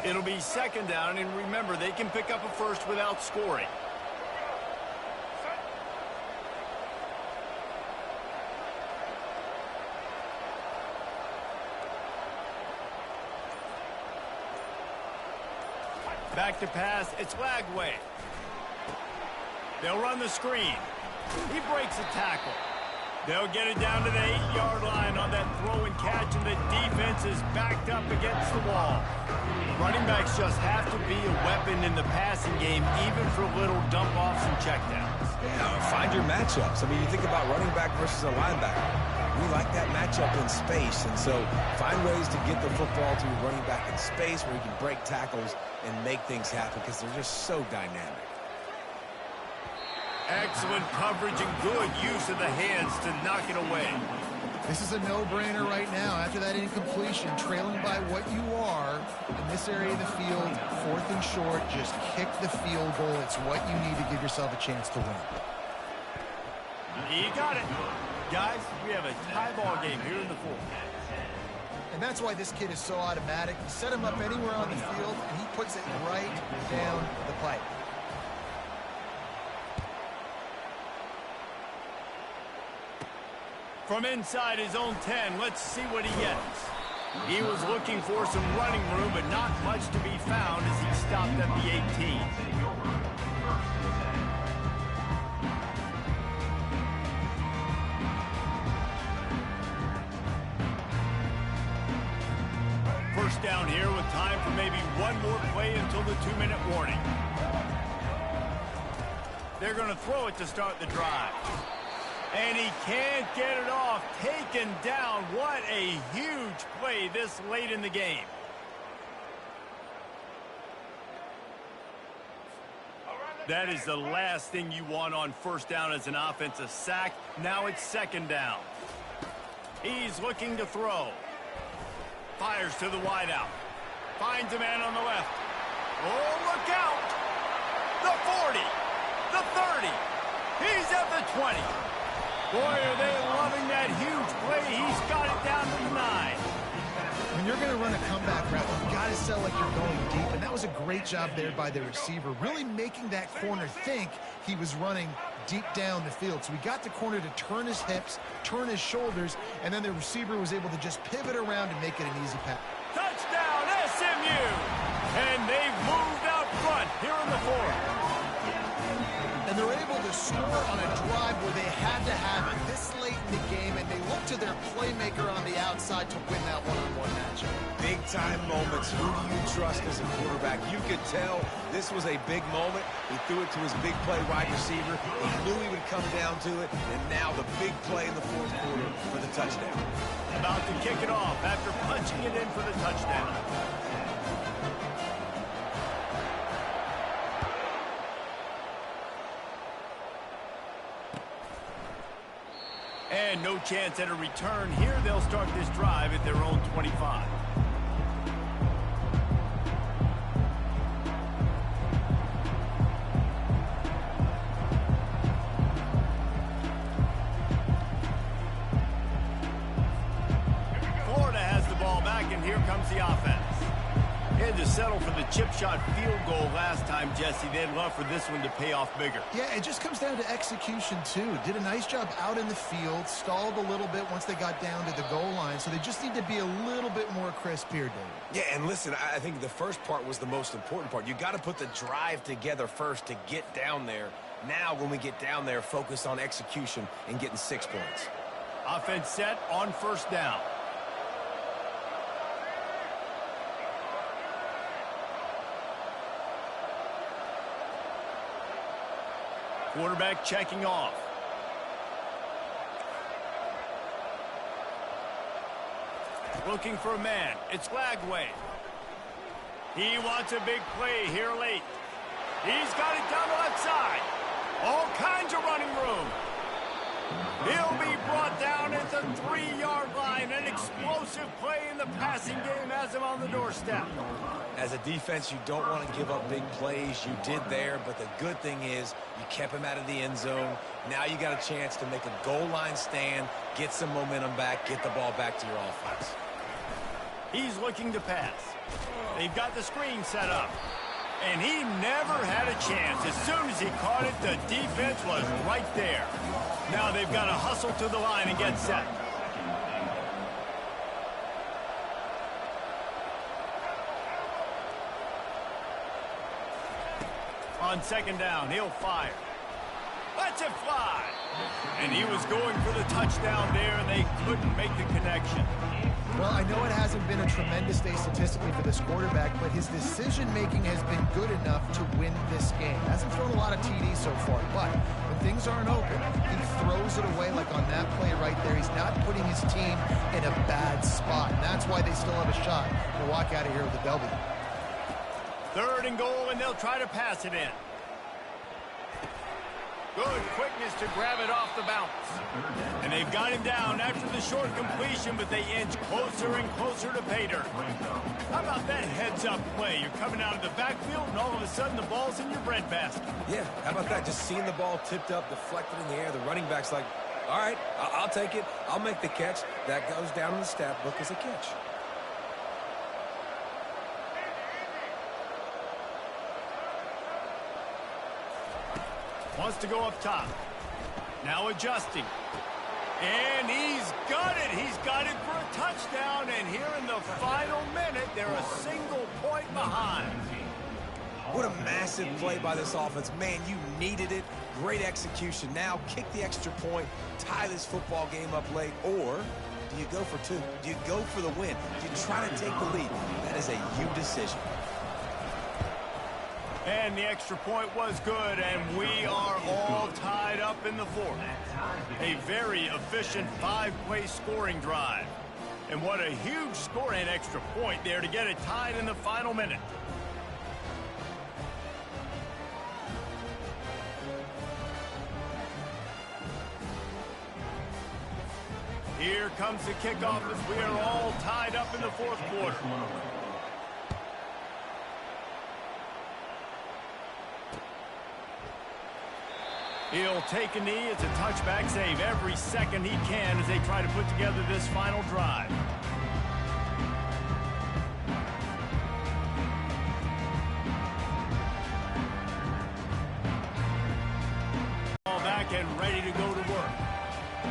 It'll be 2nd down, and remember, they can pick up a first without scoring. Back to pass, it's Lagway. They'll run the screen. He breaks a tackle. They'll get it down to the 8-yard line on that throw and catch, and the defense is backed up against the wall. Running backs just have to be a weapon in the passing game, even for little dump-offs and checkdowns. Yeah, find your matchups. I mean, you think about running back versus a linebacker. We like that matchup in space, and so find ways to get the football to your running back in space where you can break tackles and make things happen because they're just so dynamic. Excellent coverage and good use of the hands to knock it away. This is a no-brainer right now. After that incompletion, trailing by what you are in this area of the field, 4th and short, just kick the field goal. It's what you need to give yourself a chance to win. You got it. Guys, we have a tie ball game here in the 4th. And that's why this kid is so automatic. You set him up anywhere on the field, and he puts it right down the pipe. From inside his own 10, let's see what he gets. He was looking for some running room, but not much to be found as he stopped at the 18. First down here with time for maybe one more play until the 2-minute warning. They're going to throw it to start the drive. And he can't get it off. Taken down. What a huge play this late in the game. That is the last thing you want on first down as an offensive sack. Now it's 2nd down. He's looking to throw. Fires to the wideout. Finds a man on the left. Oh, look out. The 40. The 30. He's at the 20. Boy, are they loving that huge play. He's got it down to the 9. When you're going to run a comeback route, you've got to sell like you're going deep, and that was a great job there by the receiver, really making that corner think he was running deep down the field. So he got the corner to turn his hips, turn his shoulders, and then the receiver was able to just pivot around and make it an easy pass. Touchdown, SMU! And they've moved out front here in the 4th. And they're able to score on a drive where they had to have it this late in the game, and they look to their playmaker on the outside to win that one-on-one matchup. Big-time moments. Who do you trust as a quarterback? You could tell this was a big moment. He threw it to his big play wide receiver. He knew he would come down to it, and now the big play in the 4th quarter for the touchdown. About to kick it off after punching it in for the touchdown. And no chance at a return here. They'll start this drive at their own 25. Florida has the ball back, and here comes the offense. They had to settle for the chip shot field goal last time, Jesse. They'd love for this one to pay off bigger. Yeah, it just comes down to execution, too. Did a nice job out in the field, stalled a little bit once they got down to the goal line, so they just need to be a little bit more crisp here, David. Yeah, and listen, I think the first part was the most important part. You got to put the drive together first to get down there. Now, when we get down there, focus on execution and getting 6 points. Offense set on first down. Quarterback checking off. Looking for a man. It's Lagway. He wants a big play here late. He's got it down the left side. All kinds of running room. He'll be brought down at the 3-yard line. An explosive play in the passing game has him on the doorstep. As a defense, you don't want to give up big plays. You did there, but the good thing is you kept him out of the end zone. Now you got a chance to make a goal line stand, get some momentum back, get the ball back to your offense. He's looking to pass. They've got the screen set up. And he never had a chance. As soon as he caught it, the defense was right there. Now they've got to hustle to the line and get set. On second down, he'll fire. Lets it fly. And he was going for the touchdown there, and they couldn't make the connection. Well, I know it hasn't been a tremendous day statistically for this quarterback, but his decision-making has been good enough to win this game. Hasn't thrown a lot of TDs so far, but when things aren't open, he throws it away like on that play right there. He's not putting his team in a bad spot, and that's why they still have a shot to walk out of here with a W. Third and goal, and they'll try to pass it in. Good quickness to grab it off the bounce. And they've got him down after the short completion, but they inch closer and closer to pay dirt. How about that heads-up play? You're coming out of the backfield, and all of a sudden the ball's in your breadbasket. Yeah, how about that? Just seeing the ball tipped up, deflected in the air. The running back's like, all right, I'll take it. I'll make the catch. That goes down in the stat book as a catch. Wants to go up top. Now adjusting. And he's got it. He's got it for a touchdown. And here in the final minute, they're a single point behind. What a massive play by this offense. Man, you needed it. Great execution. Now kick the extra point, tie this football game up late, or do you go for two? Do you go for the win? Do you try to take the lead? That is a you decision. And the extra point was good, and we are all tied up in the fourth. A very efficient 5-play scoring drive. And what a huge score and extra point there to get it tied in the final minute. Here comes the kickoff as we are all tied up in the fourth quarter. He'll take a knee. It's a touchback save every second he can as they try to put together this final drive. Ball back and ready to go to work.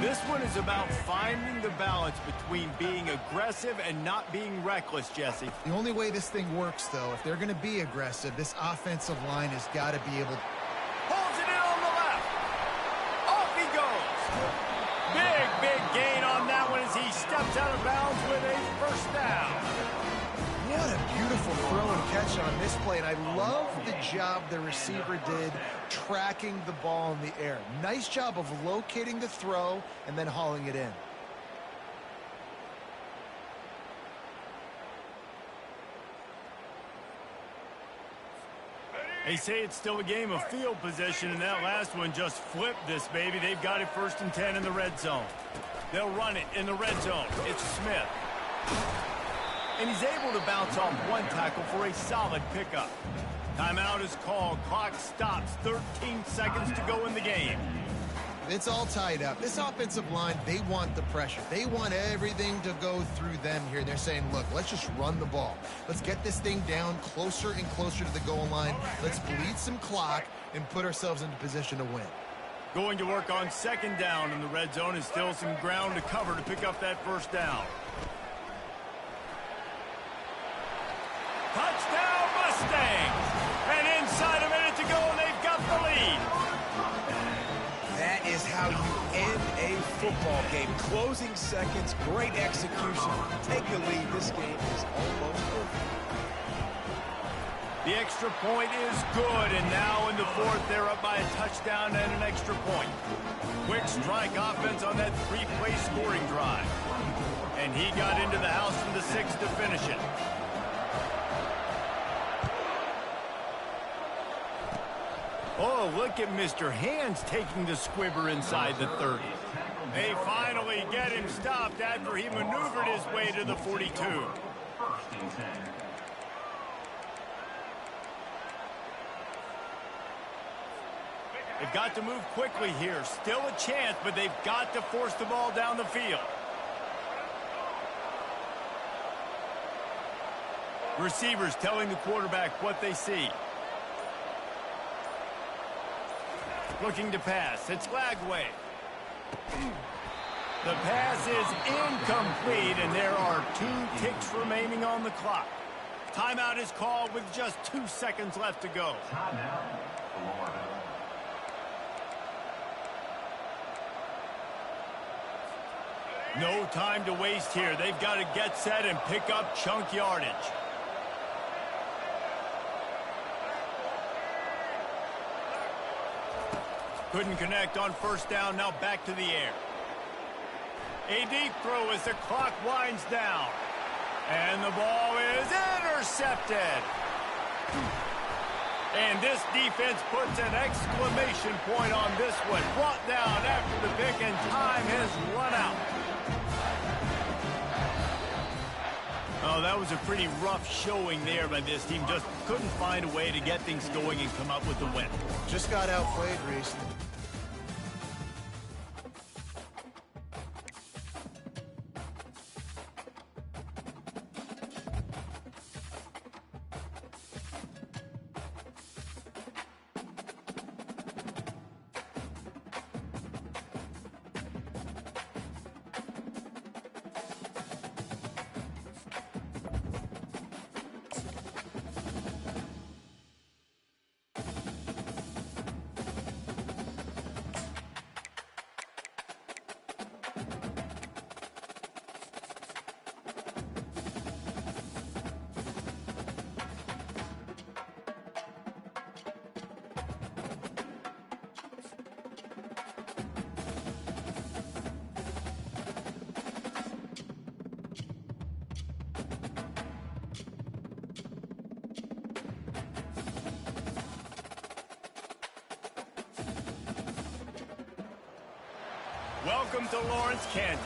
This one is about finding the balance between being aggressive and not being reckless, Jesse. The only way this thing works, though, if they're going to be aggressive, this offensive line has got to be able to... Holds it in on the left. Off he goes. Big gain on that one as he steps out of bounds with a first down. What a beautiful throw and catch on this play, and I love the job the receiver did tracking the ball in the air. Nice job of locating the throw and then hauling it in. They say it's still a game of field position, and that last one just flipped this baby. They've got it 1st and 10 in the red zone. They'll run it in the red zone. It's Smith. And he's able to bounce off one tackle for a solid pickup. Timeout is called. Clock stops. 13 seconds to go in the game. It's all tied up. This offensive line, they want the pressure. They want everything to go through them here. They're saying, look, let's just run the ball. Let's get this thing down closer and closer to the goal line. Let's bleed some clock and put ourselves into position to win. Going to work on 2nd down in the red zone is still some ground to cover to pick up that first down. Touchdown Mustangs! And inside a minute to go, and they've got the lead. That is how you end a football game. Closing seconds, great execution. Take the lead. This game is almost over. The extra point is good, and now in the fourth, they're up by a touchdown and an extra point. Quick strike offense on that 3-play scoring drive. And he got into the house from the 6 to finish it. Oh, look at Mr. Hands taking the squibber inside the 30. They finally get him stopped after he maneuvered his way to the 42. 1st and 10. They've got to move quickly here. Still a chance, but they've got to force the ball down the field. Receivers telling the quarterback what they see. Looking to pass. It's Lagway. The pass is incomplete, and there are 2 ticks remaining on the clock. Timeout is called with just 2 seconds left to go. Timeout, Florida. No time to waste here. They've got to get set and pick up chunk yardage. Couldn't connect on 1st down. Now back to the air. A deep throw as the clock winds down. And the ball is intercepted. And this defense puts an exclamation point on this one. Brought down after the pick, and time has run out. Oh, that was a pretty rough showing there by this team. Just couldn't find a way to get things going and come up with the win. Just got outplayed, Reese. Welcome to Lawrence, Kansas,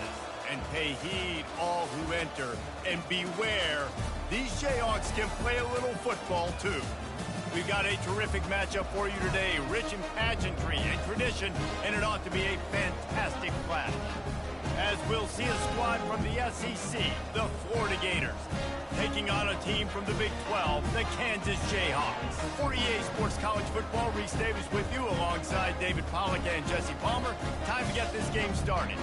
and pay heed all who enter, and beware, these Jayhawks can play a little football too. We've got a terrific matchup for you today, rich in pageantry and tradition, and it ought to be a fantastic clash. As we'll see a squad from the SEC, the Florida Gators, taking on a team from the Big 12, the Kansas Jayhawks. For EA Sports College Football, Reese Davis with you alongside David Pollack and Jesse Palmer. Time to get this game started.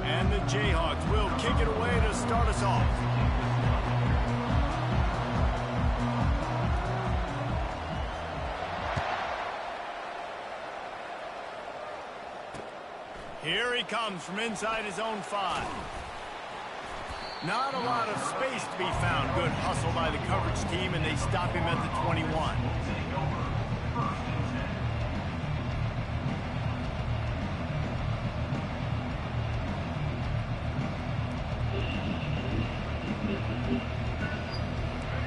And the Jayhawks will kick it away to start us off. Here he comes from inside his own 5. Not a lot of space to be found. Good hustle by the coverage team, and they stop him at the 21.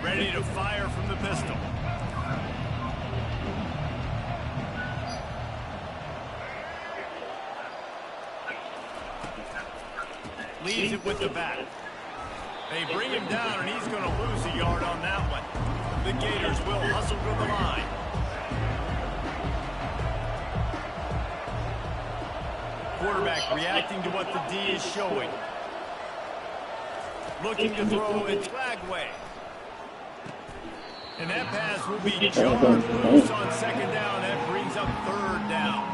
Ready to fire from the pistol. Leaves it with the back. They bring him down, and he's going to lose a yard on that one. The Gators will hustle to the line. Quarterback reacting to what the D is showing. Looking to throw it flag way. And that pass will be jarred loose on second down. That brings up third down.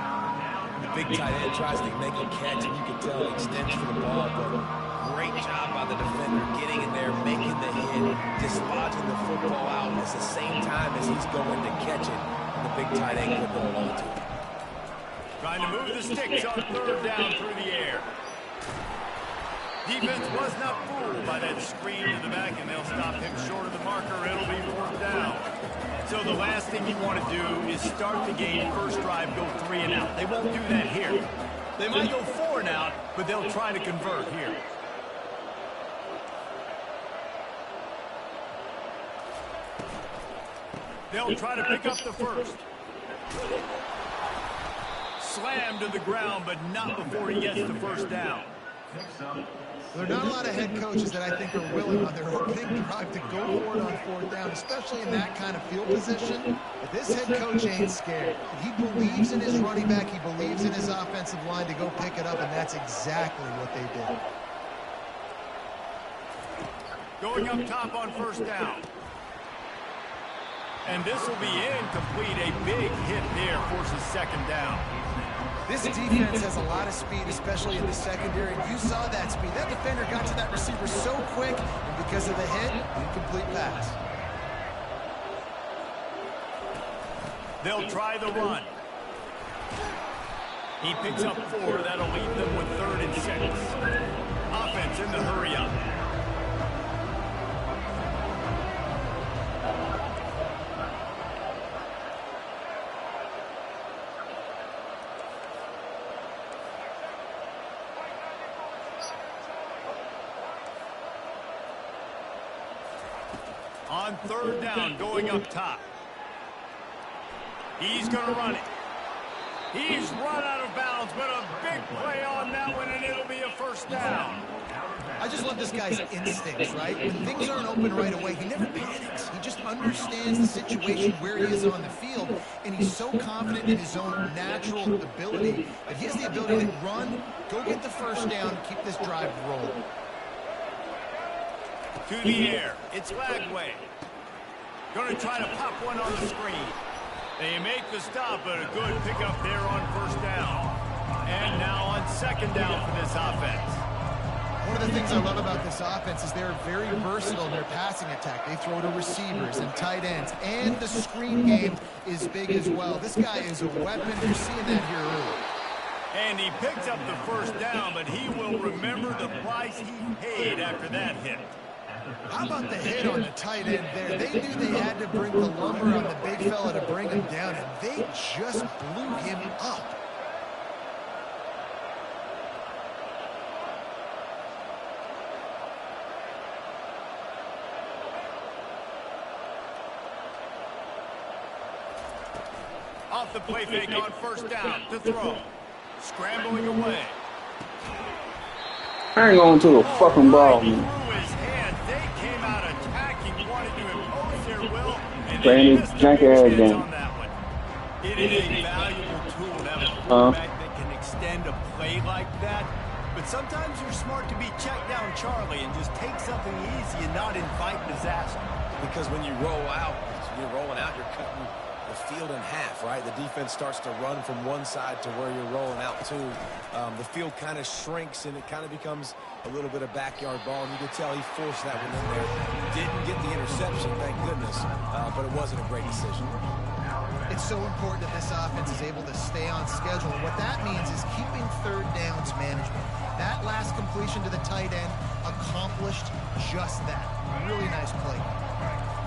The big tight end tries to make a catch, and you can tell he extends for the ball, but great job by the defender getting in there, making the hit, dislodging the football out at the same time as he's going to catch it. And the big tight end couldn't hold on to it. Trying to move the sticks on third down through the air. Defense was not fooled by that screen to the back, and they'll stop him short of the marker. It'll be fourth down. So the last thing you want to do is start the game, first drive, go 3 and out. They won't do that here. They might go 4 and out, but they'll try to convert here. They'll try to pick up the first. Slammed to the ground, but not before he gets the first down. There are not a lot of head coaches that I think are willing on their opening drive to go for it on fourth down, especially in that kind of field position. But this head coach ain't scared. He believes in his running back. He believes in his offensive line to go pick it up, and that's exactly what they did. Going up top on first down. And this will be incomplete. A big hit there forces second down. This defense has a lot of speed, especially in the secondary. You saw that speed. That defender got to that receiver so quick, and because of the hit, incomplete pass. They'll try the run. He picks up 4. That'll leave them with 3rd and 6. Offense in the hurry up. On third down, going up top. He's going to run it. He's run out of bounds, but a big play on that one, and it'll be a first down. I just love this guy's instincts, right? When things aren't open right away, he never panics. He just understands the situation where he is on the field, and he's so confident in his own natural ability that he has the ability to run, go get the first down, keep this drive rolling. To the air. It's Lagway. Going to try to pop one on the screen. They make the stop, but a good pickup there on first down. And now on second down for this offense. One of the things I love about this offense is they're very versatile in their passing attack. They throw to receivers and tight ends, and the screen game is big as well. This guy is a weapon. You're seeing that here early. And he picks up the first down, but he will remember the price he paid after that hit. How about the hit on the tight end there? They knew they had to bring the lumber on the big fella to bring him down, and they just blew him up. Off the play fake on first down to throw. Scrambling away. Hang on to the fucking ball, man. Through his hand. They came out attacking, wanted to impose their will, and Playing they this missed janky their ass chance game. on that one. It is a valuable tool to have a quarterback that can extend a play like that. But sometimes you're smart to be checked down, Charlie, and just take something easy and not invite disaster. Because when you roll out, you're rolling out, you're cutting the field in half, right? The defense starts to run from one side to where you're rolling out to. The field kind of shrinks, and it kind of becomes a little bit of backyard ball, and you can tell he forced that one in there. Didn't get the interception, thank goodness, but it wasn't a great decision. It's so important that this offense is able to stay on schedule. And what that means is keeping third downs management. That last completion to the tight end accomplished just that. Really nice play.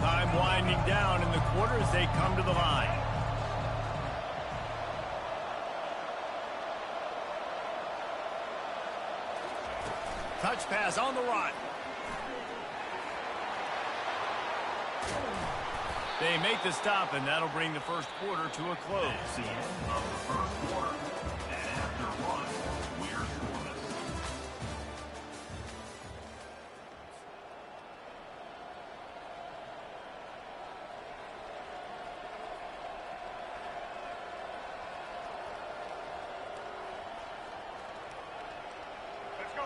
Time winding down in the quarter as they come to the line. Touch pass on the run. They make the stop, and that'll bring the first quarter to a close. That's the end of the first quarter. And after one, we're scoreless.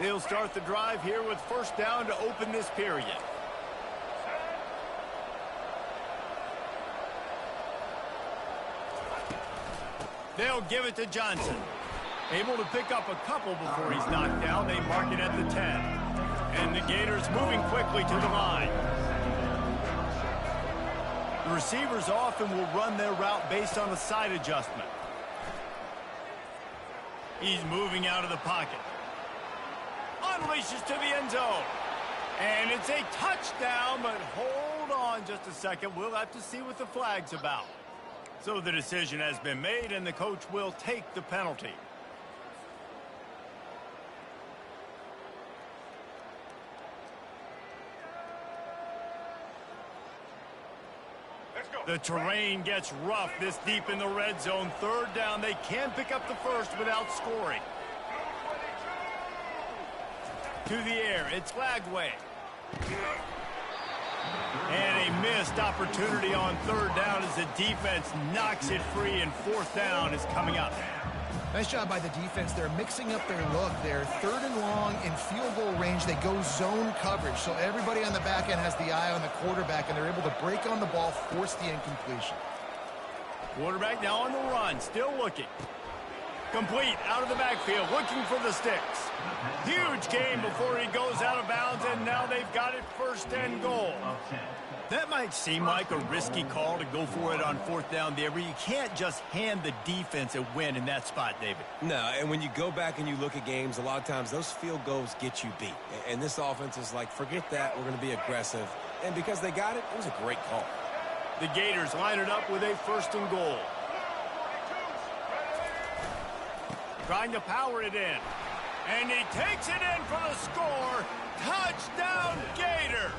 They'll start the drive here with first down to open this period. They'll give it to Johnson. Able to pick up a couple before he's knocked down. They mark it at the 10. And the Gators moving quickly to the line. The receivers often will run their route based on a side adjustment. He's moving out of the pocket. Unleashes to the end zone. And it's a touchdown, but hold on just a second. We'll have to see what the flag's about. So the decision has been made, and the coach will take the penalty. The terrain gets rough this deep in the red zone. Third down, they can pick up the first without scoring. To the air, it's Lagway. And a missed opportunity on third down as the defense knocks it free, and fourth down is coming up. Nice job by the defense. They're mixing up their look. They're third and long in field goal range. They go zone coverage, so everybody on the back end has the eye on the quarterback, and they're able to break on the ball, force the incompletion. Quarterback now on the run, still looking. Complete out of the backfield, looking for the sticks. Huge gain before he goes out of bounds, and now they've got it first and goal. That might seem like a risky call to go for it on fourth down there, but you can't just hand the defense a win in that spot, David. No, and when you go back and you look at games, a lot of times those field goals get you beat. And this offense is like, forget that, we're going to be aggressive. And because they got it, it was a great call. The Gators line it up with a first and goal. Trying to power it in. And he takes it in for the score. Touchdown, Gators!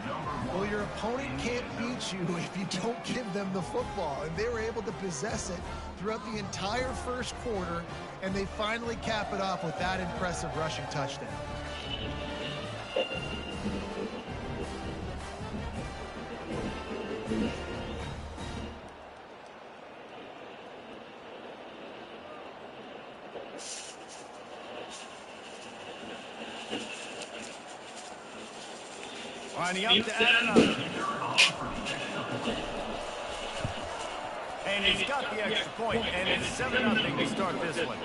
Number Well, your opponent can't beat you if you don't give them the football, and they were able to possess it throughout the entire first quarter, and they finally cap it off with that impressive rushing touchdown. Lining up to add another. And he's got the extra point, and it's 7-0 to start this one.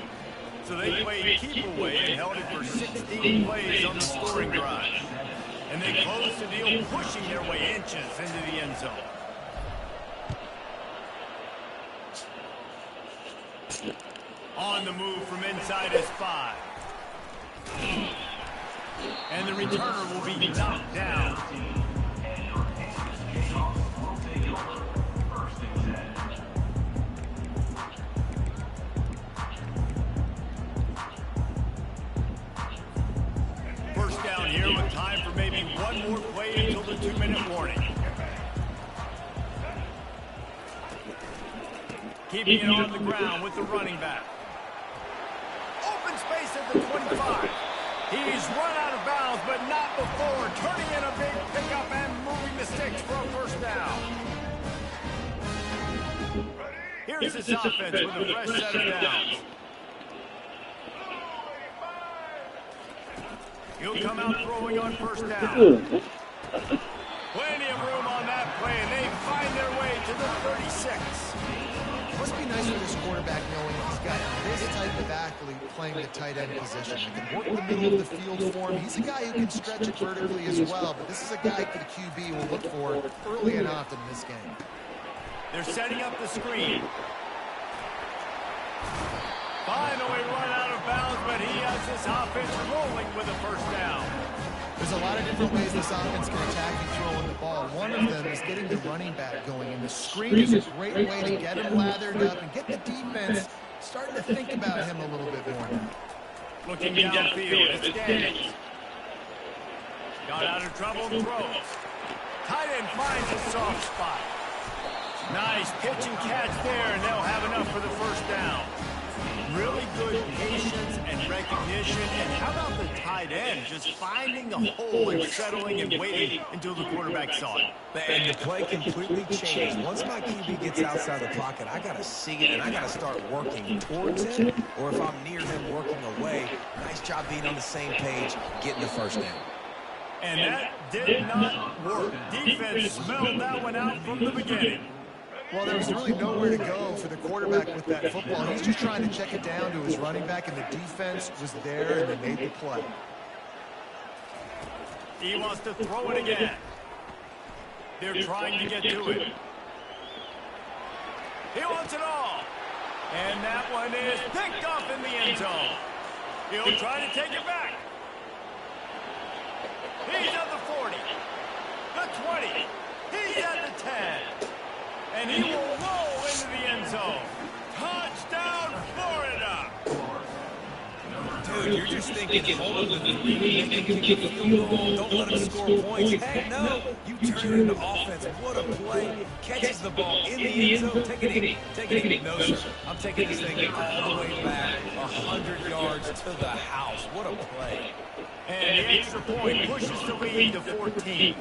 So they played keep away and held it for 16 plays on the scoring drive. And they closed the deal, pushing their way inches into the end zone. On the move from inside his 5. And the returner will be knocked down. First down here with time for maybe one more play until the 2-minute warning. Keeping it on the ground with the running back. Open space at the 25. He's run out of bounds, but not before turning in a big pickup and moving the sticks for a first down. Here's his offense with a fresh set of downs. He'll come out throwing on first down. Plenty of room on that play, and they find their way to the 36. Must be nice for this quarterback knowing he's got this type of athlete playing the tight end position. He can work the middle of the field for him. He's a guy who can stretch it vertically as well, but this is a guy the QB will look for early and often in this game. They're setting up the screen. Finally run out of bounds, but he has this offense rolling with a first down. There's a lot of different ways this offense can attack and throw in the ball. One of them is getting the running back going, and the screen is a great way to get him lathered up and get the defense starting to think about him a little bit more. Looking downfield, it's Daniels. Got out of trouble and throws. Tight end finds a soft spot. Nice pitch and catch there, and they'll have enough for the first down. Really good patience and recognition, and how about the tight end just finding the hole and settling and waiting until the quarterback saw it. And the play completely changed. Once my QB gets outside the pocket, I got to see it, and I got to start working towards him, or if I'm near him, working away. Nice job being on the same page, getting the first down. And that did not work. Defense smelled that one out from the beginning. Well, there was really nowhere to go for the quarterback with that football. He's just trying to check it down to his running back, and the defense was there, and they made the play. He wants to throw it again. They're trying to get to it. He wants it all. And that one is picked off in the end zone. He'll try to take it back. He's at the 40, the 20. He's at the 10. And he will roll into the end zone. Touchdown, Florida! Dude, you're just thinking, hold on to the 3, make him kick a field goal, don't let him score points. Heck no, you turn it into offense. What a play. Catches the ball in the end zone. Take it in. No, sir. I'm taking this thing all the way back 100 yards to the house. What a play. And the extra point pushes the lead to 14.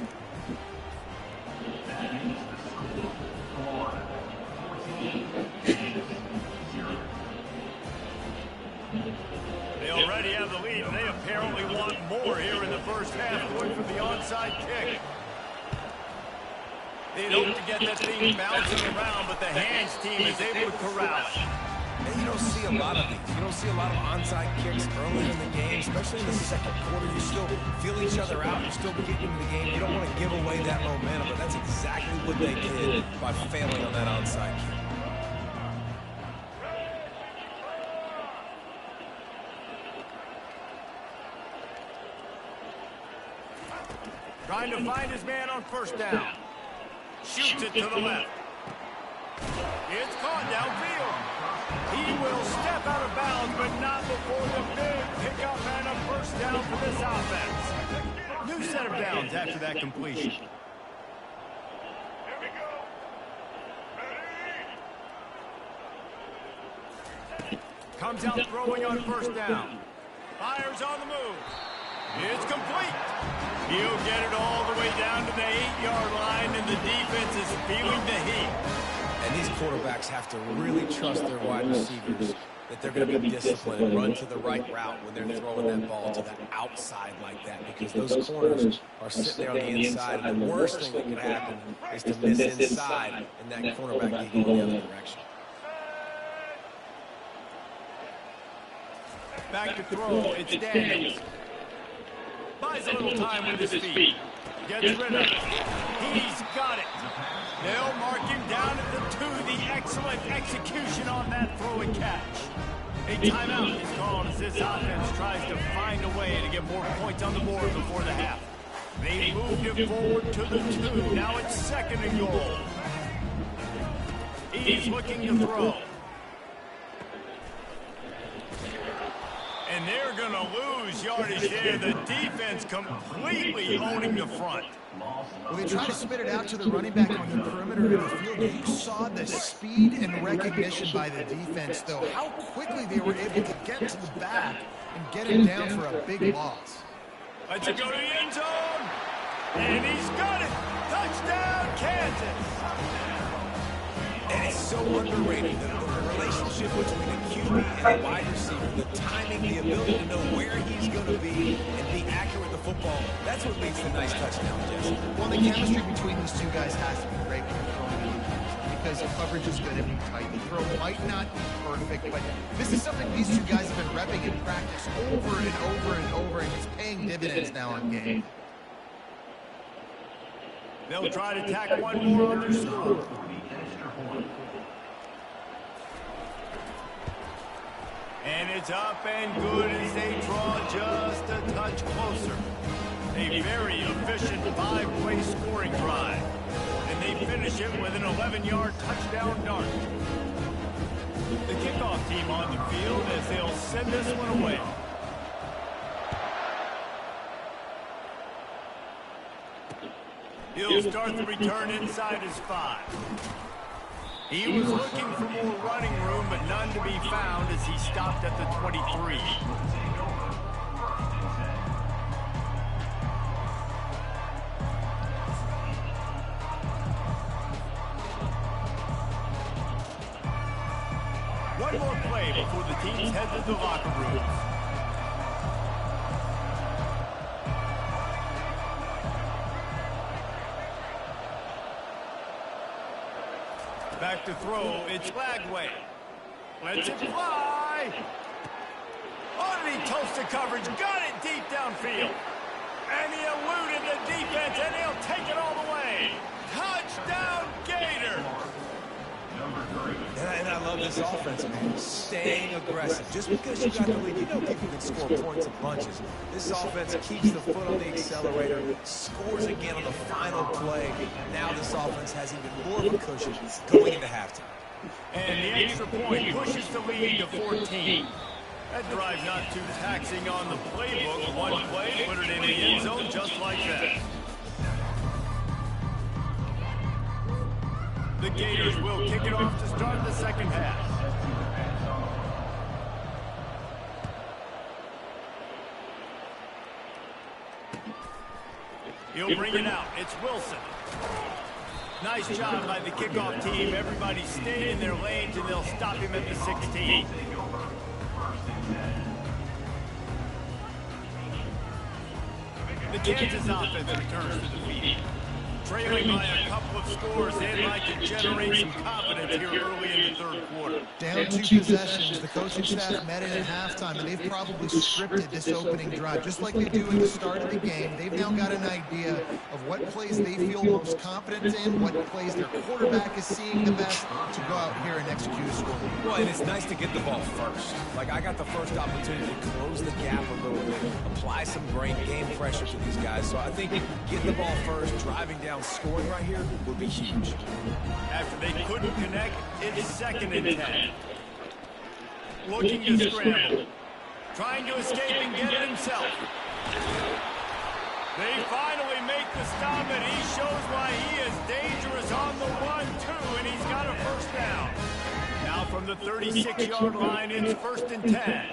They already have the lead, and they apparently want more here in the first half, going for the onside kick. They hope to get that thing bouncing around, but the hands team is able to corral it. And you don't see a lot of these. You don't see a lot of onside kicks early in the game, especially in the second quarter. You still feel each other out. You're still getting into the game. You don't want to give away that momentum, but that's exactly what they did by failing on that onside kick. Trying to find his man on first down. Shoots it to the left. It's caught downfield. He will step out of bounds, but not before the big pickup and a first down for this offense. New set of downs after that completion. Comes out throwing on first down. Fires on the move. It's complete. He'll get it all the way down to the 8-yard line, and the defense is feeling the heat. And these quarterbacks have to really trust their wide receivers that they're going to be disciplined and run to the right route when they're throwing that ball to the outside like that, because those corners are sitting there on the inside, and the worst thing that could happen is to miss inside and that cornerback be going the other direction. Back to throw, it's Daniels. Buys a little time with his feet. Gets rid of it. He's got it. They'll mark him down at the 2. The excellent execution on that throw and catch. A timeout is called as this offense tries to find a way to get more points on the board before the half. They moved him forward to the 2. Now it's 2nd and goal. He's looking to throw. And they're going to lose yardage there. The defense completely owning the front. Well, they try to spit it out to the running back on the perimeter of the field. You saw the speed and recognition by the defense, though. How quickly they were able to get to the back and get him down for a big loss. Let's go to the end zone. And he's got it. Touchdown, Kansas. And it's so underrated, the relationship between a QB and a wide receiver, the timing, the ability to know where he's going to be and be accurate with the football. That's what leads to nice touchdown, Jesse. Well, the chemistry between these two guys has to be great when they're throwing the defense, because the coverage is going to be tight. The throw might not be perfect, but this is something these two guys have been repping in practice over and over and over, and it's paying dividends now in game. They'll try to tack one more on their score. And it's up and good as they draw just a touch closer. A very efficient 5-play scoring drive. And they finish it with an 11-yard touchdown dart. The kickoff team on the field as they'll send this one away. He'll start the return inside his 5. He was looking for more running room, but none to be found as he stopped at the 23. One more play before the teams head to the locker rooms. Back to throw, it's Lagway. Lets it fly. Oh, did he toast the coverage? Got it deep downfield. And he eluded the defense, and he'll take it all the way. Touchdown, Gator. And I love this offense, man. Staying aggressive. Just because you got the lead, you know people can score points in bunches. This offense keeps the foot on the accelerator, scores again on the final play. Now this offense has even more of a cushion going into halftime. And the extra point pushes the lead to 14. That drive not too taxing on the playbook. One play, put it in the end zone just like that. The Gators will kick it off to start the second half. He'll bring it out. It's Wilson. Nice job by the kickoff team. Everybody stayed in their lanes, and they'll stop him at the 16. The Kansas offense returns to the field. Trailing by a couple of scores, they'd like to generate some confidence here early in the third quarter. Down 2 possessions, the coaching staff met in at halftime, and they've probably scripted this opening drive. Just like they do at the start of the game, they've now got an idea of what plays they feel most confident in, what plays their quarterback is seeing the best to go out here and execute a score. Well, and it's nice to get the ball first. Like, I got the first opportunity to close the gap a little bit, apply some great game pressure to these guys. So I think getting the ball first, driving down, scoring right here would be huge. After they couldn't connect, it's 2nd and 10. Looking to scramble. Trying to escape and get it himself. They finally make the stop, and he shows why he is dangerous on the 1-2, and he's got a first down. Now Now from the 36-yard line, it's 1st and 10.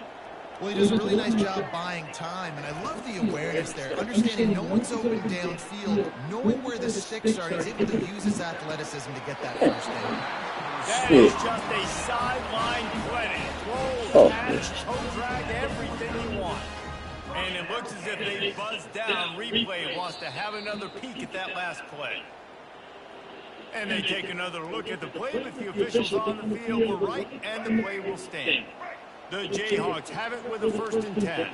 Well, he does a really nice job buying time, and I love the awareness there. Understanding no one's open downfield, knowing where the sticks are, he's able to use his athleticism to get that first down. That is just a sideline credit. Throw, catch, toe drag, everything you want. And it looks as if they buzzed down. Replay wants to have another peek at that last play. And they take another look at the play, but the officials on the field were right, and the play will stand. The Jayhawks have it with a 1st and 10.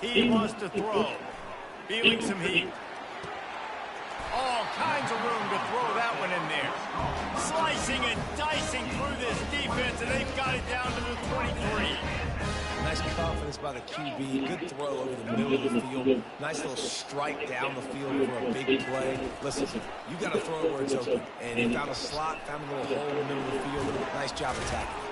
He wants to throw. Feeling some heat. All kinds of room to throw that one in there. Slicing and dicing through this defense, and they've got it down to the 23. Nice confidence by the QB. Good throw over the middle of the field. Nice little strike down the field for a big play. Listen, you got to throw it where it's open. And he found a slot, found a little hole in the middle of the field. Nice job attacking.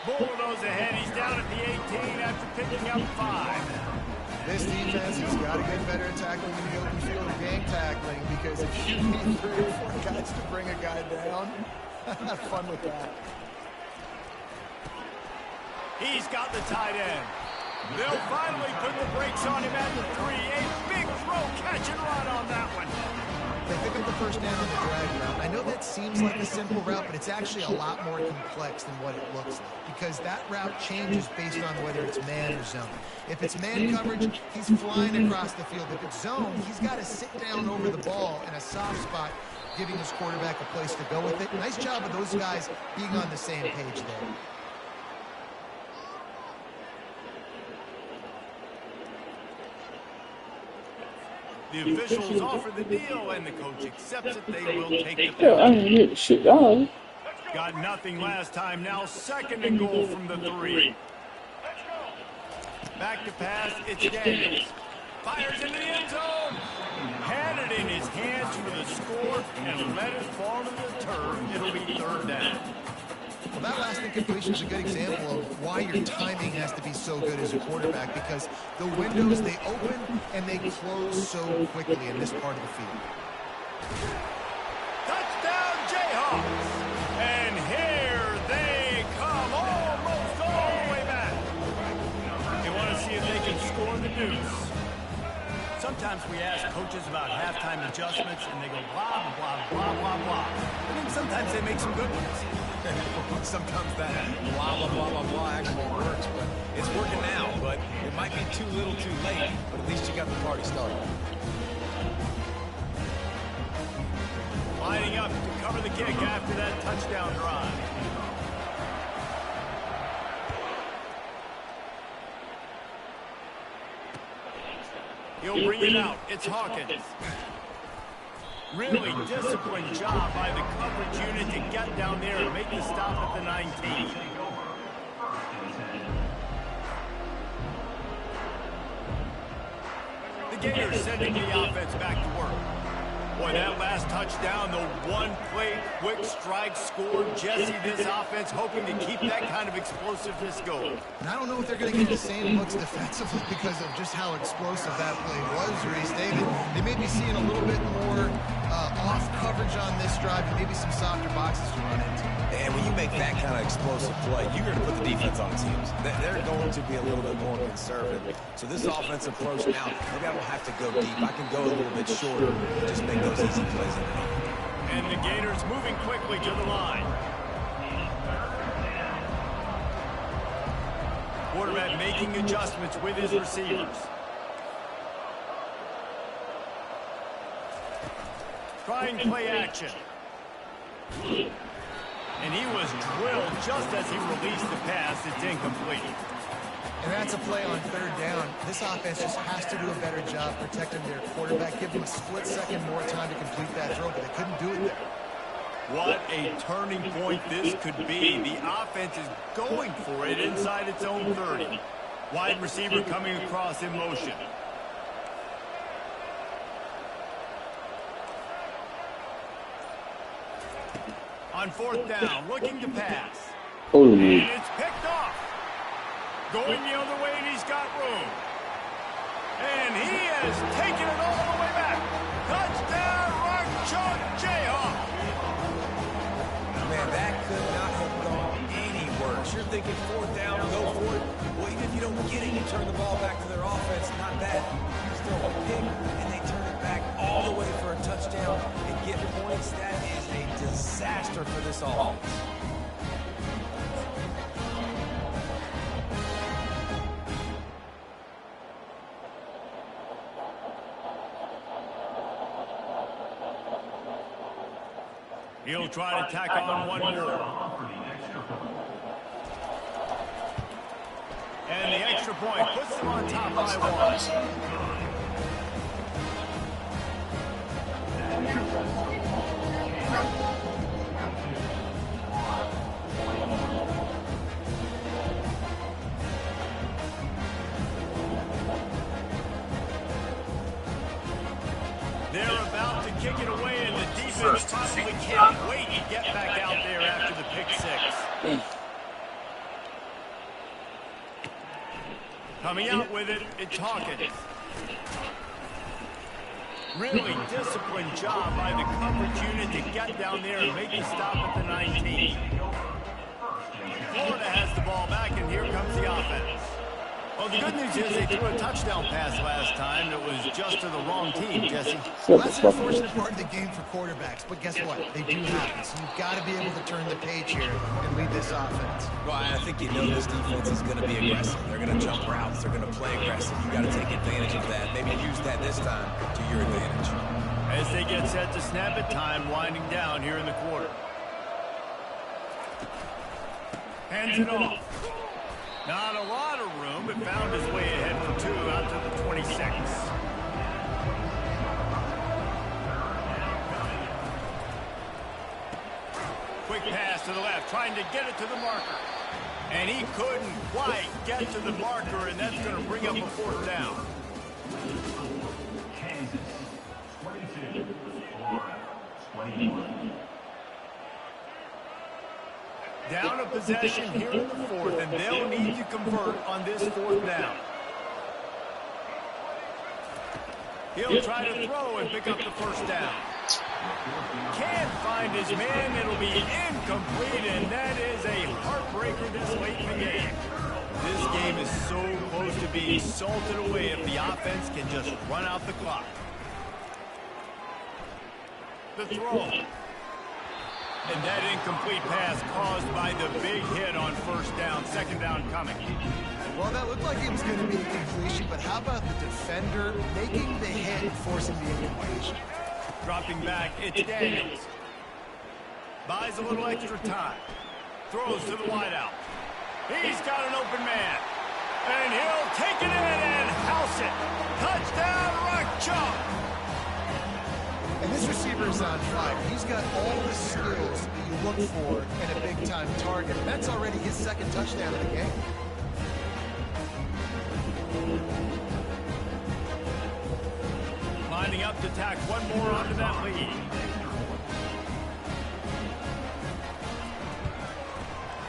Bulldoze ahead. He's down at the 18 after picking up 5. This defense has got to get better at tackling in the open field or gang tackling, because if you need 3 or 4 guys to bring a guy down, have fun with that. He's got the tight end. They'll finally put the brakes on him at the 3. A big throw, catch and run on that one. They pick up the first down on the drag route. I know that seems like a simple route, but it's actually a lot more complex than what it looks like, because that route changes based on whether it's man or zone. If it's man coverage, he's flying across the field. If it's zone, he's got to sit down over the ball in a soft spot, giving his quarterback a place to go with it. Nice job of those guys being on the same page there. The officials offer the deal, and the coach accepts it. They will take the Yeah, I ain't hit shit down. Got nothing last time. Now 2nd and goal from the 3. Back to pass. It's Daniels. Fires into the end zone. Had it in his hands for the score and let it fall to the turf. It'll be 3rd down. Well, that last incompletion is a good example of why your timing has to be so good as a quarterback, because the windows, they open and they close so quickly in this part of the field. Touchdown, Jayhawks! And here they come, almost all the way back. They want to see if they can score the deuce. Sometimes we ask coaches about halftime adjustments, and they go blah, blah, blah, blah, blah. I mean, sometimes they make some good ones. Sometimes that blah, blah, blah, blah, blah actually works, but it's working now. But it might be too little too late, but at least you got the party started. Lining up to cover the kick after that touchdown drive. He'll bring it out. It's Hawkins. Really disciplined job by the coverage unit to get down there and make the stop at the 19. The Gators sending the offense back to work. Boy, that last touchdown, the one-play quick strike scored. Jesse, this offense hoping to keep that kind of explosiveness going. And I don't know if they're going to get the same looks defensively because of just how explosive that play was, Reese. They may be seeing a little bit more off coverage on this drive and maybe some softer boxes to run into. And when you make that kind of explosive play, you're going to put the defense on its heels. They're going to be a little bit more conservative. So this offensive approach now, maybe I don't have to go deep. I can go a little bit shorter and just make those easy plays underneath. And the Gators moving quickly to the line. Quarterback making adjustments with his receivers. Trying play action. And he was drilled just as he released the pass. It's incomplete. And that's a play on 3rd down. This offense just has to do a better job protecting their quarterback, give them a split second more time to complete that throw, but they couldn't do it there. What a turning point this could be. The offense is going for it inside its own 30. Wide receiver coming across in motion. On 4th down, looking to pass. Oh, And it's picked off. Going the other way, and he's got room. And he has taken it all the way back. Touchdown, Rock Chalk Jayhawk. Man, that thinking fourth down, go for it. Well, even if you don't get it, you turn the ball back to their offense. Not that. You still a pick, and they turn it back all the way for a touchdown and get points. That is a disaster for this offense. He'll try to tack on one more. And the extra point puts them on top by one. They're about to kick it away, and the defense probably can't wait to get back out there after the pick six. Coming out with it, it's Hawkins. Really disciplined job by the coverage unit to get down there and make the stop at the 19. Florida has the ball back, and here comes the offense. Well, the good news is they threw a touchdown pass last time that was just to the wrong team, Jesse. Well, that's an unfortunate part of the game for quarterbacks, but guess what? They do happen, so you've got to be able to turn the page here and lead this offense. Well, I think you know this defense is going to be aggressive. They're going to jump routes. They're going to play aggressive. You got to take advantage of that. Maybe use that this time to your advantage. As they get set to snap it, time winding down here in the quarter. Hands it off. Not a lot of room, but found his way ahead for two out to the 26. Quick pass to the left, trying to get it to the marker. And he couldn't quite get to the marker, and that's going to bring up a fourth down. Kansas, 22, Florida, 21. Down a possession here in the fourth, and they'll need to convert on this fourth down. He'll try to throw and pick up the first down. Can't find his man. It'll be incomplete, and that is a heartbreaker this late in the game. This game is so close to being salted away if the offense can just run out the clock. The throw. And that incomplete pass caused by the big hit on first down. Second down coming. Well, that looked like it was going to be a completion, but how about the defender making the hit and forcing the incompletion? Dropping back, it's Daniels. Buys a little extra time. Throws to the wideout. He's got an open man. And he'll take it in and house it. Touchdown, Rock Chalk. And this receiver is on fire. He's got all the skills that you look for in a big-time target. That's already his second touchdown of the game. Lining up to tack one more onto that lead.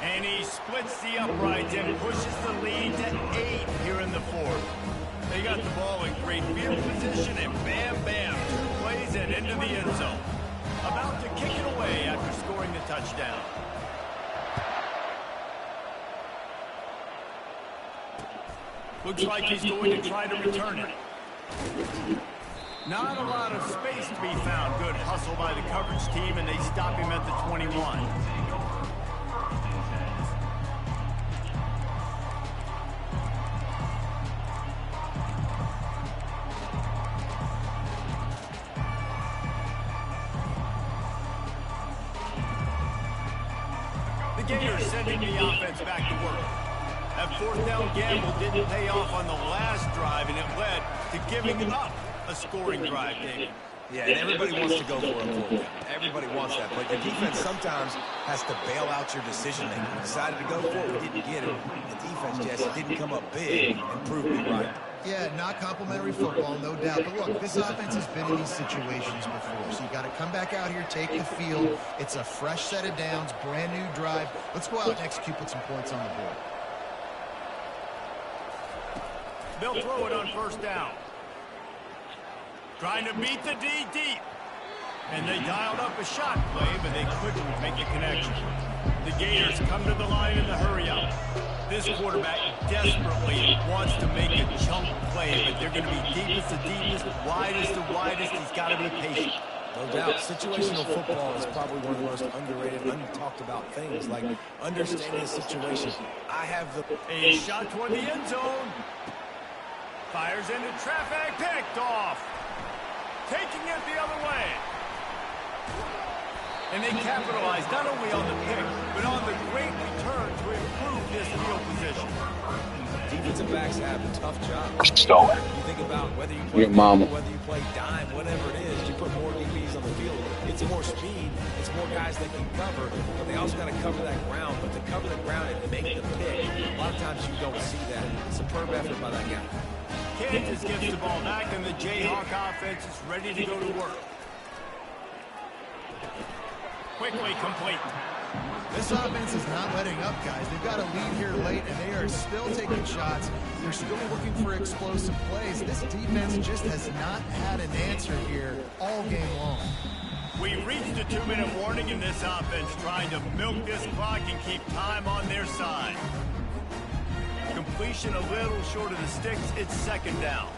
And he splits the uprights and pushes the lead to 8 here in the fourth. They got the ball in great field position, and bam, bam, 2 plays and into the end zone. About to kick it away after scoring the touchdown. Looks like he's going to try to return it. Not a lot of space to be found. Good hustle by the coverage team, and they stop him at the 21. The Gators sending the offense back to work. That fourth down gamble didn't pay off on the last drive, and it led to giving up a scoring drive, David. Yeah, and everybody wants to go for a fourth down. Everybody wants that, but the defense sometimes has to bail out your decision-making. We decided to go for it, we didn't get it. The defense, Jesse, didn't come up big and prove me right. Yeah, not complimentary football, no doubt. But look, this offense has been in these situations before, so you got to come back out here, take the field. It's a fresh set of downs, brand new drive. Let's go out and execute, put some points on the board. They'll throw it on first down. Trying to beat the D deep. And they dialed up a shot play, but they couldn't make a connection. The Gators come to the line in the hurry-up. This quarterback desperately wants to make a chunk play, but they're going to be deepest to deepest, widest to widest. He's got to be patient. No doubt, situational football is probably one of the most underrated, untalked about things, like understanding the situation. I have a shot toward the end zone. Fires into traffic, picked off. Taking it the other way. And they capitalize not only on the pick, but on the great return to improve this field position. Defensive backs have a tough job. Stone. You think about whether you play whether you play dime, whatever it is, you put more DBs on the field. It's more speed, it's more guys that can cover, but they also got to cover that ground. But to cover the ground and make the pick, a lot of times you don't see that. Superb effort by that guy. Kansas gets the ball back, and the Jayhawk offense is ready to go to work. Quickly complete. This offense is not letting up, guys. They've got a lead here late, and they are still taking shots. They're still looking for explosive plays. This defense just has not had an answer here all game long. We reached a 2-minute warning in this offense, trying to milk this clock and keep time on their side. Completion a little short of the sticks. It's second down.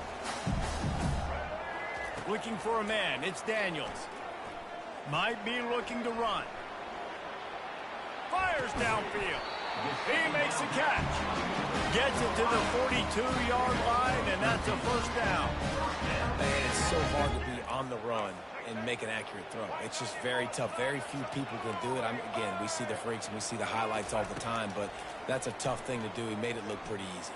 Looking for a man. It's Daniels. Might be looking to run. Fires downfield. He makes a catch. Gets it to the 42-yard line, and that's a first down. Man, it's so hard to be on the run and make an accurate throw. It's just very tough. Very few people can do it. Again, we see the freaks and we see the highlights all the time, but that's a tough thing to do. He made it look pretty easy.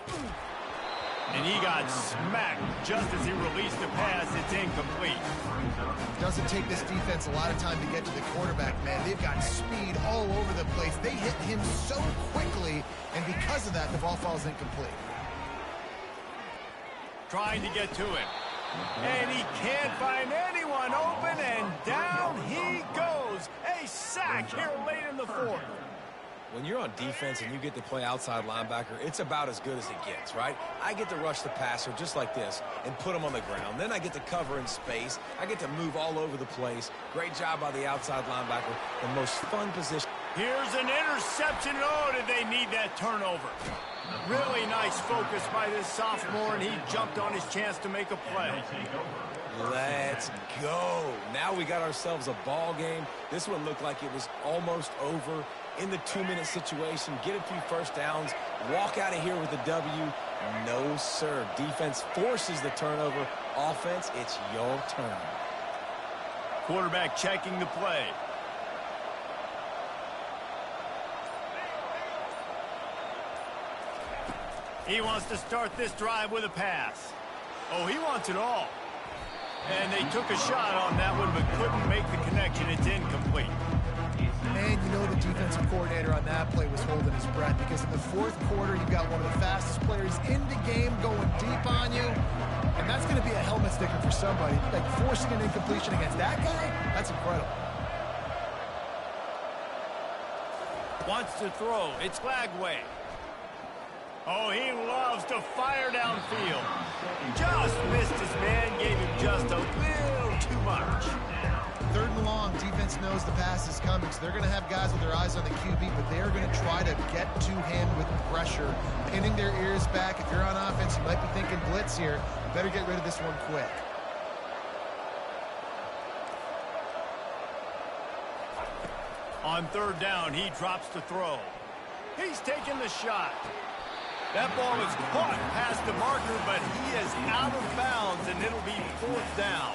And he got smacked just as he released the pass. It's incomplete. Doesn't take this defense a lot of time to get to the quarterback, man. They've got speed all over the place. They hit him so quickly, and because of that, the ball falls incomplete. Trying to get to him. And he can't find anyone open, and down he goes. A sack here late in the fourth. When you're on defense and you get to play outside linebacker, it's about as good as it gets, right? I get to rush the passer just like this and put him on the ground. Then I get to cover in space. I get to move all over the place. Great job by the outside linebacker. The most fun position. Here's an interception. Oh, did they need that turnover? Really nice focus by this sophomore, and he jumped on his chance to make a play. Let's go. Now we got ourselves a ball game. This one looked like it was almost over. In the 2-minute situation, get a few first downs, walk out of here with a W. No, sir. Defense forces the turnover. Offense, it's your turn. Quarterback checking the play. He wants to start this drive with a pass. Oh, he wants it all. And they took a shot on that one, but couldn't make the connection. It's incomplete. And you know the defensive coordinator on that play was holding his breath, because in the fourth quarter, you've got one of the fastest players in the game going deep on you. And that's going to be a helmet sticker for somebody. Like forcing an incompletion against that guy, that's incredible. Wants to throw. It's Flagway. Oh, he loves to fire downfield. Just missed his man, gave him just a little too much. 3rd and long, defense knows the pass is coming, so they're going to have guys with their eyes on the QB, but they're going to try to get to him with pressure, pinning their ears back. If you're on offense, you might be thinking blitz here. You better get rid of this one quick. On 3rd down, he drops the throw. He's taking the shot. That ball is caught past the marker, but he is out of bounds, and it'll be 4th down.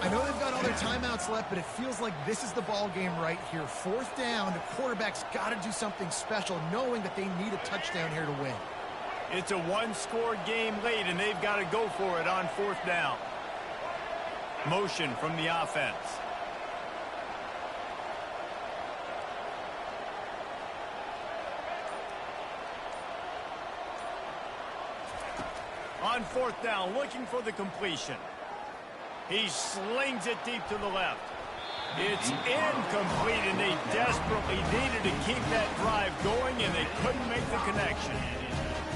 I know they've got all their timeouts left, but it feels like this is the ball game right here. 4th down, the quarterback's got to do something special, knowing that they need a touchdown here to win. It's a one-score game late, and they've got to go for it on 4th down. Motion from the offense. On 4th down, looking for the completion. He slings it deep to the left. It's incomplete, and they desperately needed to keep that drive going, and they couldn't make the connection.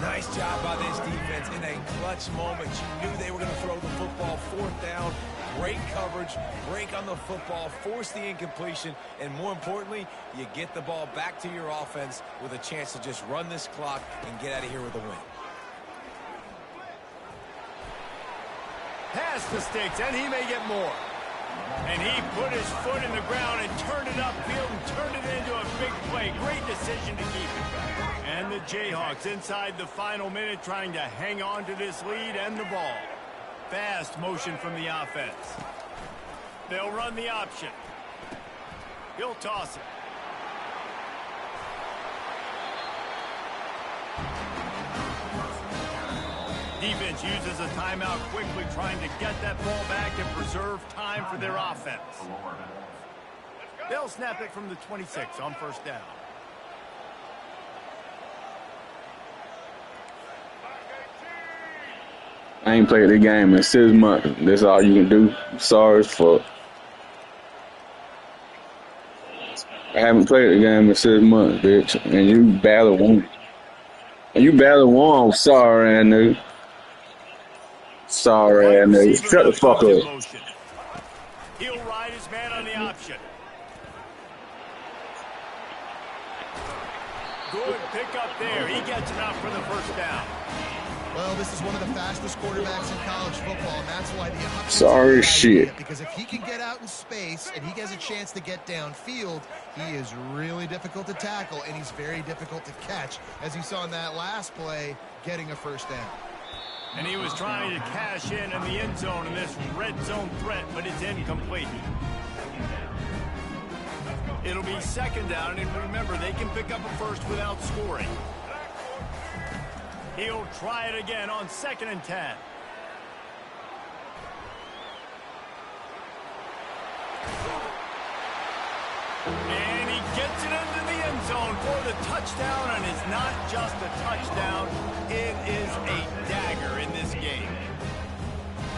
Nice job by this defense in a clutch moment. You knew they were going to throw the football, fourth down. Great coverage, break on the football, force the incompletion, and more importantly, you get the ball back to your offense with a chance to just run this clock and get out of here with a win. Past the sticks, and he may get more. And he put his foot in the ground and turned it upfield and turned it into a big play. Great decision to keep it. And the Jayhawks inside the final minute trying to hang on to this lead and the ball. Fast motion from the offense. They'll run the option. He'll toss it. Defense uses a timeout quickly, trying to get that ball back and preserve time for their offense. They'll snap it from the 26 on first down. I ain't played the game in 6 months. That's all you can do. Sorry as fuck. I haven't played the game in 6 months, bitch. And you barely won. And you barely won. Sorry, ass nigga. Sorry, ass nigga. Shut the fuck up. He'll ride his man on the option. Good pick up there. He gets it out for the first down. Well, this is one of the fastest quarterbacks in college football, and that's why the offense sorry shit. Because if he can get out in space and he has a chance to get downfield, he is really difficult to tackle, and he's very difficult to catch, as you saw in that last play, getting a first down. And he was trying to cash in the end zone in this red zone threat, but it's incomplete. It'll be second down, and remember, they can pick up a first without scoring. He'll try it again on 2nd and 10. And he gets it into the end zone for the touchdown, and it's not just a touchdown, it is a dagger in this game.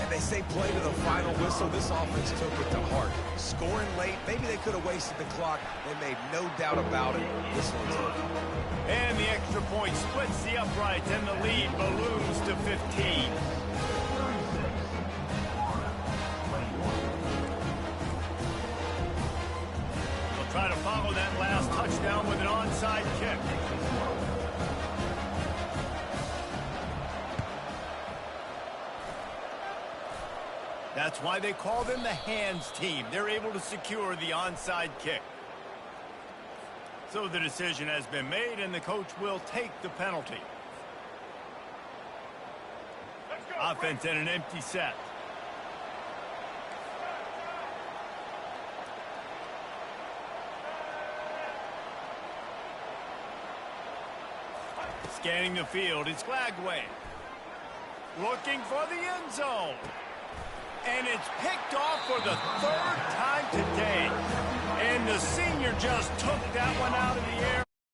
And they say play to the final whistle. This offense took it to heart. Scoring late, maybe they could have wasted the clock. They made no doubt about it. This one took. And the extra point splits the uprights, and the lead balloons to 15. They'll try to follow that last touchdown with an onside kick. That's why they call them the hands team. They're able to secure the onside kick. So the decision has been made, and the coach will take the penalty. Offense in an empty set. Scanning the field, it's Glagway. Looking for the end zone. And it's picked off for the 3rd time today. And the senior just took that one out of the